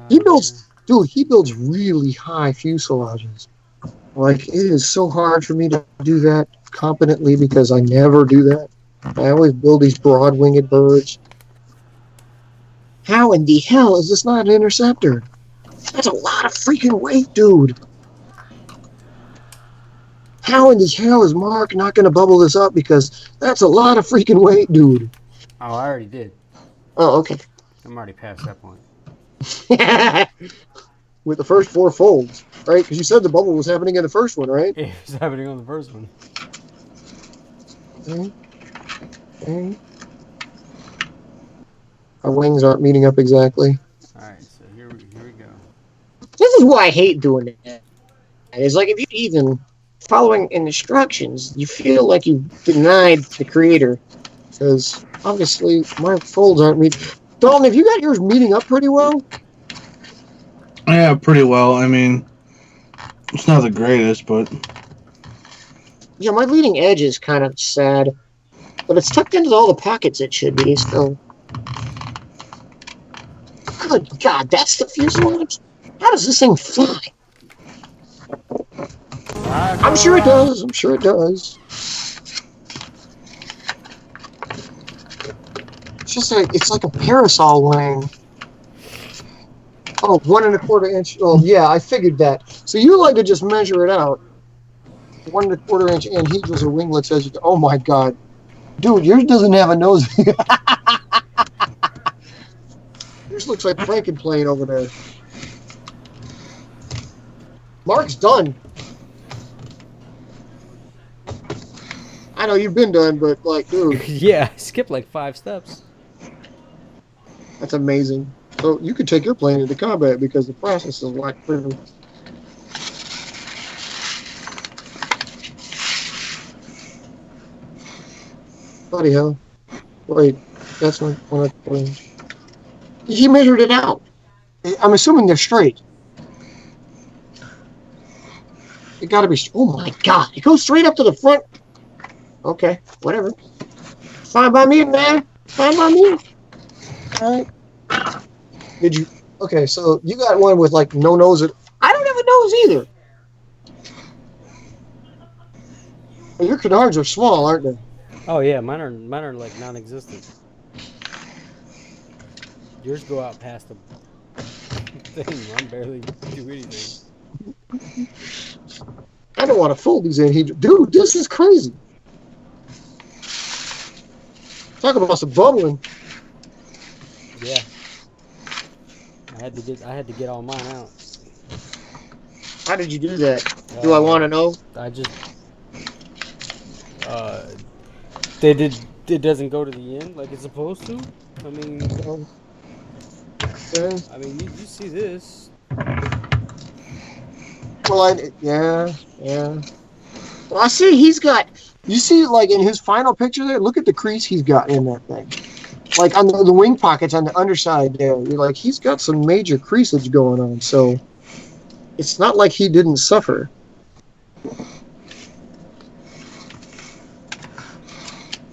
He builds, dude. He builds really high fuselages. Like it is so hard for me to do that competently because I never do that. I always build these broad-winged birds. How in the hell is this not an interceptor? That's a lot of freaking weight, dude. How in the hell is Mark not going to bubble this up? Because that's a lot of freaking weight, dude. Oh, I already did. Oh, okay. I'm already past that point. With the first 4 folds, right? Because you said the bubble was happening in the first one, right? It was happening on the first one. Okay. Our wings aren't meeting up exactly. Alright, so here we go. This is why I hate doing it. It's like if you even following instructions, you feel like you denied the creator. Because obviously my folds aren't meeting. Dalton, have you got yours meeting up pretty well? Yeah, pretty well. I mean, it's not the greatest, but Yeah, my leading edge is kind of sad. But it's tucked into all the pockets it should be, so. Good God, that's the fuselage? How does this thing fly? I'm sure it does. I'm sure it does. It's like a parasol wing. Oh, 1 1/4 inch. Oh, yeah, I figured that. So you like to just measure it out. 1 1/4 inch anhedrals or winglets as you go. Oh my God. Dude, yours doesn't have a nose. Yours looks like Frankenplane over there. Mark's done. I know you've been done, but like, dude. Yeah, I skipped like 5 steps. That's amazing. So you could take your plane into combat because the process is like pretty. Bloody hell. Wait, that's one of the planes. He measured it out. I'm assuming they're straight. It gotta be. Oh my God. It goes straight up to the front. Okay, whatever. Fine by me, man. Fine by me. Alright. Did you? Okay, so you got one with like no nose. I don't have a nose either. Well, your canards are small, aren't they? Oh yeah, mine are like non-existent. Yours go out past the thing. Mine barely do anything. I don't want to fold these in here. Dude, this is crazy. Talk about some bubbling. Yeah. I had to get all mine out. How did you do that? Do I want to know? I just it doesn't go to the end like it's supposed to. I mean, Yeah. I mean you see this. Well, yeah. Well, I see he's got. You see, like in his final picture there. Look at the crease he's got in that thing. Like on the wing pockets on the underside there. You're like he's got some major creasage going on. So it's not like he didn't suffer.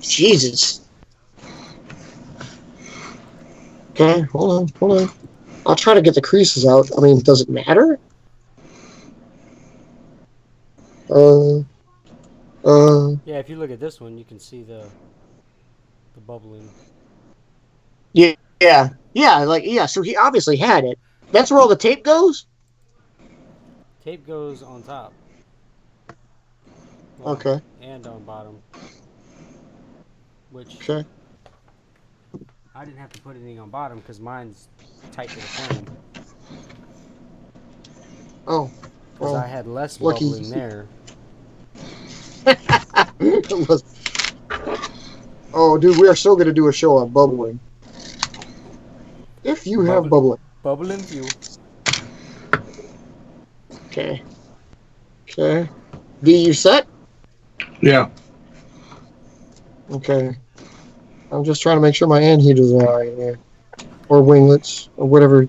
Jesus. Okay, hold on. I'll try to get the creases out. I mean, does it matter? Yeah, if you look at this one, you can see the bubbling. Yeah. So he obviously had it. That's where all the tape goes. Tape goes on top. Okay. And on bottom. Which Okay. I didn't have to put anything on bottom because mine's tight to the plane. Oh. Because I had less lucky. bubbling there. Oh, dude, we are so going to do a show on bubbling. If you have bubbling. Bubbling fuel. Okay. D, you set? yeah. Okay. I'm just trying to make sure my anheaters are all right here. Or winglets, or whatever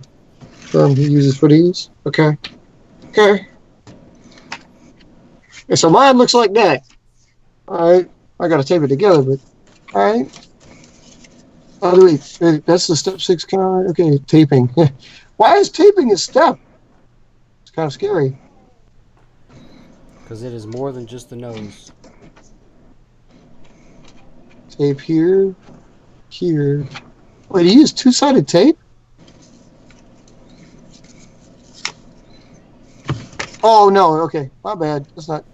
term he uses for these. Okay. And so mine looks like that. Alright. I gotta tape it together, but alright. Oh, wait. That's the step 6 card. Okay, taping. Why is taping a step? It's kind of scary. Because it is more than just the nose. Tape here, here. Wait, he used two-sided tape? Oh, no, okay. My bad. That's not...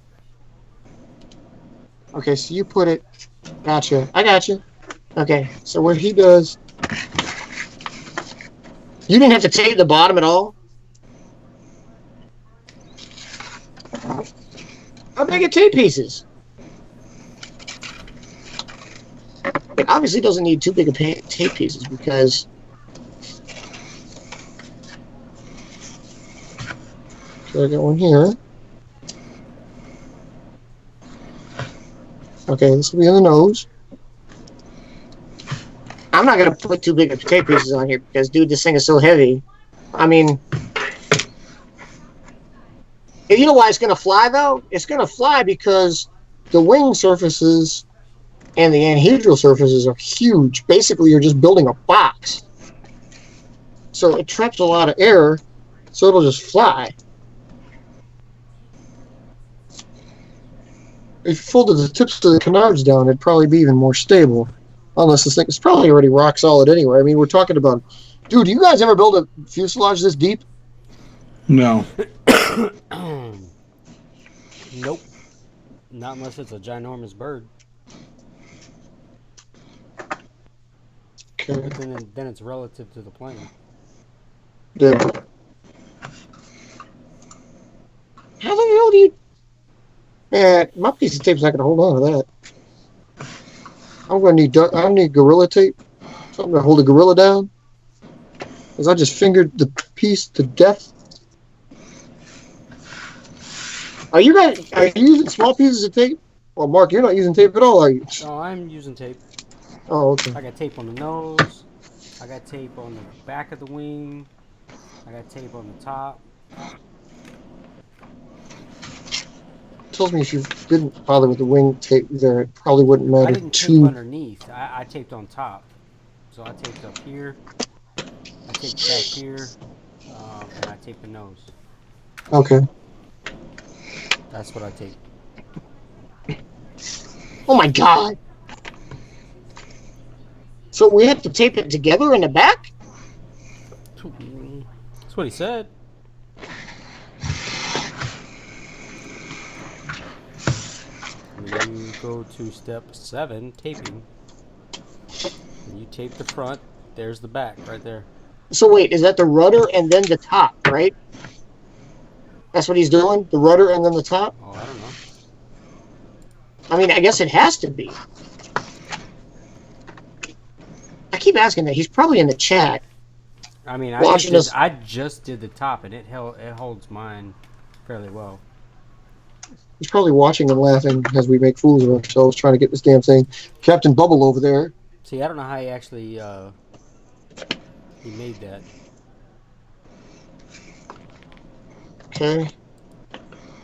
Okay, so you put it... Gotcha. I gotcha. Okay, so what he does... You didn't have to tape the bottom at all? How big are tape pieces? It obviously doesn't need too big of tape pieces because... Okay, I got one here. Okay, this will be on the nose. I'm not going to put too big of tape pieces on here because, dude, this thing is so heavy. I mean... You know why it's going to fly, though? It's going to fly because the wing surfaces and the anhedral surfaces are huge. Basically, you're just building a box. So it traps a lot of air, so it'll just fly. If you folded the tips of the canards down, it'd probably be even more stable. Unless this thing is probably already rock solid anyway. I mean, we're talking about... Dude, you guys ever build a fuselage this deep? No. Nope. Not unless it's a ginormous bird. Okay. But then it's relative to the plane. Yeah. How the hell do you... Man, my piece of tape's not going to hold on to that. I'm going to need Gorilla tape. Something to hold a gorilla down. Because I just fingered the piece to death. Are you using small pieces of tape? Well, Mark, you're not using tape at all, are you? No, I'm using tape. Oh, okay. I got tape on the nose. I got tape on the back of the wing. I got tape on the top. Tells me if you didn't bother with the wing tape there, it probably wouldn't matter I didn't too. tape underneath. I taped on top. So I taped up here. I taped back here. And I taped the nose. Okay. That's what I taped. Oh my god! So we have to tape it together in the back? That's what he said. When you go to step 7, taping, and you tape the front, there's the back right there. So wait, is that the rudder and then the top, right? That's what he's doing? The rudder and then the top? Oh, I don't know. I mean, I guess it has to be. I keep asking that. He's probably in the chat. I mean, Watching us. I just did the top, and it holds mine fairly well. He's probably watching and laughing as we make fools of ourselves trying to get this damn thing. Captain Bubble over there. See, I don't know how he actually he made that. Okay.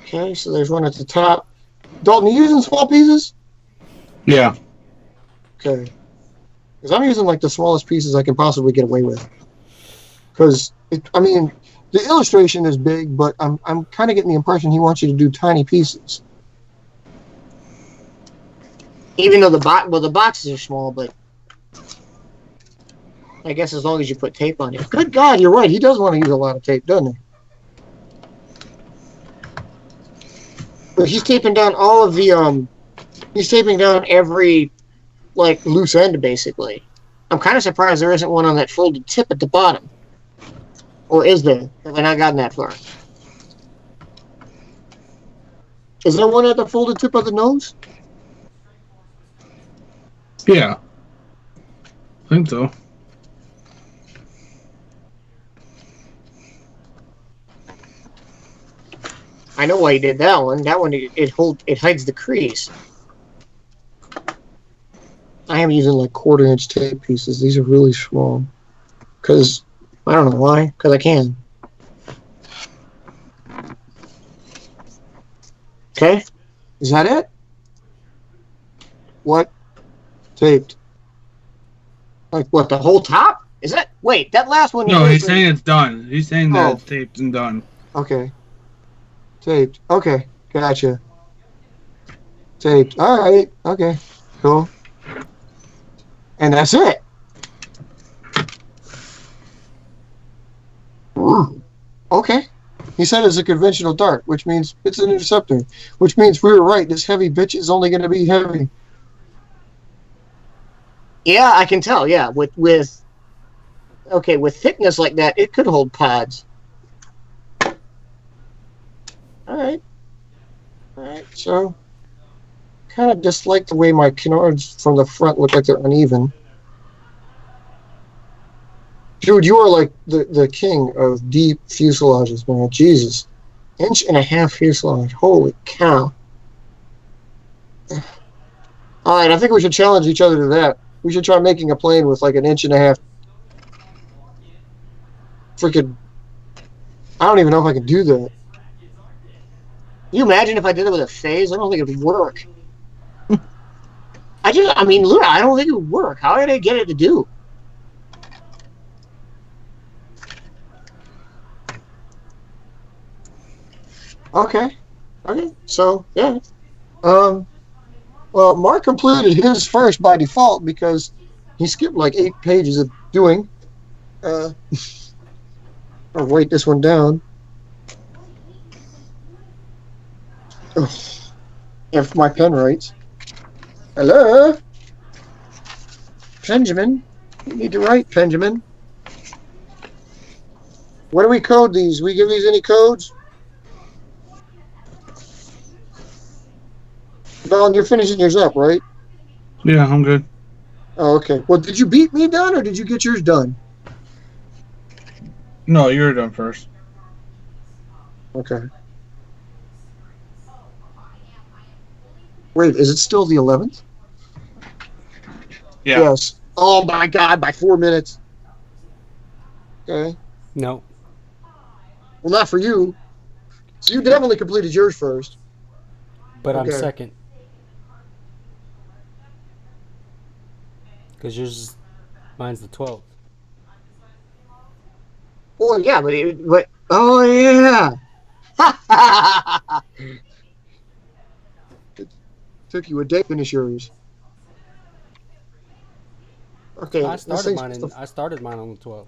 Okay, so there's one at the top. Dalton, you using small pieces? Yeah. Okay. Because I'm using like the smallest pieces I can possibly get away with. Because, I mean, the illustration is big, but I'm kind of getting the impression he wants you to do tiny pieces. Even though the boxes are small, but I guess as long as you put tape on it. Good God, you're right. He does want to use a lot of tape, doesn't he? But he's taping down all of the he's taping down every like loose end basically. I'm kind of surprised there isn't one on that folded tip at the bottom. Or is there? Have I not gotten that far? Is there one at the folded tip of the nose? Yeah. I think so. I know why he did that one. That one it hides the crease. I am using like 1/4-inch tape pieces. These are really small. Because I don't know why. Because I can. Okay. Is that it? What? Taped. Like what? The whole top? Is that... Wait, that last one... No, he's saying it's done. He's saying that it's taped and done. Okay. Taped. Okay, gotcha. Taped. All right. Okay, cool. And that's it. Ooh. Okay. He said it's a conventional dart, which means it's an interceptor, which means we were right. This heavy bitch is only going to be heavy. Yeah, I can tell. Yeah, with thickness like that, it could hold pods. All right. So, kind of dislike the way my canards from the front look like they're uneven. Dude, you are like the king of deep fuselages, man. Jesus. 1.5-inch fuselage. Holy cow. Alright, I think we should challenge each other to that. We should try making a plane with like 1.5 inch. Freaking... I don't even know if I can do that. Can you imagine if I did it with a phase? I don't think it would work. I mean, Luna, I don't think it would work. How did I get it to do? Okay. So, yeah. Well, Mark completed his first by default because he skipped like 8 pages of doing. I'll write this one down. If my pen writes. Hello? Benjamin? You need to write, Benjamin. What do we code these? We give these any codes? Don, you're finishing yours up, right? Yeah, I'm good. Oh, okay. Well, did you beat me, Don, or did you get yours done? No, you were done first. Okay. Wait, is it still the 11th? Yeah. Yes. Oh my God, by 4 minutes. Okay. No. Well, not for you. So you definitely completed yours first. But Okay. I'm second. Because mine's the 12th. Well, yeah, but oh yeah. It took you a day to finish yours. Okay. I started mine on the 12th.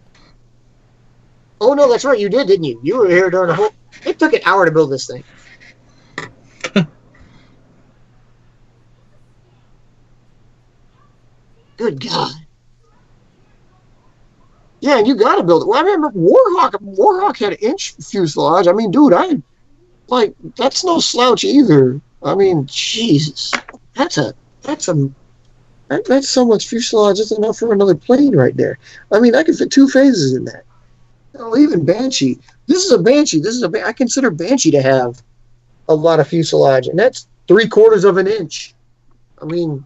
Oh no, that's right. You did, didn't you? You were here during the whole. It took an hour to build this thing. Good God. Yeah, and you got to build it. Well, I remember Warhawk had 1-inch fuselage. I mean, dude, that's no slouch either. I mean, Jesus, that's so much fuselage. That's enough for another plane right there. I mean, I could fit 2 phases in that. Oh, even Banshee. This is a Banshee. I consider Banshee to have a lot of fuselage, and that's 3/4 of an inch. I mean,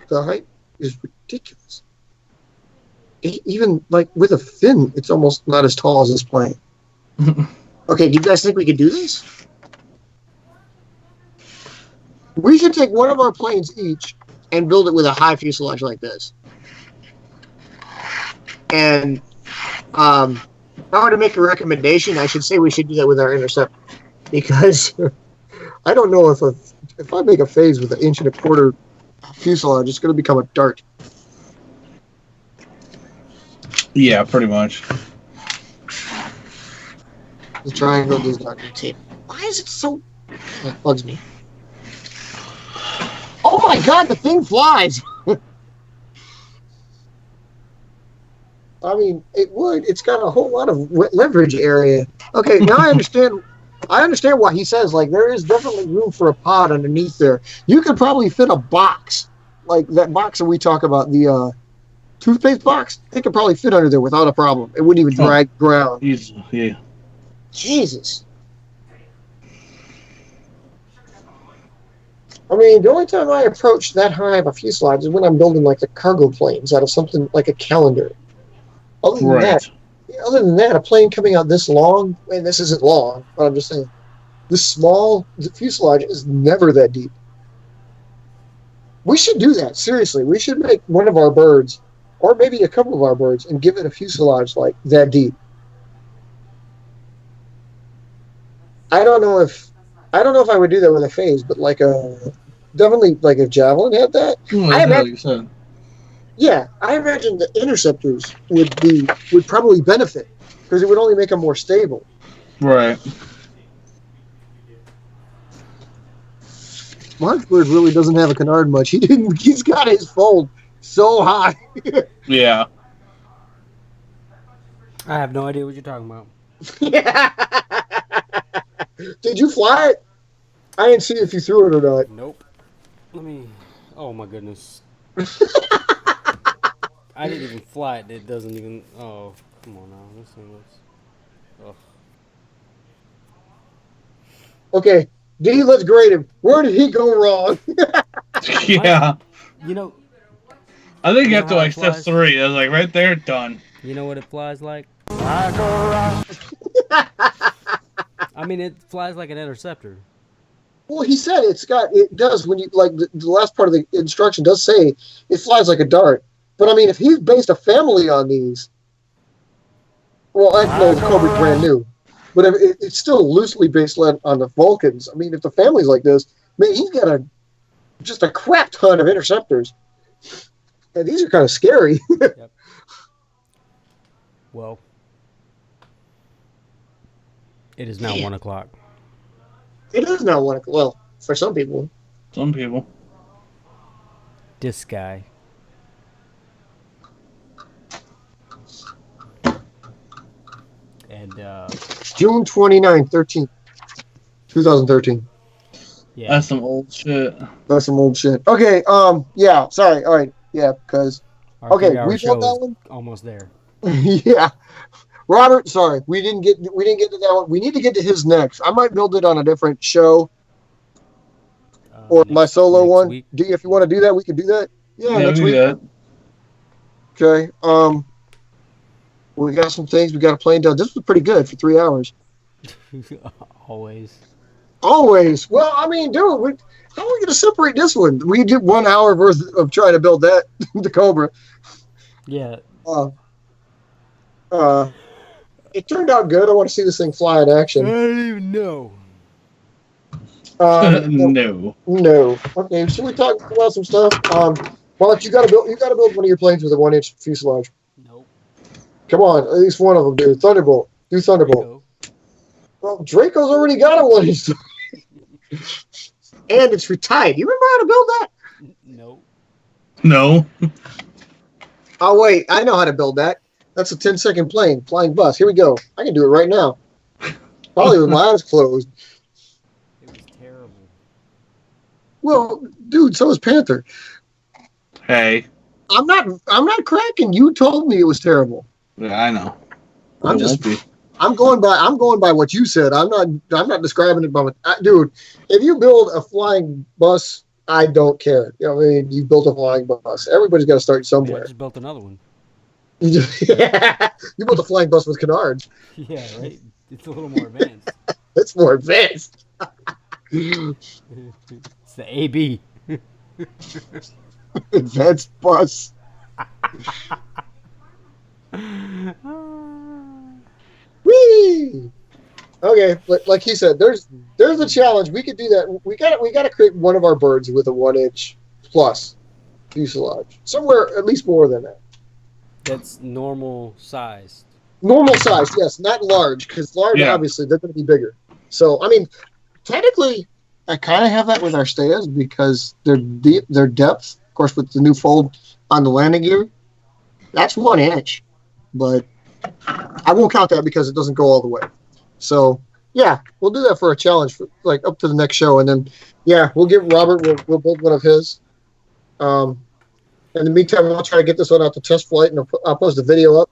the height is ridiculous. Even like with a fin, it's almost not as tall as this plane. Okay, do you guys think we could do this? We should take one of our planes each and build it with a high fuselage like this. And if I were to make a recommendation, I should say we should do that with our interceptor, because I don't know if I make a phase with 1.25 inch fuselage, it's going to become a dart. Yeah, pretty much. The triangle does not contain. Why is it so? That bugs me. Oh my God, the thing flies! I mean, it would. It's got a whole lot of leverage area. Okay, now I understand. I understand why he says, like, there is definitely room for a pod underneath there. You could probably fit a box, like that box that we talk about, the toothpaste box. It could probably fit under there without a problem. It wouldn't even drag ground. Easy, yeah. Jesus. I mean, the only time I approach that high of a fuselage is when I'm building, like, the cargo planes out of something like a calendar. Other than that, a plane coming out this long, and this isn't long, but I'm just saying, this small fuselage is never that deep. We should do that, seriously. We should make one of our birds or maybe a couple of our birds, and give it a fuselage like that deep. I don't know if I would do that with a phase, but like definitely like if Javelin had that, Well, I that's imagine. like you said. Yeah, I imagine the interceptors would probably benefit because it would only make them more stable. Right. Marchbird really doesn't have a canard much. He's got his fold so high. Yeah. I have no idea what you're talking about. Yeah. Did you fly it? I didn't see if you threw it or not. Nope. Let me. Oh my goodness. I didn't even fly it. It doesn't even. Oh, come on now. This thing looks. Ugh. Okay, D, let's grade him. Where did he go wrong? Yeah. You know. I think you have know to how it accept flies? 3. It's like right there, done. You know what it flies like? I mean, it flies like an interceptor. Well, he said it does when you like the last part of the instruction does say it flies like a dart. But I mean, if he's based a family on these, well, no, the Cobra's brand new, but it's still loosely based on the Vulcans. I mean, if the family's like this, man, he's got just a crap ton of interceptors, and these are kind of scary. Yep. Well, it is now 1 o'clock. It is now one. Well, for some people. Some people. This guy. And June 29th, 2013. yeah. That's some old shit. That's some old shit. Okay, yeah, sorry. All right, yeah, because Our okay, 3-hour we show built that is one. almost there. Yeah. Robert, sorry, we didn't get to that one. We need to get to his next. I might build it on a different show or my solo next one. week. D, if you want to do that, we can do that. Yeah, next we week. got. Okay. We got some things we got to play done. This was pretty good for 3 hours. Always. Always. Well, I mean, dude, how are we going to separate this one? We did 1 hour worth of trying to build that the Cobra. Yeah. It turned out good. I want to see this thing fly in I action. don't even know. No. No. Okay, should we talk about some stuff? Well, you got to build one of your planes with a 1-inch fuselage. Nope. Come on, at least one of them, dude. Thunderbolt. Do Thunderbolt. Draco. Well, Draco's already got a 1-inch. And it's retired. You remember how to build that? Nope. No. Oh, wait. I know how to build that. That's a 10-second plane, flying bus. Here we go. I can do it right now. Probably with my eyes closed. It was terrible. Well, dude, so is Panther. Hey. I'm not cracking. You told me it was terrible. Yeah, I know. I'm It just won't be. I'm going by what you said. I'm not describing it by what dude. If you build a flying bus, I don't care. You know, I mean, you built a flying bus. Everybody's got to start Man, I somewhere. just built another one. You built a flying bus with canards. Yeah, right? It's a little more advanced. It's more advanced. It's the AB. Advanced bus. Whee! Okay, like he said, there's a challenge. We could do that. We got to create one of our birds with a 1-inch plus fuselage. Somewhere at least more than that. That's normal sized. Normal size, yes, not large, because large, Yeah. obviously, they're going to be bigger. So, I mean, technically, I kind of have that with our Steas because their depth, of course, with the new fold on the landing gear, that's 1 inch. But I won't count that because it doesn't go all the way. So, yeah, we'll do that for a challenge, for, like up to the next show, and then, yeah, we'll give Robert. We'll build one of his. In the meantime, I'll try to get this one out to test flight, and I'll post a video up.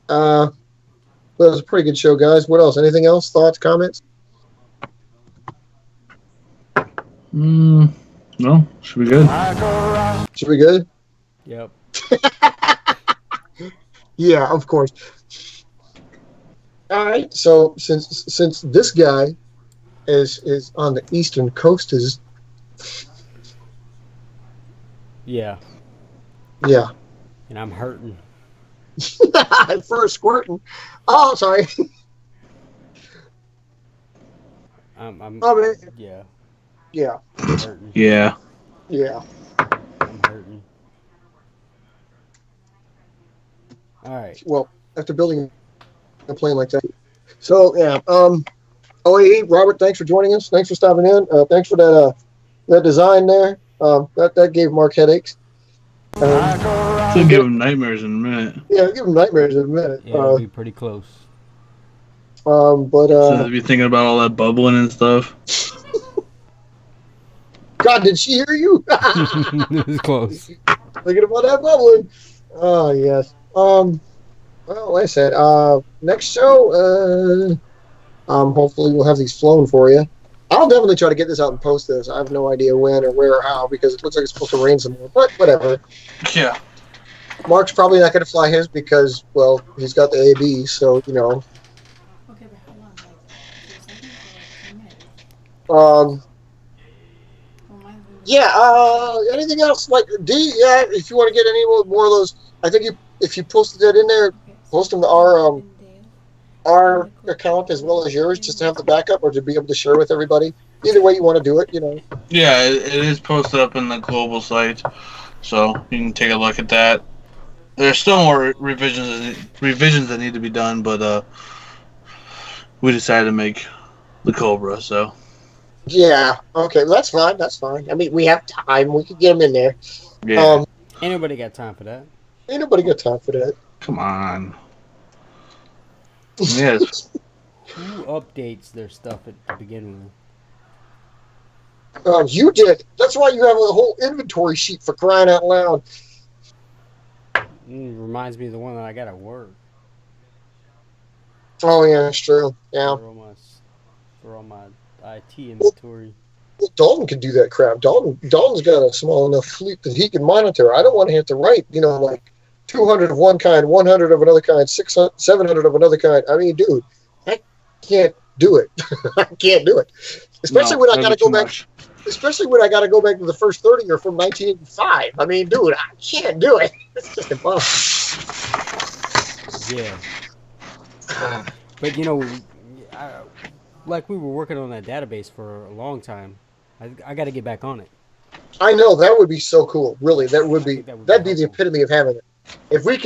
But it was a pretty good show, guys. What else? Anything else? Thoughts, comments? No, should be good. Should we good? Yep. Yeah, of course. All right. So since this guy is on the eastern coast, Yeah. yeah. And I'm hurting. For squirting. Oh, sorry. I'm yeah. Yeah. I'm hurting. Yeah. Yeah. I'm hurting. All right. Well, after building a plane like that. So yeah. Oh, hey, Robert, thanks for joining us. Thanks for stopping in. Thanks for that design there. That gave Mark headaches. Should give him nightmares in a minute. Yeah, give him nightmares in a minute. Yeah, it'll be pretty close. But So be thinking about all that bubbling and stuff. God, did she hear you? It was close. Thinking about that bubbling. Oh yes. Well, like I said, next show, hopefully we'll have these flown for you. I'll definitely try to get this out and post this. I have no idea when or where or how because it looks like it's supposed to rain some more. But whatever. Yeah. Mark's probably not going to fly his because, well, he's got the AB, so you know. Okay, but how long? Like 2 seconds or like 10 minutes? Yeah. Anything else like D? Yeah. If you want to get any more of those, I think if you posted that in there, post them to our account as well as yours, just to have the backup or to be able to share with everybody. Either way you want to do it, you know. Yeah, it is posted up in the global site, so you can take a look at that. There's still more revisions that need to be done, but we decided to make the Cobra, so. Yeah. Okay. That's fine. That's fine. I mean, we have time. We could get them in there. Yeah. Ain't nobody got time for that. Ain't nobody got time for that. Come on. Yes. Who updates their stuff to begin with? You did. That's why you have a whole inventory sheet for crying out loud. Reminds me of the one that I got at work. Oh yeah, that's true. Yeah. For all my IT inventory. Well, Dalton can do that crap. Dalton's got a small enough fleet that he can monitor. I don't want to have to write, like 200 of one kind, 100 of another kind, 600, 700 of another kind. I mean, dude, I can't do it. I can't do it. Especially when I got to go back. Especially when I got to go back to the first 30 or from 1985. I mean, dude, I can't do it. It's just impossible. Yeah. But like we were working on that database for a long time. I got to get back on it. I know that would be so cool. Really, that'd be the epitome of having it. If we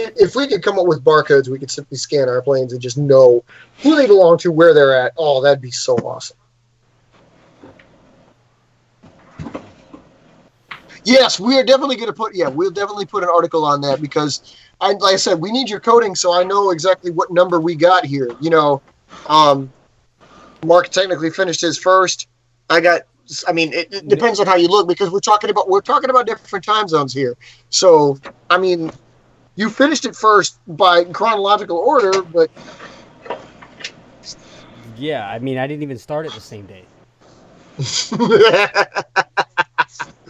could come up with barcodes, we could simply scan our planes and just know who they belong to, where they're at. Oh, that'd be so awesome. Yes, we are definitely going to put. Yeah, we'll definitely put an article on that because, like I said, we need your coding so I know exactly what number we got here. Mark technically finished his first. It depends on how you look because we're talking about different time zones here. So, I mean, you finished it first by chronological order, but yeah, I mean, I didn't even start it the same day.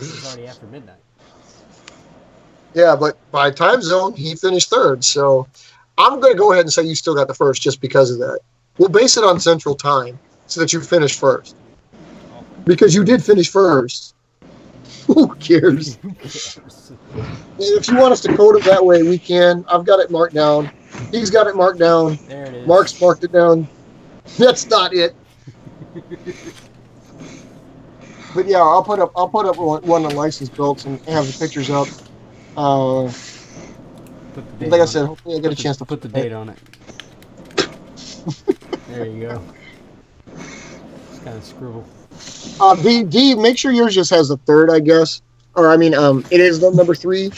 It was already after midnight. Yeah, but by time zone, he finished third. So I'm going to go ahead and say you still got the first just because of that. We'll base it on Central Time so that you finished first. Because you did finish first. Who cares? If you want us to code it that way, we can. I've got it marked down. He's got it marked down. There it is. Mark's marked it down. That's not it. But yeah, I'll put up one of the license belts and have the pictures up. Like I said, hopefully I get a chance to put the date on it. There you go. Just kind of scribble. D, make sure yours just has the third, I guess. Or it is the number 3.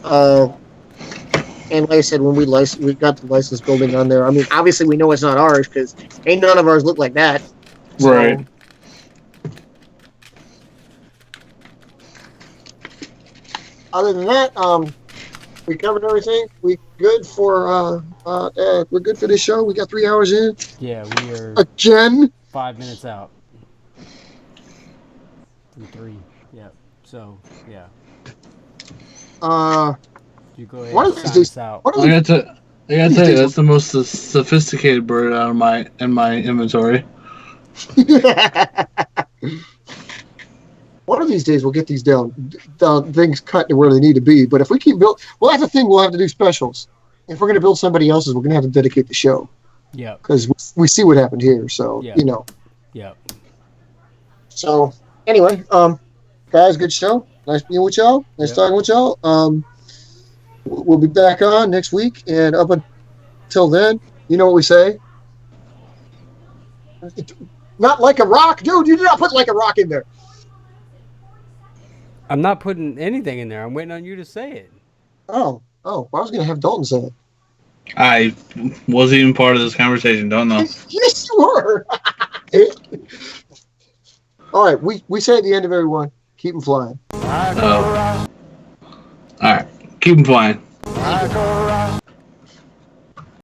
And like I said, when we got the license building on there. I mean, obviously we know it's not ours because ain't none of ours look like that. So, right. Other than that, we covered everything. We good for we're good for this show. We got 3 hours in. Yeah, we are again 5 minutes out from 3. Yeah. So yeah. You go ahead and sign us out. I got to tell you, that's the most sophisticated bird out of in my inventory. one of these days we'll get these down things cut to where they need to be. But if we keep building, well, that's the thing. We'll have to do specials. If we're going to build somebody else's, we're going to have to dedicate the show. Yeah. Because we see what happened here. So, Yeah. Yeah. So, anyway, guys, good show. Nice being with y'all. Nice talking with y'all. We'll be back on next week. And up until then, you know what we say? Not like a rock. Dude, you did not put like a rock in there. I'm not putting anything in there. I'm waiting on you to say it. Oh, well, I was going to have Dalton say it. I wasn't even part of this conversation. Don't know. Yes, you were. All right, we say at the end of every one, keep them flying. All right, keep them flying.